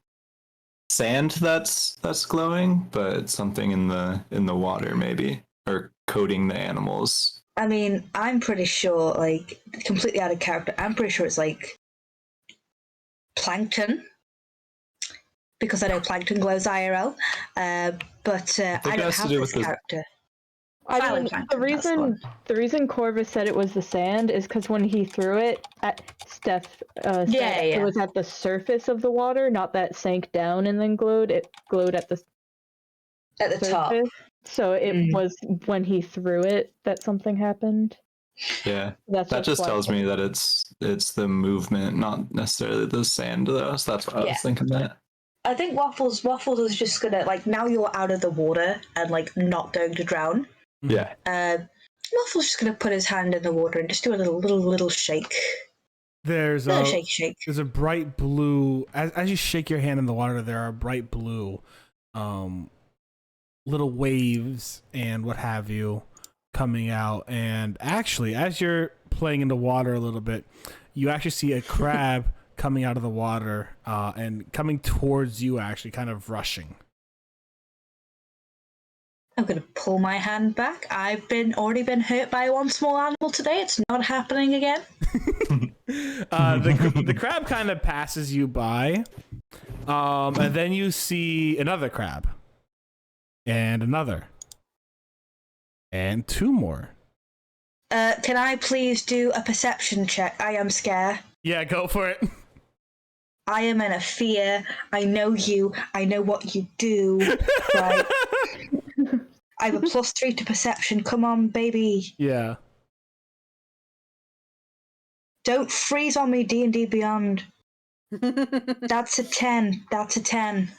sand that's glowing, but it's something in the water maybe, or coating the animals. I mean, I'm pretty sure, like, completely out of character, I'm pretty sure it's like plankton, because I know plankton glows IRL, but I don't have this character. I mean, the reason Corvus said it was the sand is because when he threw it at Steph, it was at the surface of the water, not that sank down and then glowed. It glowed at the surface. Top. So it was when he threw it that something happened. Yeah, that just tells me that it's the movement, not necessarily the sand, though. So that's what I was thinking that. I think Waffles is just gonna, like, now you're out of the water and like not going to drown. Yeah. Waffle's just gonna put his hand in the water and just do a little shake. There's shake. There's a bright blue. As you shake your hand in the water, there are bright blue little waves and what have you coming out. And actually, as you're playing in the water a little bit, you actually see a crab coming out of the water and coming towards you, actually kind of rushing. I'm going to pull my hand back. I've already been hurt by one small animal today. It's not happening again. The crab kind of passes you by, and then you see another crab, and another, and two more. Can I please do a perception check? I am scared. Yeah, go for it. I am in a fear. I know you. I know what you do. Right. I have a +3 to perception. Come on, baby. Yeah. Don't freeze on me, D&D Beyond. That's a 10. That's a 10.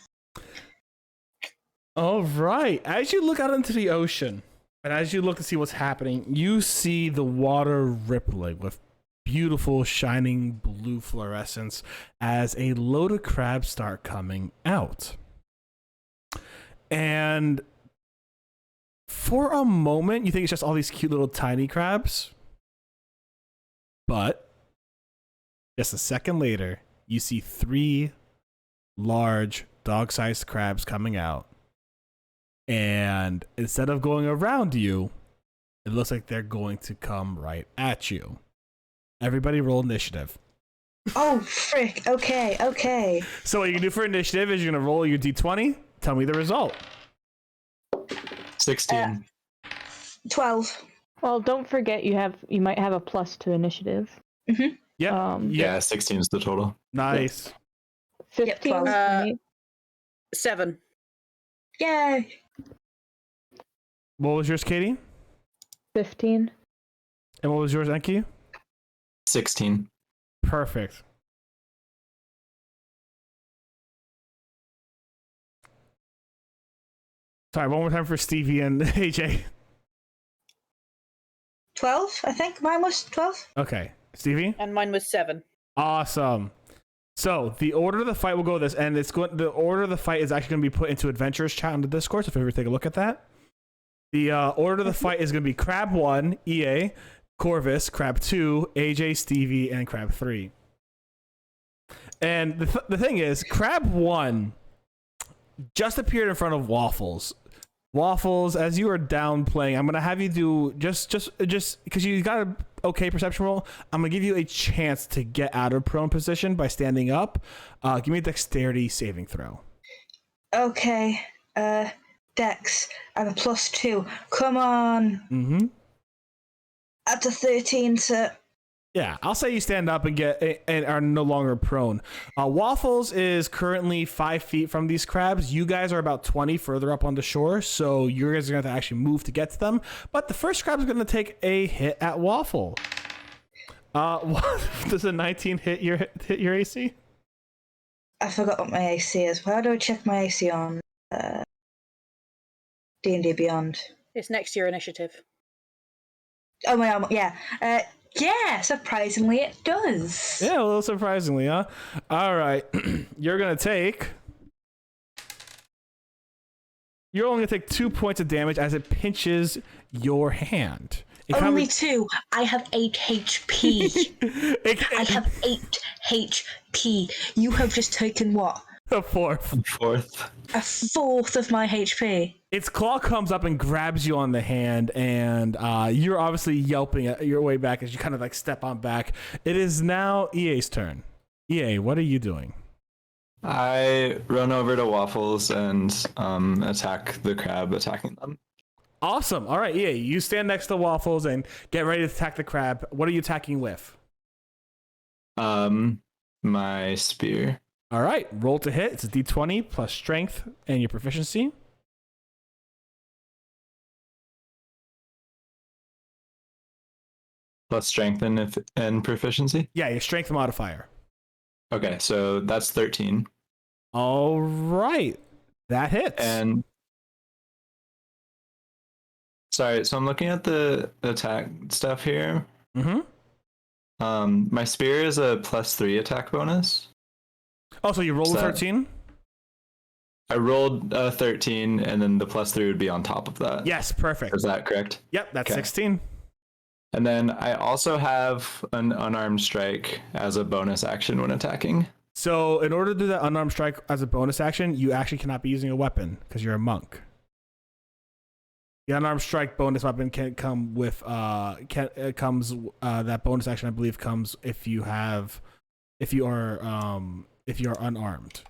All right. As you look out into the ocean, and as you look to see what's happening, you see the water rippling with beautiful shining blue fluorescence as a load of crabs start coming out. And for a moment, you think it's just all these cute little tiny crabs. But just a second later, you see 3 large dog-sized crabs coming out. And instead of going around you, it looks like they're going to come right at you. Everybody roll initiative. Oh, frick. Okay. So what you can do for initiative is you're going to roll your d20. Tell me the result. 16. 12. Well, don't forget you might have a +2 initiative. Mm-hmm. Yeah. Yeah, 16 is the total. Nice. 15. 12. Right? 7. Yay. What was yours, Katie? 15. And what was yours, Enki? 16. Perfect. Sorry, one more time for Stevie and AJ. 12, I think. Mine was 12. Okay. Stevie? And mine was 7. Awesome. So the order of the fight will go this, and the order of the fight is actually going to be put into Adventurers chat on the Discord, so if you ever take a look at that. The order of the fight is going to be Crab 1, EA, Corvus, Crab 2, AJ, Stevie, and Crab 3. And the thing is, Crab 1 just appeared in front of Waffles. Waffles, as you are down playing, I'm going to have you do just because you got a okay perception roll, I'm going to give you a chance to get out of prone position by standing up. Give me a dexterity saving throw. Okay. Dex. I have a +2. Come on. Mm-hmm. That's a 13, sir. Yeah, I'll say you stand up and are no longer prone. Waffles is currently 5 feet from these crabs. You guys are about 20 further up on the shore, so you guys are going to have to actually move to get to them. But the first crab is going to take a hit at Waffle. Does a 19 hit your AC? I forgot what my AC is. How do I check my AC on D&D Beyond? It's next to your initiative. Oh, my armor. Yeah. Yeah, surprisingly it does. Yeah, a little surprisingly, huh? All right. You're only going to take 2 points of damage as it pinches your hand. Only 2. I have 8 HP. I have 8 HP. You have just taken what? A fourth. A fourth of my HP. Its claw comes up and grabs you on the hand, and you're obviously yelping at your way back as you kind of like step on back. It is now EA's turn. EA, what are you doing? I run over to Waffles and attack the crab attacking them. Awesome. All right, EA, you stand next to Waffles and get ready to attack the crab. What are you attacking with? My spear. All right, roll to hit. It's a d20 plus strength and your proficiency. Plus strength and proficiency? Yeah, your strength modifier. Okay, so that's 13. All right, that hits. And sorry, so I'm looking at the attack stuff here. Mm-hmm. My spear is a +3 attack bonus. Oh, so you rolled a 13? I rolled 13, and then the +3 would be on top of that. Yes, perfect. Is that correct? Yep, that's Okay. 16. And then I also have an unarmed strike as a bonus action when attacking. So in order to do that unarmed strike as a bonus action, you actually cannot be using a weapon because you're a monk. The unarmed strike bonus weapon can come with that bonus action I believe comes if you are unarmed.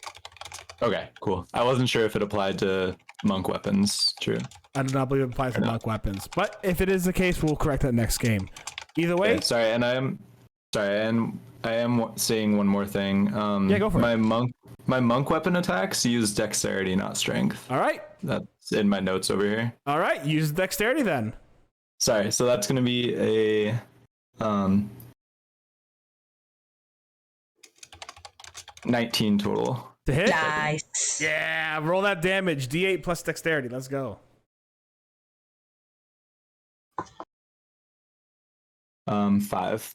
Okay, cool. I wasn't sure if it applied to monk weapons. True. I do not believe it applies to monk weapons, but if it is the case, we'll correct that next game. Either way. Okay, sorry, and I am seeing one more thing. Yeah, go for it. My monk weapon attacks use dexterity, not strength. All right. That's in my notes over here. All right, use dexterity then. Sorry, so that's gonna be a 19 total. To hit? Nice. Yeah, roll that damage. D8 plus dexterity. Let's go. 5.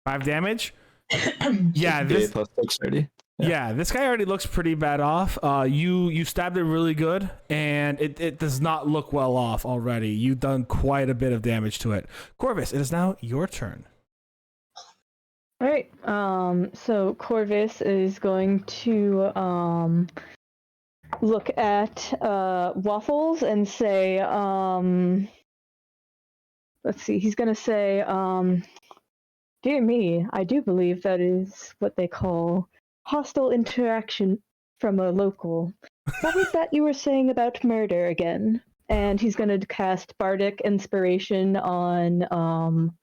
5 damage? Yeah, D8 plus dexterity. Yeah, this guy already looks pretty bad off. You stabbed it really good, and it does not look well off already. You've done quite a bit of damage to it. Corvus, it is now your turn. All right. So Corvus is going to look at Waffles and say, let's see. He's going to say, "Dear me, I do believe that is what they call hostile interaction from a local. What was that you were saying about murder again?" And he's going to cast Bardic Inspiration on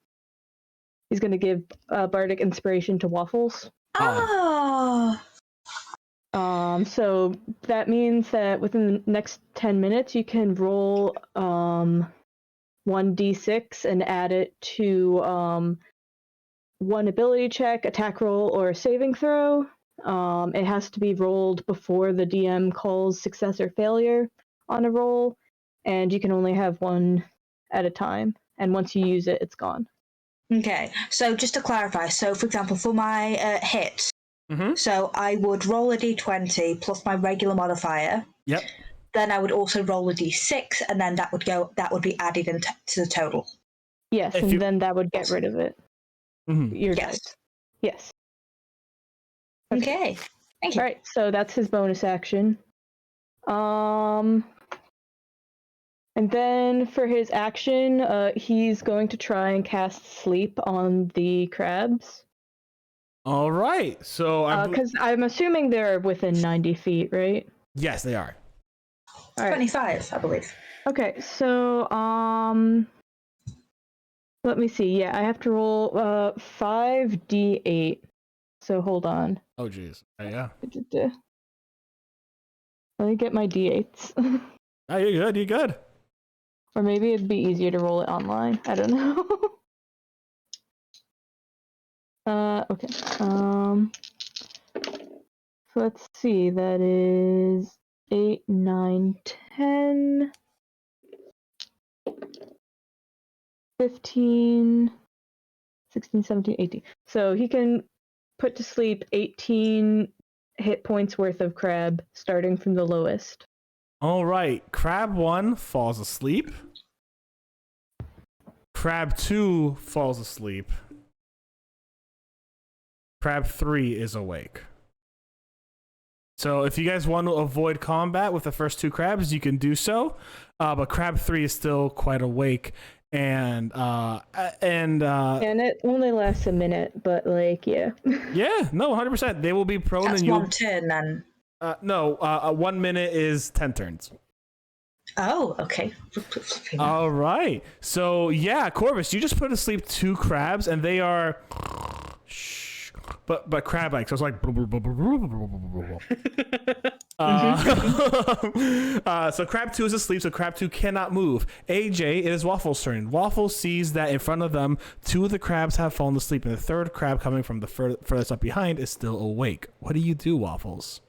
he's going to give Bardic Inspiration to Waffles. Oh. So that means that within the next 10 minutes, you can roll 1d6 and add it to one ability check, attack roll, or saving throw. It has to be rolled before the DM calls success or failure on a roll, and you can only have one at a time. And once you use it, it's gone. Okay, so just to clarify, so for example, for my hit, Mm-hmm. so I would roll a d20 plus my regular modifier. Yep. Then I would also roll a d6, and then that would be added into the total. Yes, and then that would get rid of it. Mm-hmm. Your Yes. dice. Yes. Okay. Thank you. All right, so that's his bonus action. And then for his action, he's going to try and cast Sleep on the crabs. All right. So Because I'm assuming they're within 90 feet, right? yes, they are. All right. 25, I believe. Okay, so let me see. Yeah, I have to roll 5d8. So hold on. Oh, geez. Yeah. Let me get my d8s. Oh, you're good. You're good. Or maybe it'd be easier to roll it online. I don't know. Okay. So let's see. That is 8, 9, 10, 15, 16, 17, 18. So he can put to sleep 18 hit points worth of crab, starting from the lowest. All right. Crab 1 falls asleep. Crab 2 falls asleep. Crab 3 is awake. So if you guys want to avoid combat with the first 2 crabs, you can do so. But Crab 3 is still quite awake, and it only lasts a minute, but like, yeah. Yeah, no, 100%. They will be prone. That's and one turn then. No, 1 minute is 10 turns. Oh, okay. All right. So yeah, Corvus, you just put to sleep 2 crabs, and they are but crab like, so it's like so crab 2 is asleep, so crab 2 cannot move. AJ, it is Waffle's turn. Waffle sees that in front of them 2 of the crabs have fallen asleep, and the 3rd crab coming from the furthest up behind is still awake. What do you do, Waffles?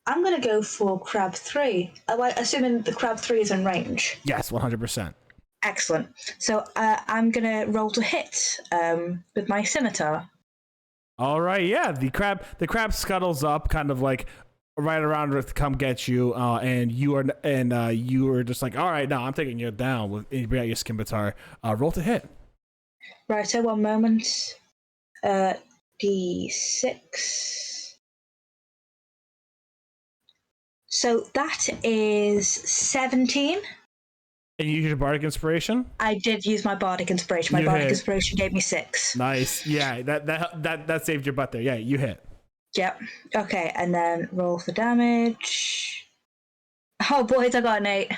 I'm going to go for crab 3. Assuming the crab 3 is in range. Yes, 100%. Excellent. So I'm going to roll to hit with my scimitar. All right, yeah. The crab scuttles up, kind of like right around her to come get you, and you are just like, all right, now I'm taking you down with you bring out your scimitar. Roll to hit. Right, so 1 moment. D6. So that is 17. And you use your bardic inspiration. I did use my bardic inspiration. My bardic inspiration gave me 6. Nice. Yeah, that saved your butt there. Yeah, you hit. Yep. Okay, and then roll for damage. Oh, boys, I got an 8.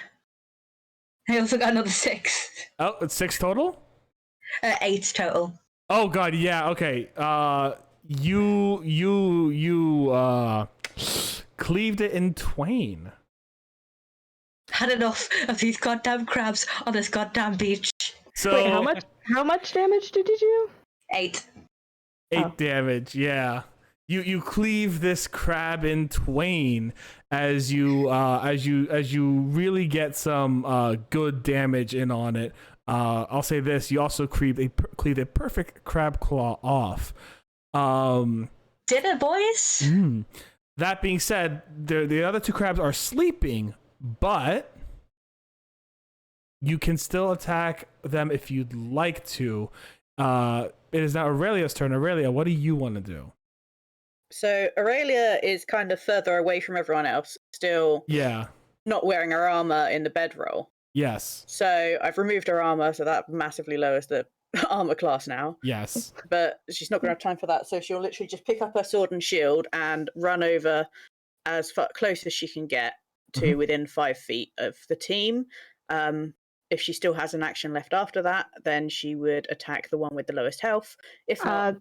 I also got another 6. Oh, it's 6 total? 8 total. Oh god, yeah, okay. You cleaved it in twain. Had enough of these goddamn crabs on this goddamn beach. So wait, how much damage did you do? 8. 8 damage, yeah. You cleave this crab in twain as you really get some good damage in on it. I'll say this: you also cleave a perfect crab claw off. Dinner, boys. That being said, the other 2 crabs are sleeping, but you can still attack them if you'd like to. It is now Aurelia's turn. Aurelia, what do you want to do? So Aurelia is kind of further away from everyone else, still not wearing her armor in the bedroll. Yes. So I've removed her armor, so that massively lowers the armor class now. Yes. But she's not going to have time for that, so she'll literally just pick up her sword and shield and run over as close as she can get to within 5 feet of the team. If she still has an action left after that, then she would attack the one with the lowest health. If not,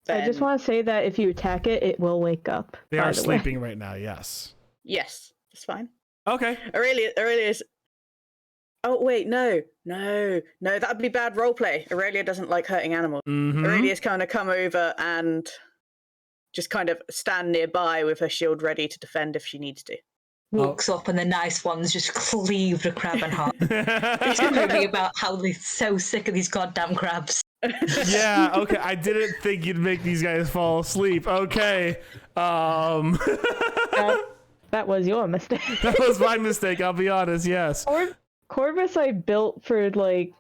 I just want to say that if you attack it, it will wake up. They are sleeping right now, yes. Yes, that's fine. Okay. Aurelia's... Oh, wait, no, that'd be bad roleplay. Aurelia doesn't like hurting animals. Aurelia's kind of come over and just kind of stand nearby with her shield ready to defend if she needs to. Walks up and the nice ones just cleave the crab in half. It's really about how they're so sick of these goddamn crabs. Yeah, okay. I didn't think you'd make these guys fall asleep. Okay. That was your mistake. That was my mistake, I'll be honest, yes. Corvus I built for like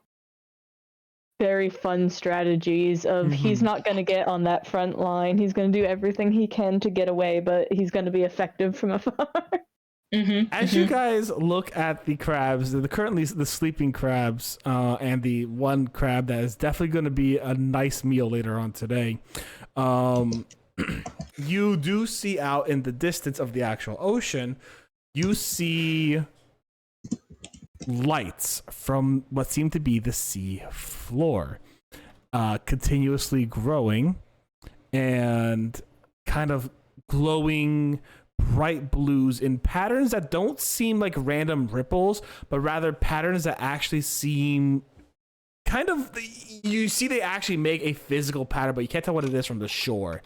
very fun strategies of he's not going to get on that front line. He's going to do everything he can to get away, but he's going to be effective from afar. As you guys look at the crabs, currently the sleeping crabs, and the one crab that is definitely going to be a nice meal later on today, you do see out in the distance of the actual ocean, you see lights from what seem to be the sea floor, continuously growing and kind of glowing bright blues in patterns that don't seem like random ripples, but rather patterns that actually seem kind of, you see they actually make a physical pattern, but you can't tell what it is from the shore.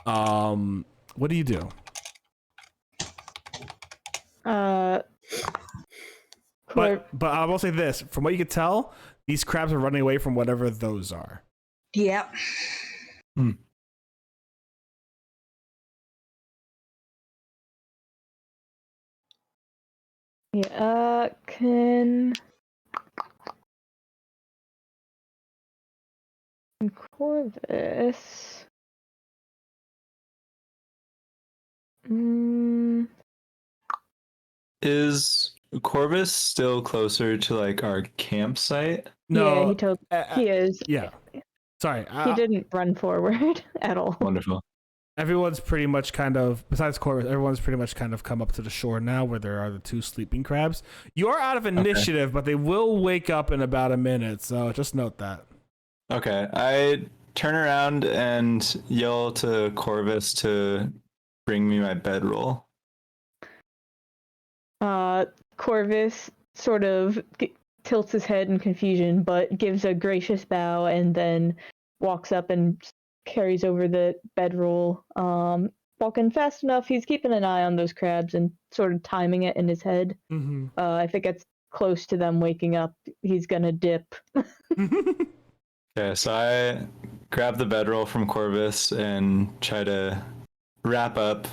What do you do? But I will say this, from what you could tell, these crabs are running away from whatever those are. Yep. yeah, can Corvus. Is Corvus still closer to like our campsite? No, yeah, he is. Yeah. Sorry. He didn't run forward at all. Wonderful. Everyone's pretty much kind of, besides Corvus, everyone's pretty much kind of come up to the shore now where there are the 2 sleeping crabs. You are out of initiative, but they will wake up in about a minute, so just note that. Okay. I turn around and yell to Corvus to bring me my bedroll. Corvus sort of tilts his head in confusion, but gives a gracious bow and then walks up and carries over the bedroll. Walking fast enough, he's keeping an eye on those crabs and sort of timing it in his head. If it gets close to them waking up, he's gonna dip. Okay, so I grab the bedroll from Corvus and try to wrap up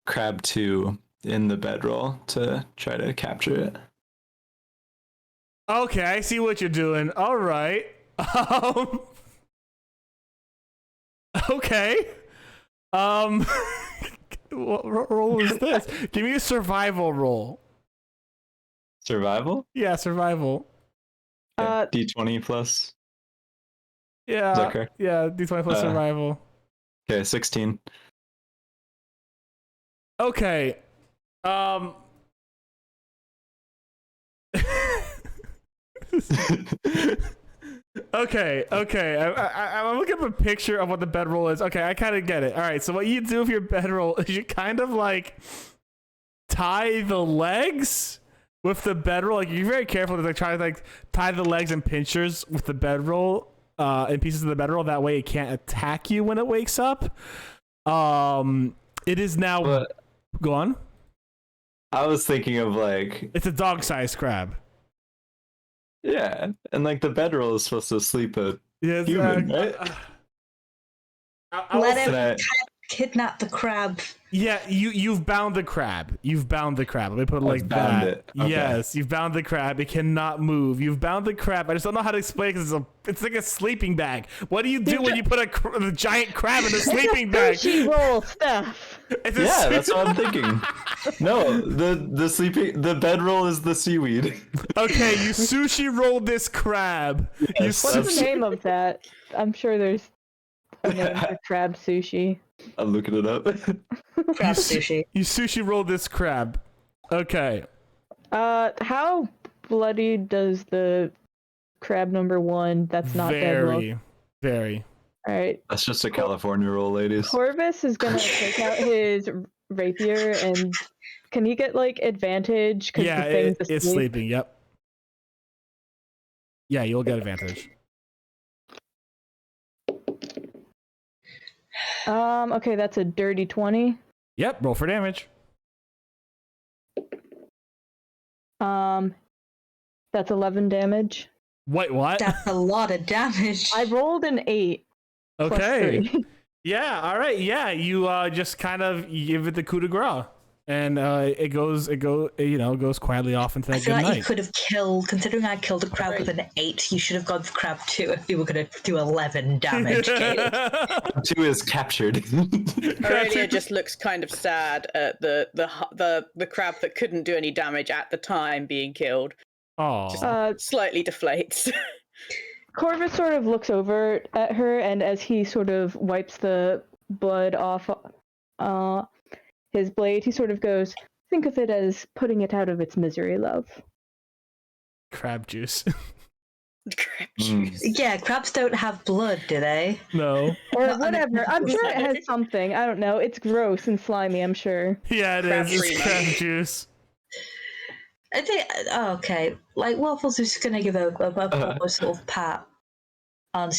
crab 2 in the bedroll to try to capture it. Okay, I see what you're doing. All right. Okay. What roll is this? Give me a survival roll. Survival? Yeah, survival. D20 plus. Yeah. Is that correct? Yeah, D20 plus survival. Okay, 16. Okay. Okay. I'm looking at a picture of what the bedroll is. Okay, I kind of get it. All right, so what you do with your bedroll is you kind of like tie the legs with the bedroll. Like you're very careful to like try to like tie the legs and pinchers with the bedroll, and pieces of the bedroll. That way it can't attack you when it wakes up. It is now. But go on. I was thinking of like, It's a dog-sized crab. yeah, and like the bedroll is supposed to sleep a human, right? Let him kidnap the crab. Yeah, you've bound the crab. You've bound the crab. Let me put it like bound that. it. Okay. Yes, you've bound the crab. It cannot move. You've bound the crab. I just don't know how to explain because it's like a sleeping bag. What do you do when you put a giant crab in a sleeping bag? Sushi roll stuff. Yeah, that's what I'm thinking. No, the bedroll is the seaweed. Okay, you sushi rolled this crab. Yes, What's the name of that? I'm sure there's a name for crab sushi. I'm looking it up. Crab sushi. You sushi rolled this crab. Okay. How bloody does the crab number 1 that's not dead look? Very. All right. That's just a California roll, ladies. Corvus is gonna take out his rapier, and can he get like advantage? Yeah, the thing's it's asleep? sleeping. Yep. Yeah, you'll get advantage. Okay, that's a dirty 20. Yep, roll for damage. That's 11 damage. Wait, what? That's a lot of damage. I rolled an 8. Okay. Plus 3. Yeah, all right. Yeah, you just kind of give it the coup de grace. And it goes quietly off into that I feel good like night. you could have killed, considering I killed a crab with an 8, you should have gone for crab 2 if you were going to do 11 damage. 2 is captured. Aurelia just looks kind of sad at the crab that couldn't do any damage at the time being killed. Oh. Slightly deflates. Corvus sort of looks over at her, and as he sort of wipes the blood off his blade, he sort of goes, think of it as putting it out of its misery, love. Crab juice. Crab juice. Yeah, crabs don't have blood, do they? No. Or whatever. I'm sure it has something. I don't know. It's gross and slimy, I'm sure. Yeah, it is. It's crab juice. I think, okay. Like, Waffles is just going to give a sort of pat on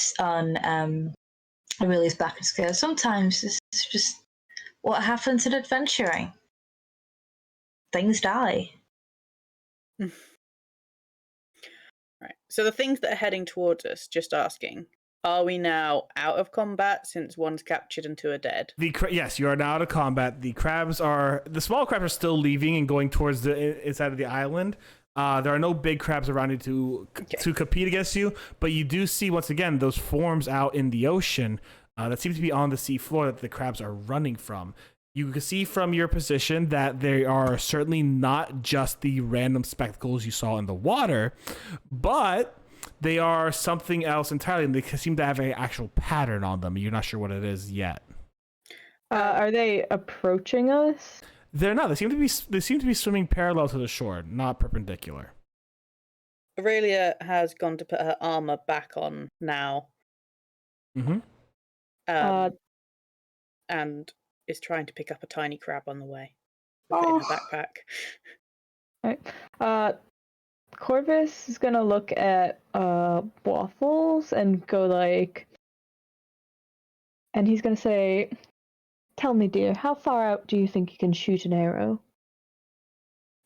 Aurelia's back and go, sometimes it's just what happens in adventuring. Things die. Right. So the things that are heading towards us, just asking, are we now out of combat since one's captured and 2 are dead? Yes, you are now out of combat. The small crabs are still leaving and going towards the inside of the island. There are no big crabs around you to compete against you, but you do see once again those forms out in the ocean that seem to be on the sea floor that the crabs are running from. You can see from your position that they are certainly not just the random spectacles you saw in the water, but they are something else entirely, and they seem to have an actual pattern on them. You're not sure what it is yet. Are they approaching us? They're not. They seem to be swimming parallel to the shore, not perpendicular. Aurelia has gone to put her armor back on now. Mm-hmm. And is trying to pick up a tiny crab on the way. Oh. In her backpack. Right. Corvus is gonna look at Waffles and go like, and he's gonna say, "Tell me, dear, how far out do you think you can shoot an arrow?"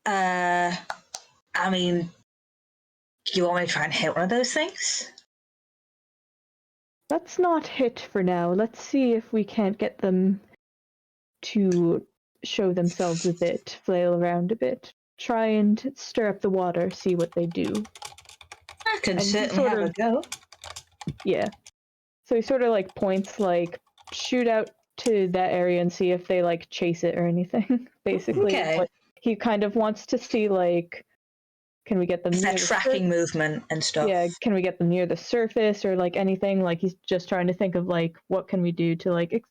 I mean, do you want me to try and hit one of those things? Let's not hit for now. Let's see if we can't get them to show themselves a bit, flail around a bit, try and stir up the water, see what they do. I can And he certainly sort have of- a go. Yeah. So he sort of like points, like, shoot out to that area and see if they like chase it or anything. Basically, Okay. But he kind of wants to see, like, can we get them Is near there the tracking movement and stuff? Yeah, can we get them near the surface or like anything? Like he's just trying to think of like what can we do to like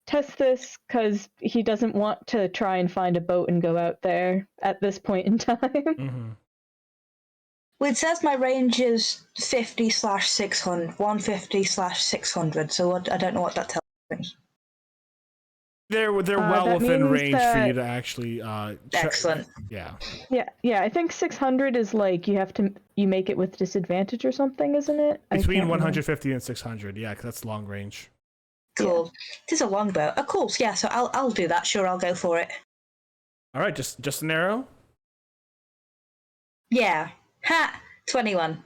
test this, because he doesn't want to try and find a boat and go out there at this point in time. Mm-hmm. Well, it says my range is 50/600, 150/600. So I don't know what that tells me. They're well that within means range for you that- to actually. Excellent. Yeah. Yeah, I think 600 is like you make it with disadvantage or something, isn't it? I Between can't remember. 150 and 600. Yeah, because that's long range. Cool. It is a longbow. Oh, cool. Yeah, so I'll do that. Sure, I'll go for it. All right, just an arrow. Yeah. Ha! 21.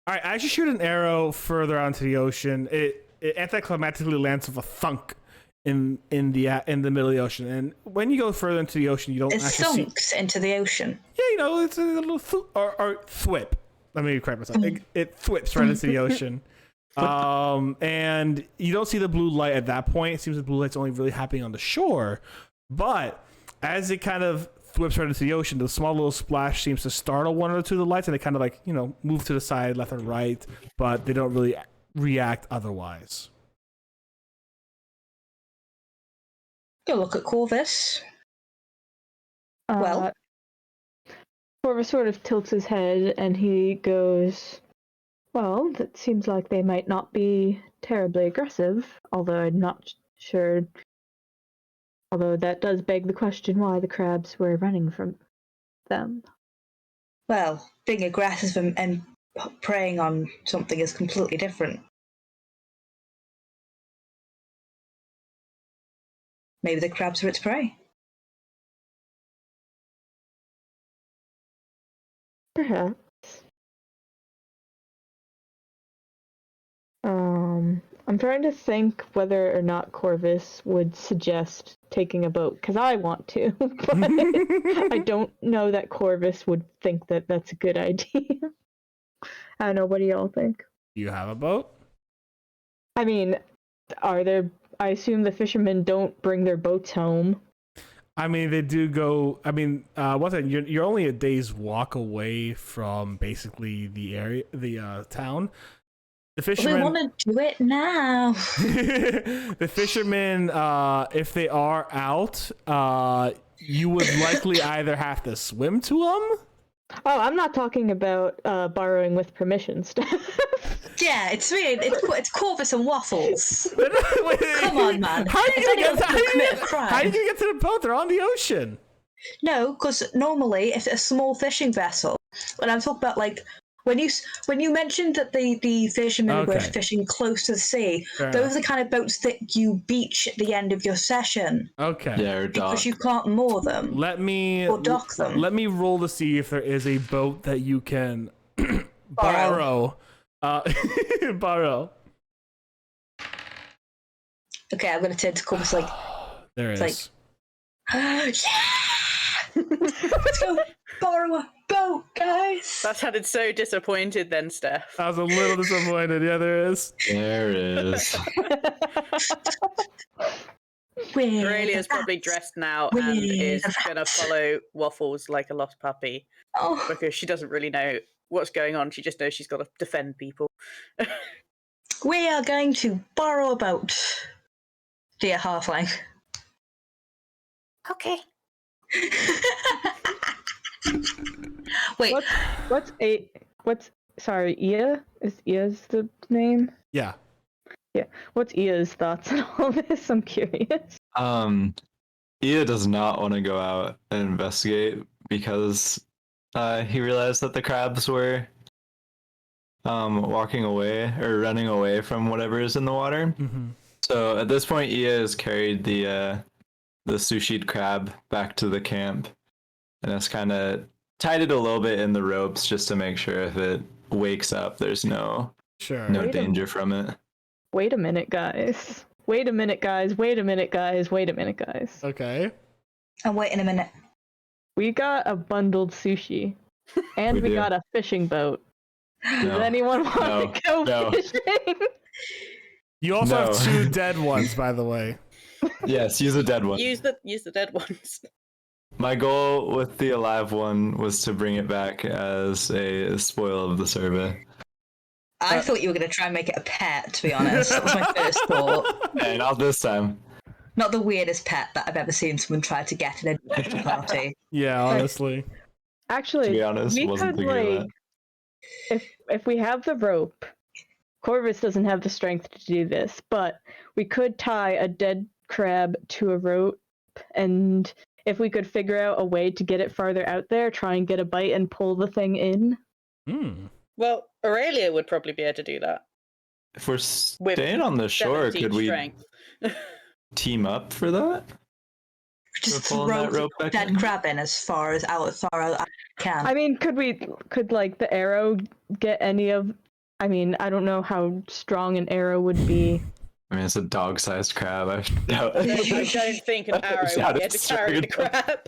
All right, as you shoot an arrow further onto the ocean, it anticlimactically lands with a thunk in the middle of the ocean. And when you go further into the ocean, you don't It actually thunks into the ocean. Yeah, you know, it's a little or thwip. Let me correct myself. It thwips right into the ocean. And you don't see the blue light at that point. It seems the blue light's only really happening on the shore. But as it kind of thwips right into the ocean, the small little splash seems to startle one or two of the lights, and they kind of like, you know, move to the side, left and right, but they don't really react otherwise. Go look at Corvus. Well? Corvus sort of tilts his head and he goes, well, that seems like they might not be terribly aggressive, although I'm not sure. Although that does beg the question why the crabs were running from them. Well, being aggressive and preying on something is completely different. Maybe the crabs are its prey. Perhaps. I'm trying to think whether or not Corvus would suggest taking a boat, because I want to, but I don't know that Corvus would think that that's a good idea. I don't know, what do y'all think? Do you have a boat? I mean, I assume the fishermen don't bring their boats home. I mean, they do go. I mean, what's that? You're only a day's walk away from basically the area, the town. The fishermen. We want to do it now. The fishermen, if they are out, you would likely either have to swim to them. Oh, I'm not talking about borrowing with permission stuff. Yeah, it's Corvus and Waffles. Wait, Come on, man. How are you gonna get to the boat? They're on the ocean. No, because normally, if it's a small fishing vessel, when I'm talking about like when you mentioned that the fishermen were fishing close to the sea, those are the kind of boats that you beach at the end of your session. Okay. Yeah, or dock. Because you can't moor them. Or dock them. Let me roll to see if there is a boat that you can borrow. Borrow. Okay, I'm gonna turn to Corvus like. There is. Like, yeah! Let's go borrow a boat, guys. That sounded so disappointed then, Steph. I was a little disappointed. Yeah, there is. There is. Aurelia's probably dressed now and is going to follow Waffles like a lost puppy. Oh. Because she doesn't really know what's going on. She just knows she's got to defend people. We are going to borrow a boat, dear halfling. Okay. Wait. Sorry, Ia? Is Ia's the name? Yeah. Yeah. What's Ia's thoughts on all this? I'm curious. Ia does not want to go out and investigate because he realized that the crabs were walking away or running away from whatever is in the water. Mm-hmm. So at this point, Ia has carried the sushi'd crab back to the camp and has kind of tied it a little bit in the ropes just to make sure if it wakes up, there's no danger from it. Wait a minute, guys. Wait a minute, guys. Okay. I'm waiting a minute. We got a bundled sushi, and we do. got a fishing boat. Does No. anyone want to go No. fishing? You also No. have 2 dead ones, by the way. Yes, use a dead one. Use the dead ones. My goal with the alive one was to bring it back as a spoil of the survey. I thought you were going to try and make it a pet, to be honest. That was my first thought. Hey, not this time. Not the weirdest pet that I've ever seen someone try to get in a dinner party. Yeah, honestly. Actually, To be honest, we wasn't could thinking of like, if we have the rope, Corvus doesn't have the strength to do this, but we could tie a dead crab to a rope, and if we could figure out a way to get it farther out there, try and get a bite and pull the thing in. Well, Aurelia would probably be able to do that. If we're staying on the shore, 17 could we strength. team up for that? Just We're pulling that throw rope the back dead in? crab in as far as I can. I mean, could like the arrow get any of? I mean, I don't know how strong an arrow would be. I mean, it's a dog-sized crab. I I don't think an arrow would be able to carry the crab.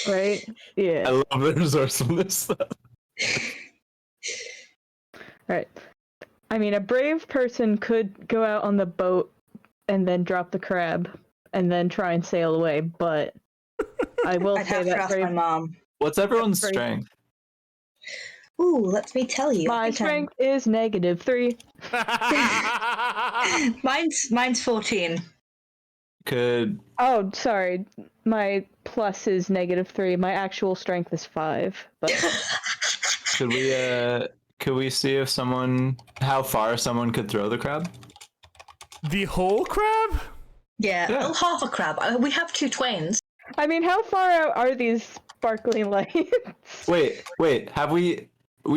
Right? Yeah. I love the resourcefulness. Right. I mean, a brave person could go out on the boat and then drop the crab and then try and sail away, but I will I'd say have to that ask my mom. What's everyone's Brave- strength? Ooh, let me tell you. my I think strength is -3. mine's 14. Could Oh, sorry. My plus is -3. My actual strength is 5. But could we see if how far someone could throw the crab? The whole crab? Yeah, Yeah. well, half a crab. We have 2 twains. I mean, how far out are these sparkling lights? Wait. Have we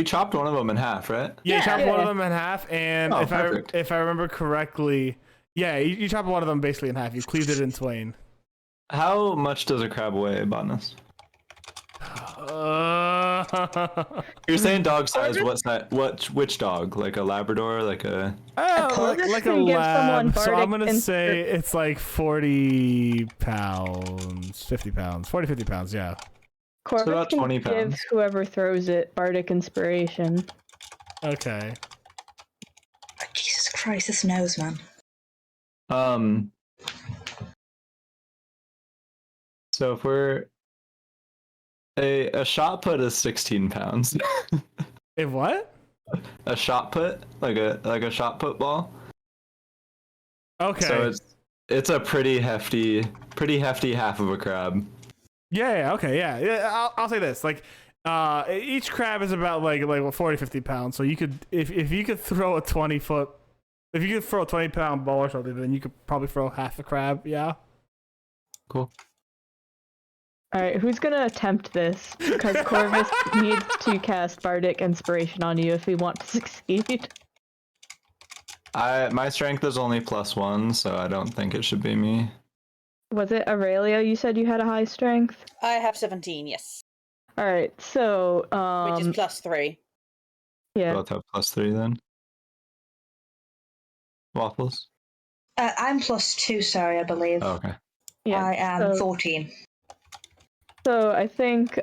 chopped one of them in half, right? Yeah, you chop one Yeah. of them in half, and Oh, perfect. if I remember correctly, yeah, you chop one of them basically in half. You cleaved it in twain. How much does a crab weigh, Botanist? You're saying dog size. What size? Which dog? Like a Labrador? Like a? Like a can give someone lab. So I'm bardic gonna say it's like 40 pounds, 50 pounds, 40, 50 pounds. Yeah. Corvus about can 20 give pounds. whoever throws it bardic inspiration. Okay. Oh, Jesus Christ, this nose, man. So if we're a shot put is 16 pounds. If what? A shot put, like a shot put ball. Okay. So it's a pretty hefty half of a crab. Yeah. Okay. Yeah. I'll say this. Like, each crab is about like 40, 50 pounds. So you could, if you could throw a 20-foot, if you could throw a 20-pound ball or something, then you could probably throw half a crab. Yeah. Cool. All right, who's gonna attempt this? Because Corvus needs to cast bardic inspiration on you if we want to succeed. My strength is only +1, so I don't think it should be me. Was it Aurelia? You said you had a high strength. I have 17, yes. All right, so Which is +3. yeah. Both have +3 then. Waffles. I'm +2, sorry, I believe. Oh, okay. Yeah. I am 14. So I think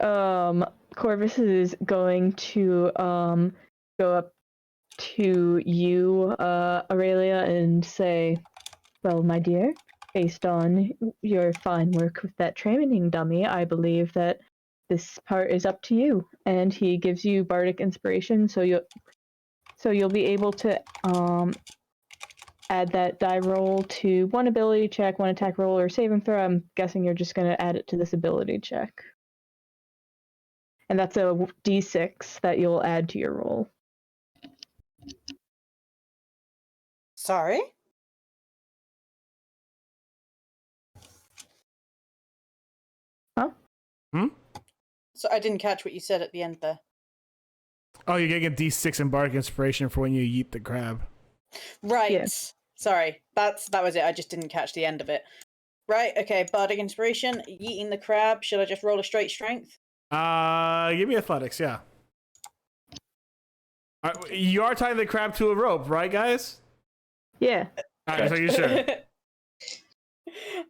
Corvus is going to go up to you, Aurelia, and say, "Well, my dear, based on your fine work with that training dummy, I believe that this part is up to you." And he gives you bardic inspiration, so you'll be able to add that die roll to one ability check, one attack roll, or saving throw. I'm guessing you're just going to add it to this ability check. And that's a d6 that you'll add to your roll. Sorry? Huh? So I didn't catch what you said at the end there. Oh, you're getting a D6 in bardic inspiration for when you yeet the crab. Right. Yeah. Sorry. That was it. I just didn't catch the end of it. Right, okay, bardic inspiration, yeeting the crab. Should I just roll a straight strength? Give me athletics, yeah. You are tying the crab to a rope, right, guys? Yeah. Alright, so you sure?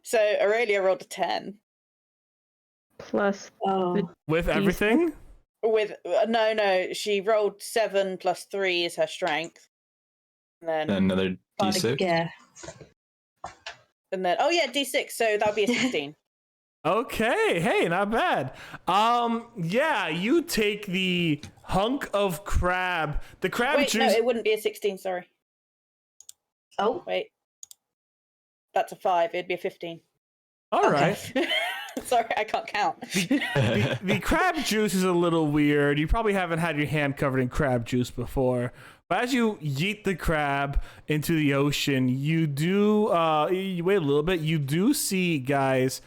So Aurelia rolled a 10. plus Oh, With D6? everything? With no, she rolled 7 plus 3 is her strength, and then Another D6. yeah. and then oh yeah, D6. So that'll be a 16. Okay, hey, not bad. Yeah, you take the hunk of crab. The crab Wait, juice. no, it wouldn't be a 16. Sorry. Oh, Wait, that's a 5. It'd be a 15. All right. Sorry, I can't count. The crab juice is a little weird. You probably haven't had your hand covered in crab juice before. But as you yeet the crab into the ocean, you do, you wait a little bit, you do see, guys,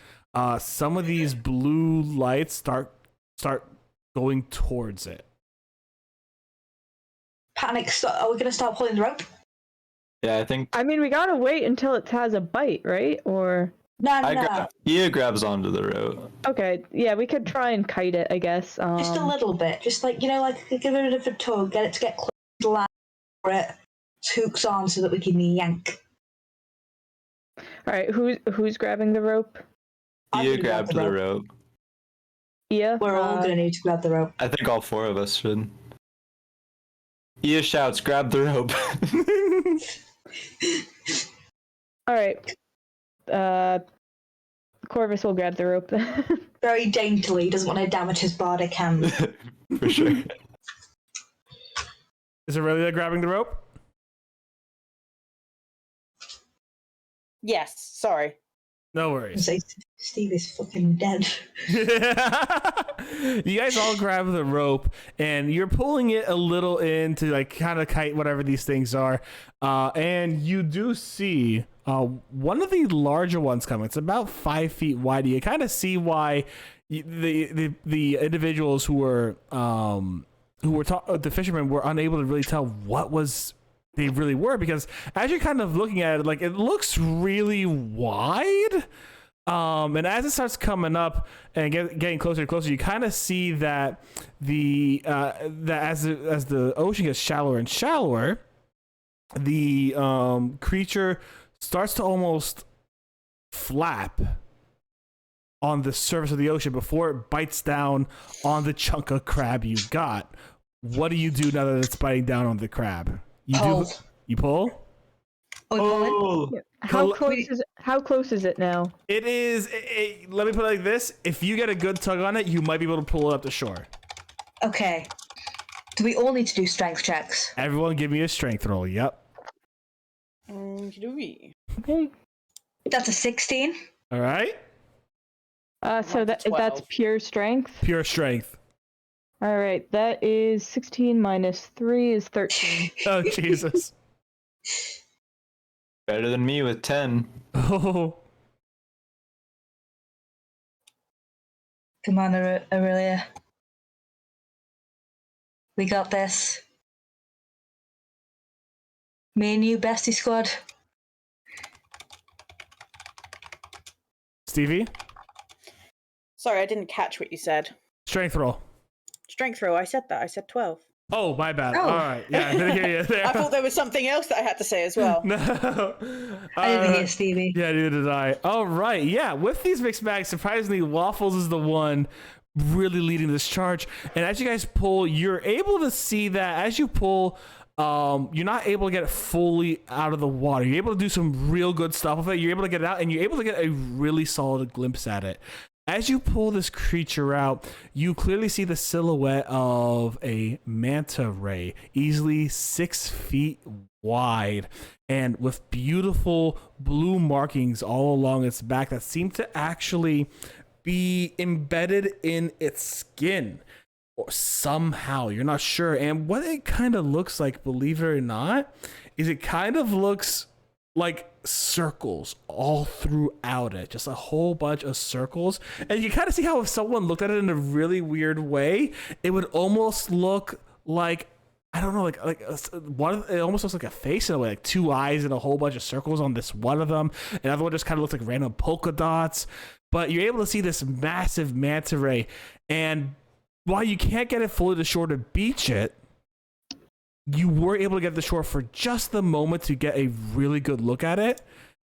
some of these blue lights start going towards it. panic! Are we gonna start pulling the rope? Yeah, I think I mean, we gotta wait until it has a bite, right? Or No. Ia grabs onto the rope. okay, yeah, we could try and kite it, I guess. Just a little bit, just like give it a bit of a tug, get it to get close to land, where it hooks on so that we can yank. All right, who's grabbing the rope? Ia grabbed the rope. Yeah. We're all gonna need to grab the rope. I think all 4 of us should. Ia shouts, "Grab the rope!" All right. Corvus will grab the rope. Very daintily, doesn't want to damage his bardic hand. For sure. Is Aurelia grabbing the rope? Yes. Sorry. No worries. Say, Steve is fucking dead. You guys all grab the rope and you're pulling it a little in to like kind of kite whatever these things are, and you do see one of the larger ones coming. It's about 5 feet wide. You kind of see why the individuals who were the fishermen were unable to really tell what was they really were, because as you're kind of looking at it, like, it looks really wide. And as it starts coming up and getting closer and closer, you kind of see that as the ocean gets shallower and shallower, the creature starts to almost flap on the surface of the ocean before it bites down on the chunk of crab you got. What do you do now that it's biting down on the crab? You pull? Oh, How close is it now? It is. Let me put it like this: if you get a good tug on it, you might be able to pull it up the shore. Okay. Do we all need to do strength checks? Everyone, give me a strength roll. Yep. Okay. That's a 16. All right. So that's 12. pure strength. Pure strength. All right, that is 16 minus 3 is 13. Oh Jesus. better than me with 10. Oh. Come on, Aurelia. We got this. Me and you, bestie squad. Stevie. Sorry, I didn't catch what you said. Strength roll. Strength roll. I said that. I said 12. Oh, my bad. Oh. All right. Yeah, I didn't hear you there. I thought there was something else that I had to say as well. No. I didn't hear Stevie. Yeah, neither did I. All right. Yeah, with these mixed bags, surprisingly, Waffles is the one really leading this charge. And as you guys pull, you're able to see that as you pull, you're not able to get it fully out of the water. You're able to do some real good stuff with it. You're able to get it out, and you're able to get a really solid glimpse at it. As you pull this creature out, you clearly see the silhouette of a manta ray, easily 6 feet wide, and with beautiful blue markings all along its back that seem to actually be embedded in its skin. Or somehow, you're not sure. And what it kind of looks like, believe it or not, is it kind of looks like circles all throughout it, just a whole bunch of circles. And you kind of see how if someone looked at it in a really weird way, it would almost look like, I don't know, it almost looks like a face in a way, like 2 eyes and a whole bunch of circles on this one of them. Another one just kind of looks like random polka dots. But you're able to see this massive manta ray, and while you can't get it fully to shore to beach it, you were able to get to the shore for just the moment to get a really good look at it.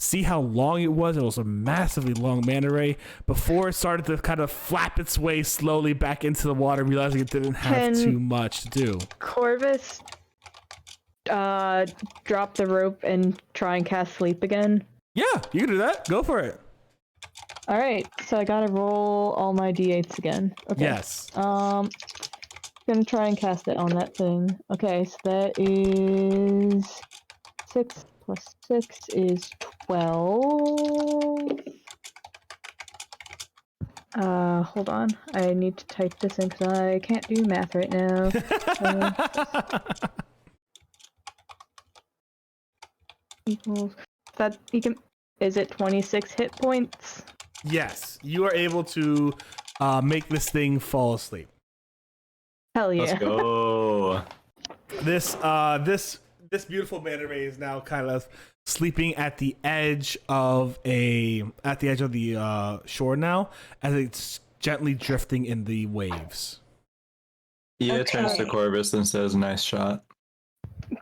see how long it was. It was a massively long manta ray before it started to kind of flap its way slowly back into the water, realizing it didn't have too much to do. Corvus drop the rope and try and cast sleep again? Yeah, you can do that. Go for it. All right, so I gotta roll all my d8s again. Okay. Yes. Gonna try and cast it on that thing. Okay, so that is 6 plus 6 is 12. Hold on. I need to type this in because I can't do math right now. Equals that you can. Is it 26 hit points? Yes, you are able to make this thing fall asleep. Hell yeah! Let's go. This beautiful manta ray is now kind of sleeping at the edge of the shore now, as it's gently drifting in the waves. Ia turns to Corvus and says, "Nice shot."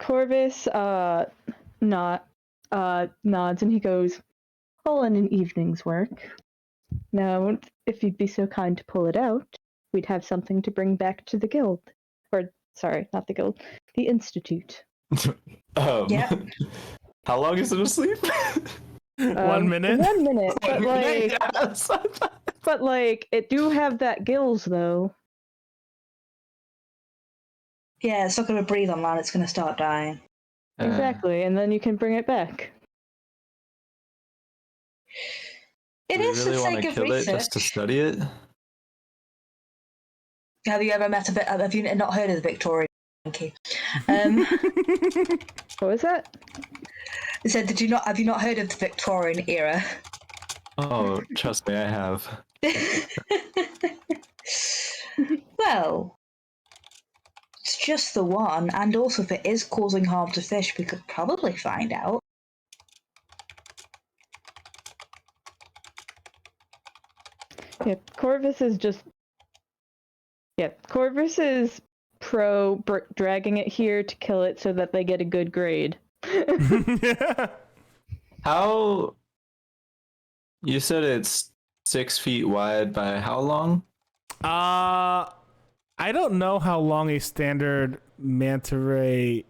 Corvus nods and he goes, "All in an evening's work. Now, if you'd be so kind to pull it out, we'd have something to bring back to the guild. Or, sorry, not the guild, the institute." Yeah. How long is it asleep? 1 minute. 1 minute, but like, Yes. but like, it do have that gills though. Yeah, it's not going to breathe on land, it's going to start dying. Exactly, and then you can bring it back. It Do we is really for want sake to of kill it research. just to study it? Have you ever met have you not heard of the Victorian monkey? What was that? I said, have you not heard of the Victorian era? Oh, trust me, I have. Well, it's just the one, and also if it is causing harm to fish, we could probably find out. Yeah, Corvus is just. Yeah, Corvus is pro dragging it here to kill it so that they get a good grade. How? You said it's 6 feet wide by how long? I don't know how long a standard manta ray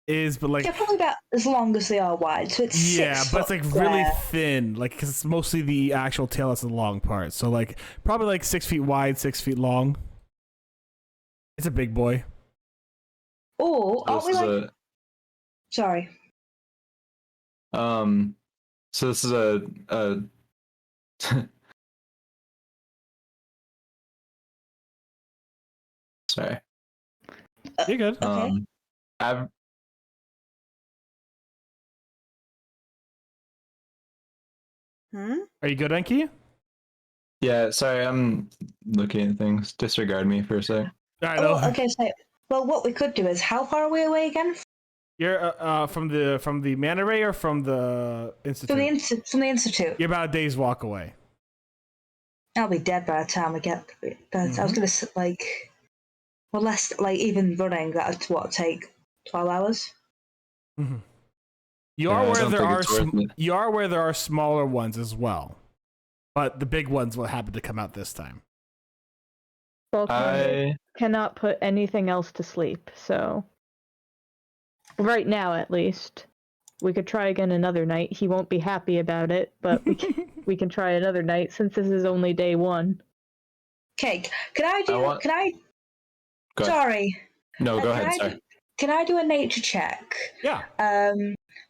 is, but like Yeah, probably about as long as they are wide. So it's 6 but it's foot like really square. thin, like because it's mostly the actual tail that's the long part. So like probably like 6 feet wide, 6 feet long. It's a big boy. Or aren't we This is like? Sorry. So this is a sorry. You're good. Okay. I've Are you good, Enki? Yeah, sorry, I'm looking at things. Disregard me for a sec. I know. Oh, okay. So, well, what we could do is, how far are we away again? You're from the manta ray or from the institute? From the institute. You're about a day's walk away. I'll be dead by the time we get. But I was gonna like, well, less like even running. That'd take 12 hours. Mm-hmm. You Yeah, are I where don't there think are it's worth it. you are where there are smaller ones as well, but the big ones will happen to come out this time. Well, I cannot put anything else to sleep, so right now at least. We could try again another night. He won't be happy about it, but we can try another night since this is only day 1. Okay, can I do? want- Can I? Go ahead. Sorry. No, go ahead, can sorry. Can I do a nature check? Yeah.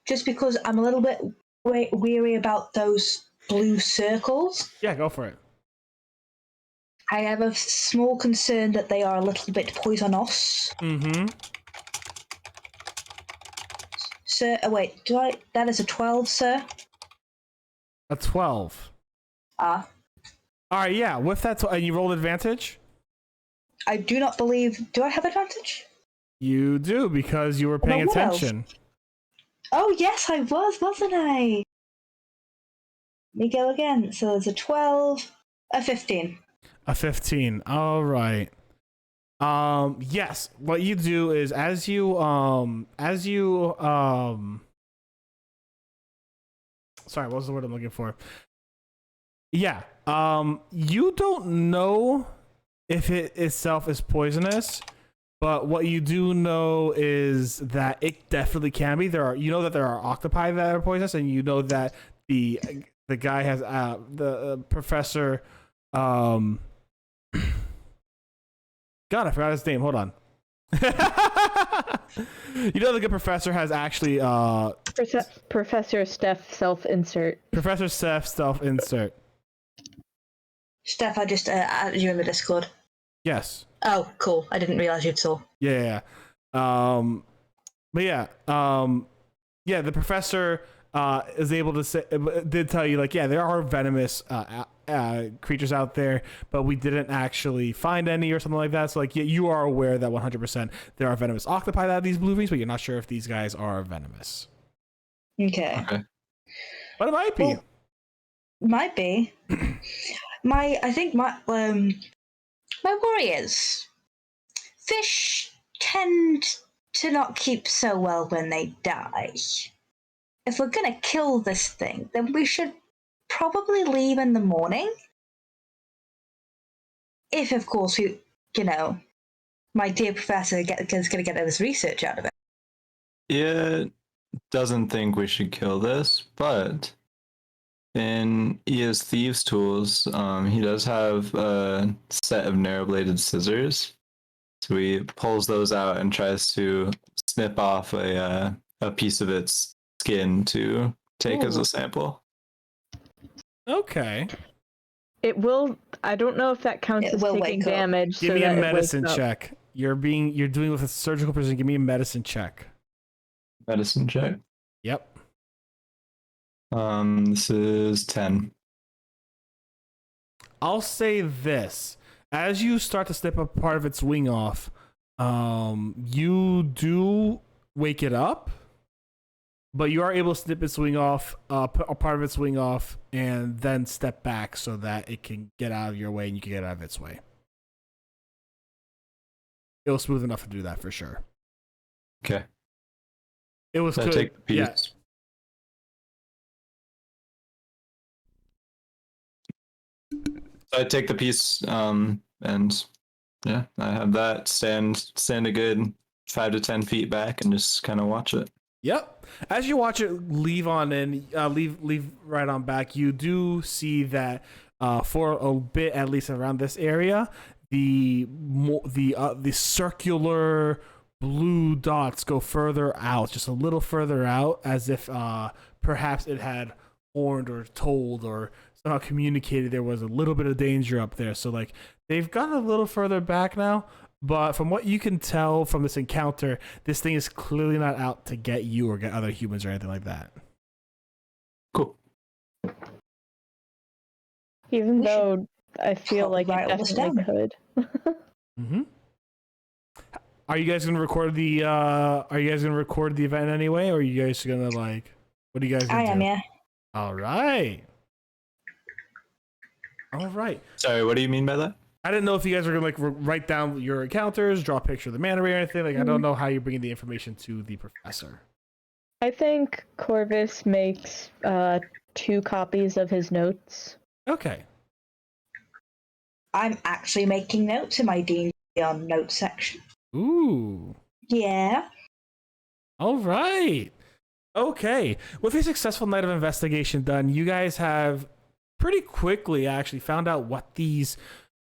Just because I'm a little bit weary about those blue circles. Yeah, go for it. I have a small concern that they are a little bit poisonous. Mm-hmm. Sir, wait, that is a 12, sir? A 12. Ah. All right, yeah. With that, and you rolled advantage? I do not believe... Do I have advantage? You do, because you were paying What else? attention. Oh, yes, I was, wasn't I? Let me go again. So there's a 12, a 15. A 15. All right. Yes. What you do is as you sorry, what was the word I'm looking for? Yeah. You don't know if it itself is poisonous, but what you do know is that it definitely can be. You know that there are octopi that are poisonous, and you know that the guy has the professor. God, I forgot his name. Hold on. You know the good professor has actually Professor Steph self-insert. Professor Steph self-insert. Steph, I just added you in the Discord. Yes. Oh, cool. I didn't realize you'd saw. Yeah. But yeah. Yeah, the professor is able to say, did tell you, like, yeah, there are venomous creatures out there, but we didn't actually find any or something like that. So, like, yeah, you are aware that 100% there are venomous octopi that have these blue rings, but you're not sure if these guys are venomous. Okay. But it might be. Well, might be. I think my worry is fish tend to not keep so well when they die. If we're gonna kill this thing, then we should probably leave in the morning. If, of course, my dear professor is going to get his research out of it. Yeah, doesn't think we should kill this, but in Ia's thieves tools, he does have a set of narrow-bladed scissors. So he pulls those out and tries to snip off a piece of its skin to take as a sample. Okay. It will. I don't know if that counts as taking damage. Give me a medicine check. You're doing with a surgical precision. Give me a medicine check. Medicine check. Yep. This is 10. I'll say this: as you start to snip a part of its wing off, you do wake it up. But you are able to snip its wing off, a part of its wing off, and then step back so that it can get out of your way and you can get out of its way. It was smooth enough to do that for sure. Okay. It was good. Take the piece. Yeah. So I take the piece, and yeah, I have that stand a good 5 to 10 feet back and just kind of watch it. Yep. As you watch it leave right on back, you do see that for a bit, at least around this area, the circular blue dots go further out, just a little further out, as if perhaps it had warned or told or somehow communicated there was a little bit of danger up there. So like they've gotten a little further back now. But from what you can tell from this encounter, this thing is clearly not out to get you or get other humans or anything like that. Cool. Even though I feel like it definitely could. Mm-hmm. Are you guys gonna record the event anyway, or are you guys gonna like? What are you guys gonna do? I am, yeah. All right. All right. Sorry, what do you mean by that? I didn't know if you guys were gonna like write down your encounters, draw a picture of the manta ray or anything. Like I don't know how you're bringing the information to the professor. I think Corvus makes 2 copies of his notes. Okay. I'm actually making notes in my D&D on notes section. Ooh. Yeah. All right. Okay. With a successful night of investigation done, you guys have pretty quickly actually found out what these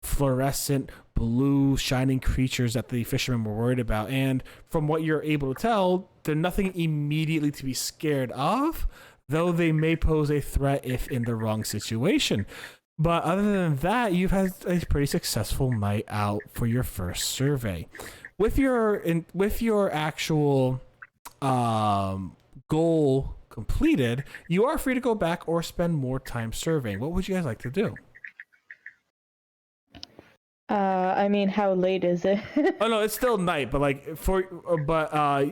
fluorescent blue shining creatures that the fishermen were worried about, and from what you're able to tell, they're nothing immediately to be scared of, though they may pose a threat if in the wrong situation. But other than that, you've had a pretty successful night out for your first survey. With your actual goal completed, you are free to go back or spend more time surveying. What would you guys like to do? I mean, how late is it? Oh no, it's still night, but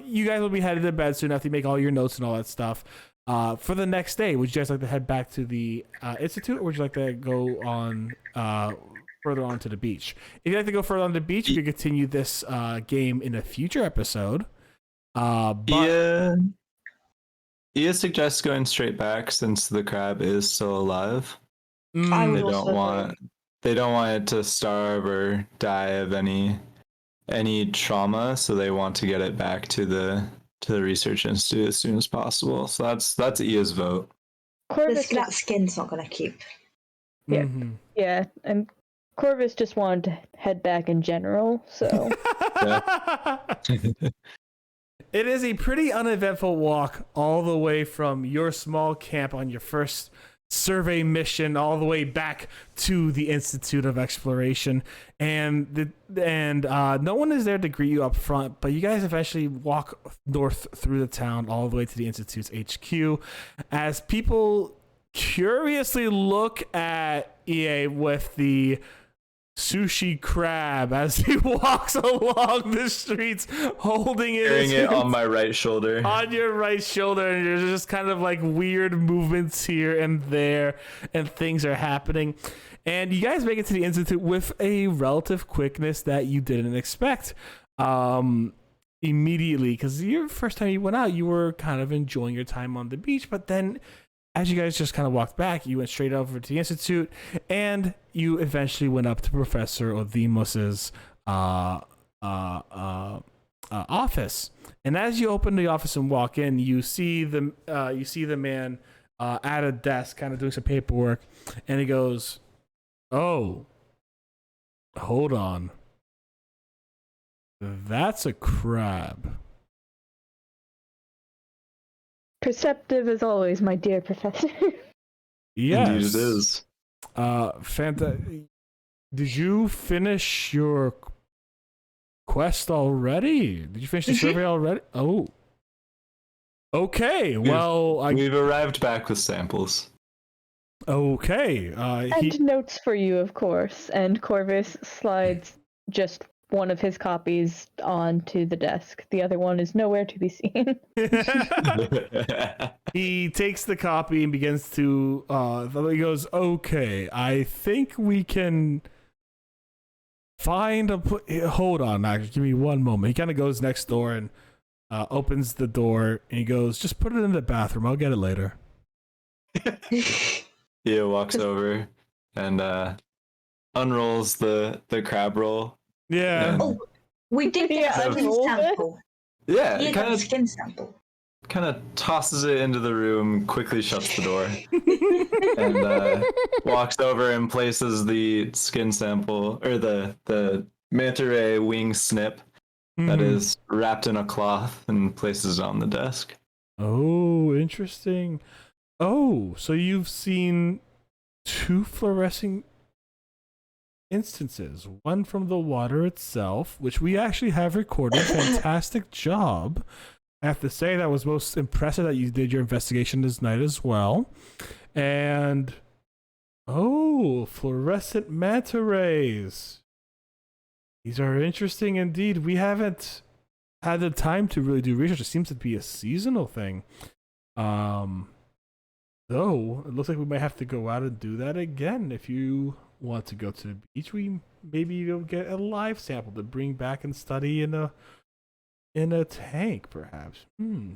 you guys will be headed to bed soon after you make all your notes and all that stuff. For the next day, would you guys like to head back to the institute, or would you like to go on further on to the beach? If you'd like to go further on the beach, we could continue this game in a future episode. But Ia suggests going straight back since the crab is still alive. I would They also don't want it to starve or die of any trauma, so they want to get it back to the research institute as soon as possible. So that's Ia's vote. Corvus that skin's not going to keep. Yeah. Yeah, and Corvus just wanted to head back in general, so. It is a pretty uneventful walk all the way from your small camp on your first survey mission all the way back to the Institute of Exploration, and no one is there to greet you up front, but you guys eventually walk north through the town all the way to the Institute's HQ as people curiously look at EA with the sushi crab as he walks along the streets holding it, carrying it on my right shoulder. On your right shoulder, and there's just kind of like weird movements here and there, and things are happening. And you guys make it to the Institute with a relative quickness that you didn't expect. Immediately, because your first time you went out, you were kind of enjoying your time on the beach, but then as you guys just kind of walked back, you went straight over to the Institute, and you eventually went up to Professor Odimos's office. And as you open the office and walk in, you see the man at a desk, kind of doing some paperwork, and he goes, "Oh, hold on, that's a crab." Perceptive as always, my dear professor. Yes. Indeed it is. Fanta, did you finish your quest already? Did you finish the survey already? Oh. Okay, We've arrived back with samples. Okay. And notes for you, of course. And Corvus slides just one of his copies onto the desk. The other one is nowhere to be seen. He takes the copy and begins to he goes, "Okay, I think we can find hold on, actually, give me one moment." He kind of goes next door and opens the door, and he goes, "Just put it in the bathroom, I'll get it later." Ia walks over and unrolls the crab roll. Yeah. Oh, we did get a skin sample. Yeah, You got a skin sample. Kind of tosses it into the room, quickly shuts the door, and walks over and places the skin sample, or the manta ray wing snip that is wrapped in a cloth, and places it on the desk. Oh, interesting. Oh, so you've seen two fluorescing instances, one from the water itself, which we actually have recorded. Fantastic job. I have to say that was most impressive that you did your investigation this night as well. And fluorescent manta rays. These are interesting indeed. We haven't had the time to really do research. It seems to be a seasonal thing. Though it looks like we might have to go out and do that again. If you want to go to the beach, we maybe you'll get a live sample to bring back and study in a tank, perhaps.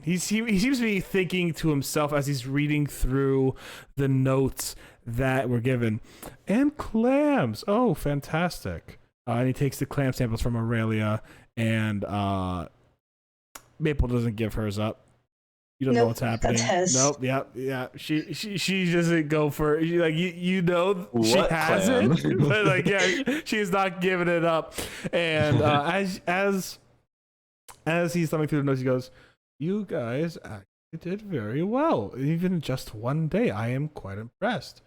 He seems to be thinking to himself as he's reading through the notes that were given. And clams. Oh, fantastic. And he takes the clam samples from Aurelia, and Maple doesn't give hers up. You don't know what's happening. That's hers. Nope. Yeah. She doesn't go for it. She What hasn't, clam? but she's not giving it up. And as he's thumbing through the notes, he goes, "You guys actually did very well, even in just one day. I am quite impressed.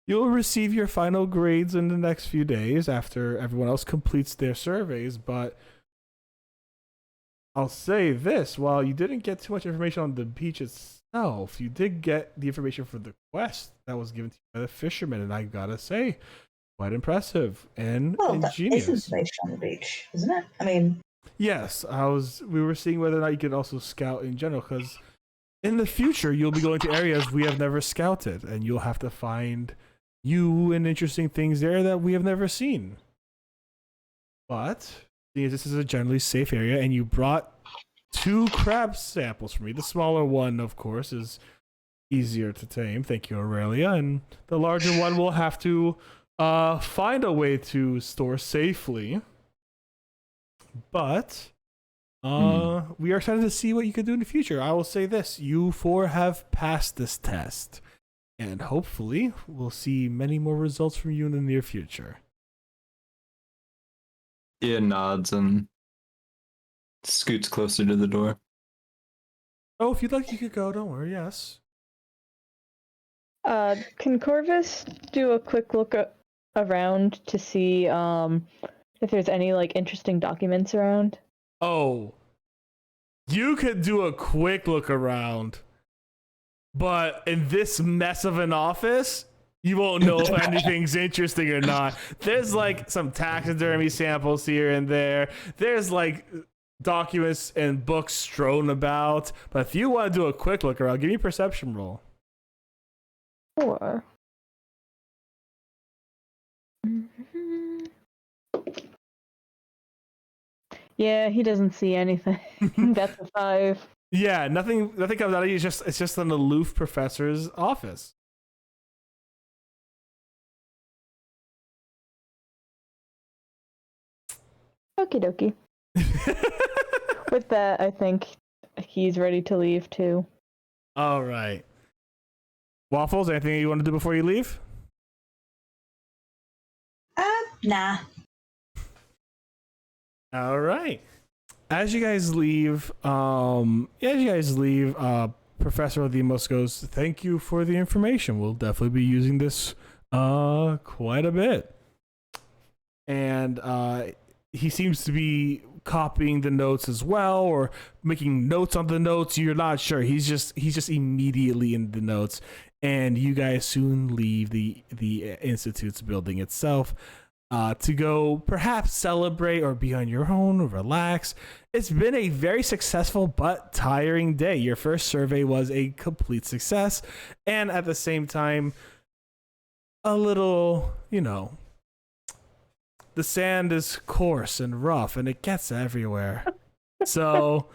You'll receive your final grades in the next few days after everyone else completes their surveys, but I'll say this, while you didn't get too much information on the beach itself, you did get the information for the quest that was given to you by the fisherman, and I gotta say, quite impressive and ingenious." That is information on the beach, isn't it? I mean... Yes, we were seeing whether or not you could also scout in general, because in the future, you'll be going to areas we have never scouted, and you'll have to find new and interesting things there that we have never seen. But seeing as this is a generally safe area, and you brought 2 crab samples for me. The smaller one, of course, is easier to tame. Thank you, Aurelia. And the larger one will have to find a way to store safely. But we are excited to see what you can do in the future. I will say this. You 4 have passed this test. And hopefully, we'll see many more results from you in the near future. Ian nods and scoots closer to the door. Oh, if you'd like, you could go. Don't worry. Yes. Can Corvus do a quick look around to see if there's any like interesting documents around? Oh, you could do a quick look around, but in this mess of an office, you won't know if anything's interesting or not. There's like some taxidermy samples here and there. There's like documents and books strewn about. But if you want to do a quick look around, give me a perception roll. Sure. Yeah, he doesn't see anything. That's a 5. Yeah, nothing comes out of you. It's just an aloof professor's office. Okie dokie. With that, I think he's ready to leave too. All right. Waffles, anything you want to do before you leave? Nah. All right. As you guys leave, Professor Odimos goes, "Thank you for the information. We'll definitely be using this quite a bit." And he seems to be copying the notes as well, or making notes on the notes. You're not sure. He's just immediately in the notes. And you guys soon leave the Institute's building itself to go perhaps celebrate or be on your own or relax. It's been a very successful but tiring day. Your first survey was a complete success, and at the same time, a little, the sand is coarse and rough and it gets everywhere. So,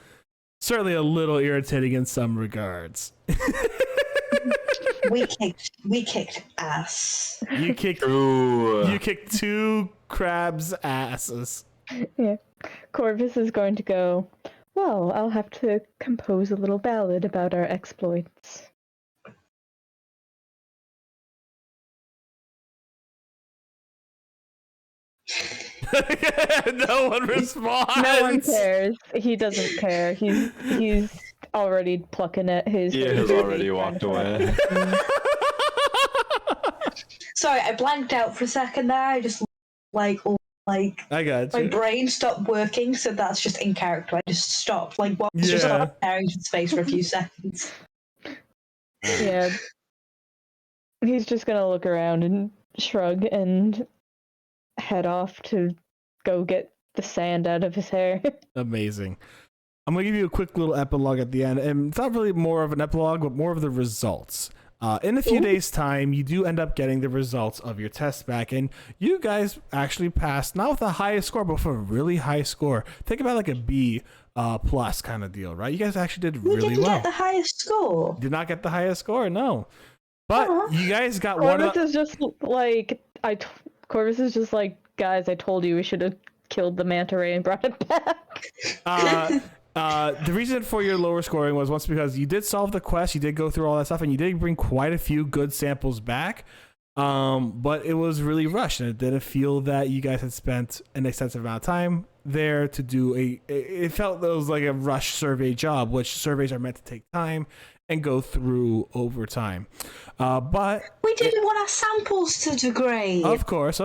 certainly a little irritating in some regards. We kicked ass. You kicked 2 crabs' asses. Yeah. Corvus is going to go, well, I'll have to compose a little ballad about our exploits. No one responds. No one cares. He doesn't care. He's already plucking at his... He has already walked away. Sorry, I blanked out for a second there. I just I got you. My brain stopped working, so that's just in character. I just stopped. Just staring into space for a few seconds. Yeah. He's just gonna look around and shrug and head off to go get the sand out of his hair. Amazing. I'm going to give you a quick little epilogue at the end, and it's not really more of an epilogue, but more of the results. In a few days' time, you do end up getting the results of your test back, and you guys actually passed, not with the highest score, but with a really high score. Think about like a B plus kind of deal, right? You guys actually did really well. We didn't get the highest score. Did not get the highest score, no. But you guys got Corvus is just like, Corvus is just like, guys, I told you we should have killed the manta ray and brought it back. The reason for your lower scoring was once because you did solve the quest, you did go through all that stuff, and you did bring quite a few good samples back. But it was really rushed, and it didn't feel that you guys had spent an extensive amount of time there to do it felt that it was like a rush survey job, which surveys are meant to take time and go through over time. But we didn't want our samples to degrade. Of course,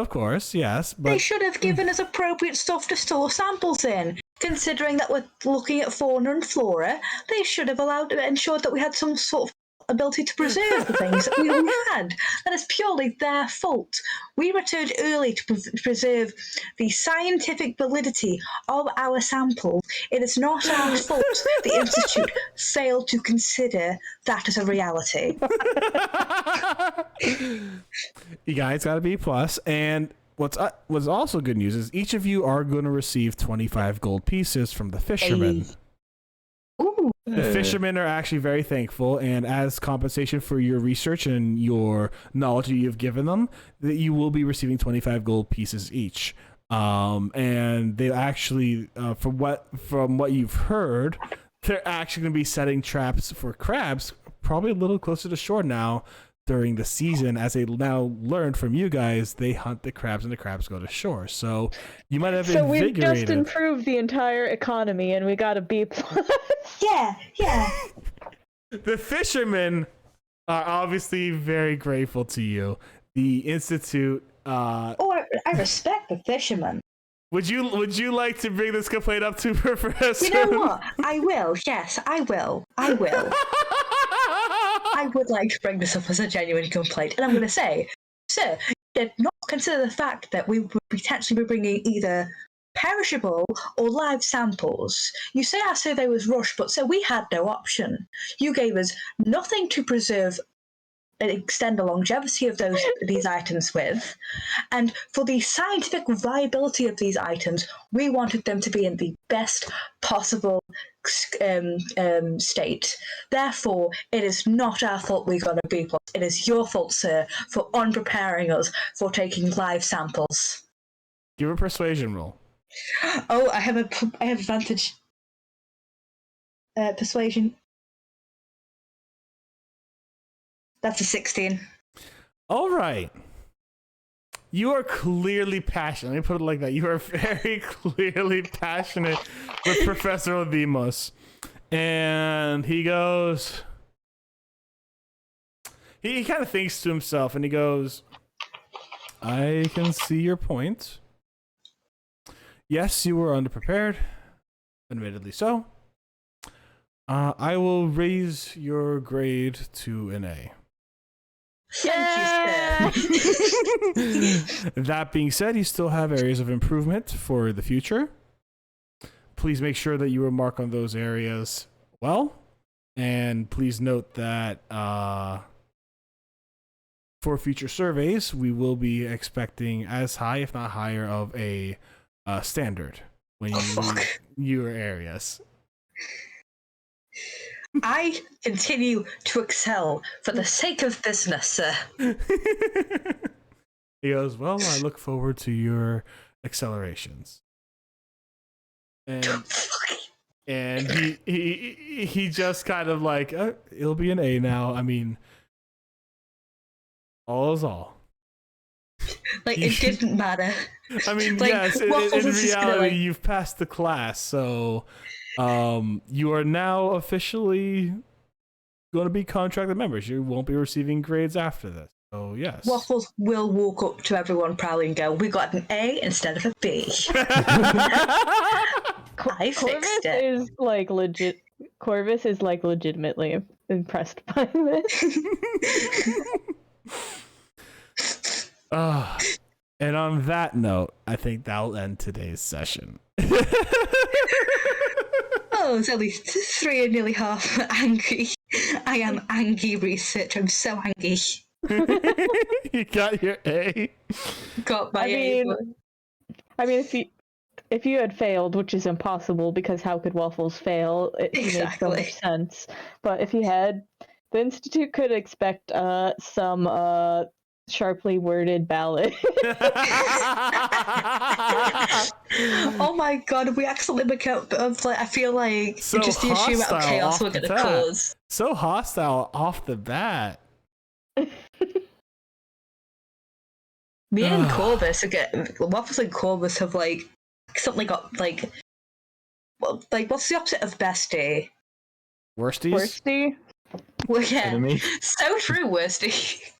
yes. But they should have given us appropriate stuff to store samples in. Considering that we're looking at fauna and flora, they should have ensured that we had some sort of ability to preserve the things that we had. That is purely their fault. We returned early to preserve the scientific validity of our samples. It is not our fault the Institute failed to consider that as a reality. You guys got a B+, and what's also good news is each of you are going to receive 25 gold pieces from the fisherman. The fishermen are actually very thankful, and as compensation for your research and your knowledge that you've given them, that you will be receiving 25 gold pieces each. And they actually, from what you've heard, they're actually going to be setting traps for crabs, probably a little closer to shore now during the season. As they now learned from you guys, they hunt the crabs and the crabs go to shore. So you might have invigorated. So we've just improved the entire economy, and we got a B+. Yeah. The fishermen are obviously very grateful to you. The Institute. I respect the fishermen. Would you like to bring this complaint up to Professor? You know what? I will. Yes, I will. I would like to bring this up as a genuine complaint, and I'm going to say, sir, you did not consider the fact that we would potentially be bringing either perishable or live samples. You say our survey was rushed, but so we had no option. You gave us nothing to preserve and extend the longevity of these items with, and for the scientific viability of these items, we wanted them to be in the best possible state. Therefore, it is not our fault we got a B+. It is your fault, sir, for unpreparing us for taking live samples. Give a persuasion roll. Oh, I have advantage. Persuasion. That's a 16. All right. You are clearly passionate. Let me put it like that. You are very clearly passionate with Professor Odimos. And he goes... He kind of thinks to himself, and he goes, I can see your point. Yes, you were underprepared. Admittedly so. I will raise your grade to an A. Thank you, sir. That being said, you still have areas of improvement for the future. Please make sure that you remark on those areas well. And please note that for future surveys, we will be expecting as high, if not higher, of a standard when you leave your areas. I continue to excel for the sake of business, sir. He goes, well, I look forward to your accelerations. And he just kind of like, it'll be an A now. I mean, all is all. Like, it didn't matter. I mean, like, yes, in reality, you've passed the class, so you are now officially going to be contracted members. You won't be receiving grades after this. So, yes. Waffles will walk up to everyone proudly and go, we got an A instead of a B. I fixed it. Is like legit. Corvus is like legitimately impressed by this. And on that note, I think that'll end today's session. Oh, it's at least 3 and nearly half angry. I am angry research. I'm so angry. You got your A. Got my A. I mean, if you had failed, which is impossible because how could Waffles fail? It makes so much sense. But if you had, the Institute could expect some sharply worded ballot. Oh my god, we accidentally become, I feel like so just the sheer amount of chaos we're going to cause. So hostile off the bat. Me and Corvus Waffles and Corvus have like suddenly got like what's the opposite of bestie? Worsties? Worsty? Well, yeah. Enemy? So true, Worsty.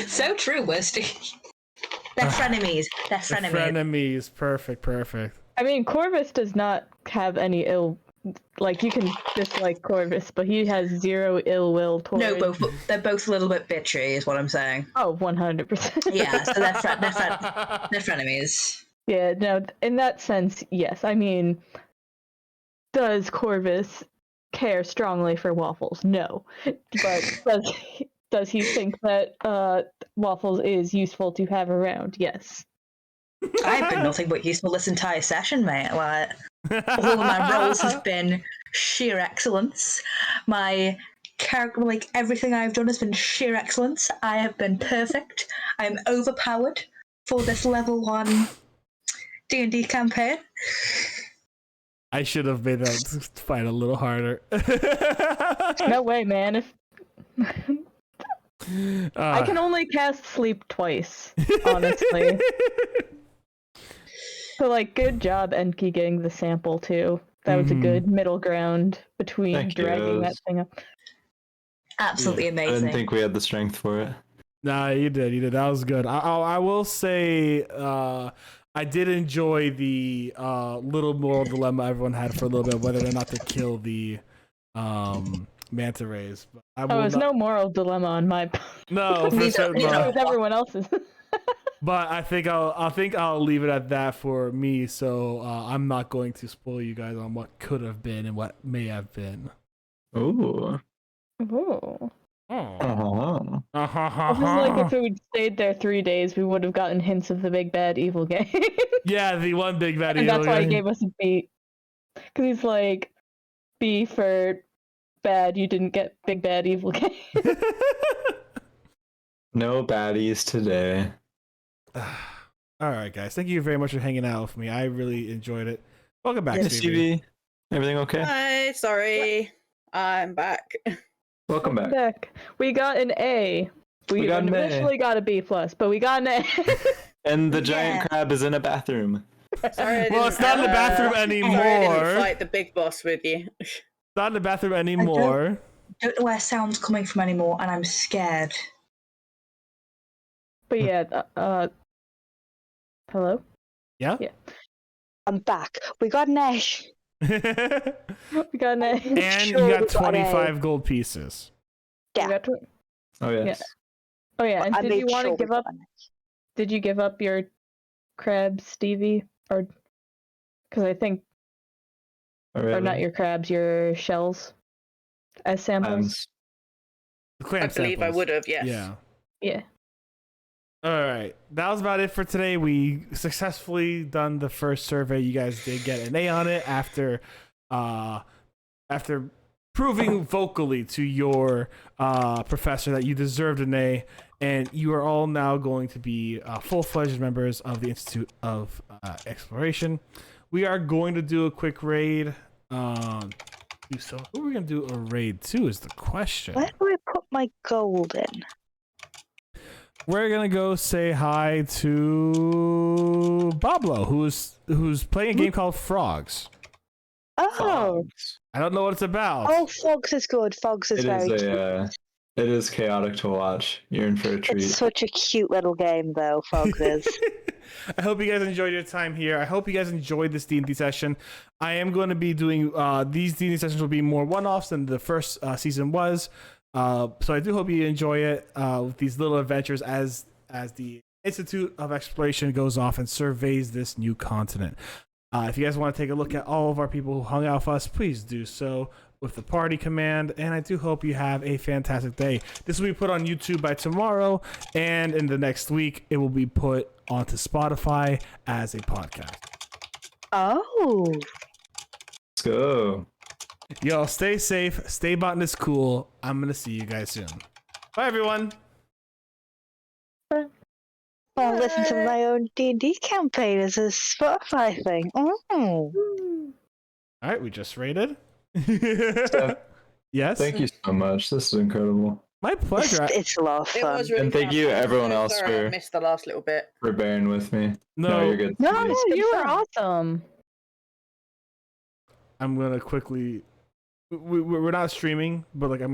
So true, Worsty. They're frenemies. They're frenemies. Frenemies. Perfect. I mean, Corvus does not have any ill. Like, you can dislike Corvus, but he has zero ill will towards. No, they're both a little bit bitchy, is what I'm saying. Oh, 100%. Yeah, so they're frenemies. Yeah, no, in that sense, yes. I mean, does Corvus care strongly for Waffles? No. But does he think that Waffles is useful to have around? Yes. I've been nothing but useful this entire session, mate. Like, all of my roles have been sheer excellence. My character, like everything I've done, has been sheer excellence. I have been perfect. I'm overpowered for this level 1 D&D campaign. I should have made that fight a little harder. No way, man. If I can only cast sleep twice, honestly. So, like, good job, Enki, getting the sample too. That was a good middle ground between Thank dragging you. that thing up. Absolutely I amazing. didn't think we had the strength for it. Nah, you did. That was good. I will say, I did enjoy the little moral dilemma everyone had for a little bit, whether or not to kill the manta rays. But There's no moral dilemma on my part. No, for Neither- certain. neither- It was everyone else's. But I think I'll leave it at that for me. So I'm not going to spoil you guys on what could have been and what may have been. Ooh. Ooh. Uh-huh. This is like if we'd stayed there 3 days, we would have gotten hints of the big bad evil game. Yeah, the one big bad And evil that's why he guy. gave us a B. Because he's like, B for bad, you didn't get big bad evil game. No baddies today. All right, guys. Thank you very much for hanging out with me. I really enjoyed it. Welcome back, Hey, Stevie. Stevie. Everything okay? Hi, sorry. I'm back. Welcome back. We got an A. We got an A. initially got a B+, but we got an A. And the giant Yeah. crab is in a bathroom. Sorry, Well, it's not in the bathroom anymore. Sorry, I didn't fight the big boss with you. It's not in the bathroom anymore. Don't know where sound's coming from anymore, and I'm scared. But yeah, hello? Yeah? Yeah. I'm back. We got an A. We got an A. And Sure, you we got got an A. 25 gold pieces. Yeah. We got Oh, yes. Oh yeah, and I did made you want sure to we give got up? an A. Did you give up your crabs, Stevie? Or because I think, Alright. or not your crabs, your shells as samples. The clam I believe I samples. would have, yes. Yeah. Yeah. All right. That was about it for today. We successfully done the first survey. You guys did get an A on it after proving vocally to your professor that you deserved an A, and you are all now going to be full-fledged members of the Institute of Exploration. We are going to do a quick raid. So who are we going to do a raid to is the question. Where do I put my gold in? We're gonna go say hi to Pablo, who's playing a game called Frogs. Oh. I don't know what it's about. Oh, Fogs is good. Fogs is very cute. It is chaotic to watch. You're in for a treat. It's such a cute little game, though, Fogs is. I hope you guys enjoyed your time here. I hope you guys enjoyed this D&D session. I am going to be doing these D&D sessions will be more one-offs than the first season was. So I do hope you enjoy it with these little adventures as the Institute of Exploration goes off and surveys this new continent. If you guys want to take a look at all of our people who hung out with us, please do so with the party command. And I do hope you have a fantastic day. This will be put on YouTube by tomorrow, and in the next week, it will be put onto Spotify as a podcast. Oh. Let's go. Yo, stay safe, stay Botanist Cool. I'm going to see you guys soon. Bye, everyone. I'll listen to my own D&D campaign as a Spotify thing. Oh. All right, we just rated. Steph, Yes? thank you so much. This is incredible. My pleasure. It's a lot of It fun. was really And thank fun. you, I'm everyone so else, sorry I for- missed the last little bit. For bearing with me. No, you're good. No, Stevie. no, you were awesome. I'm going to quickly... We're not streaming, but like I'm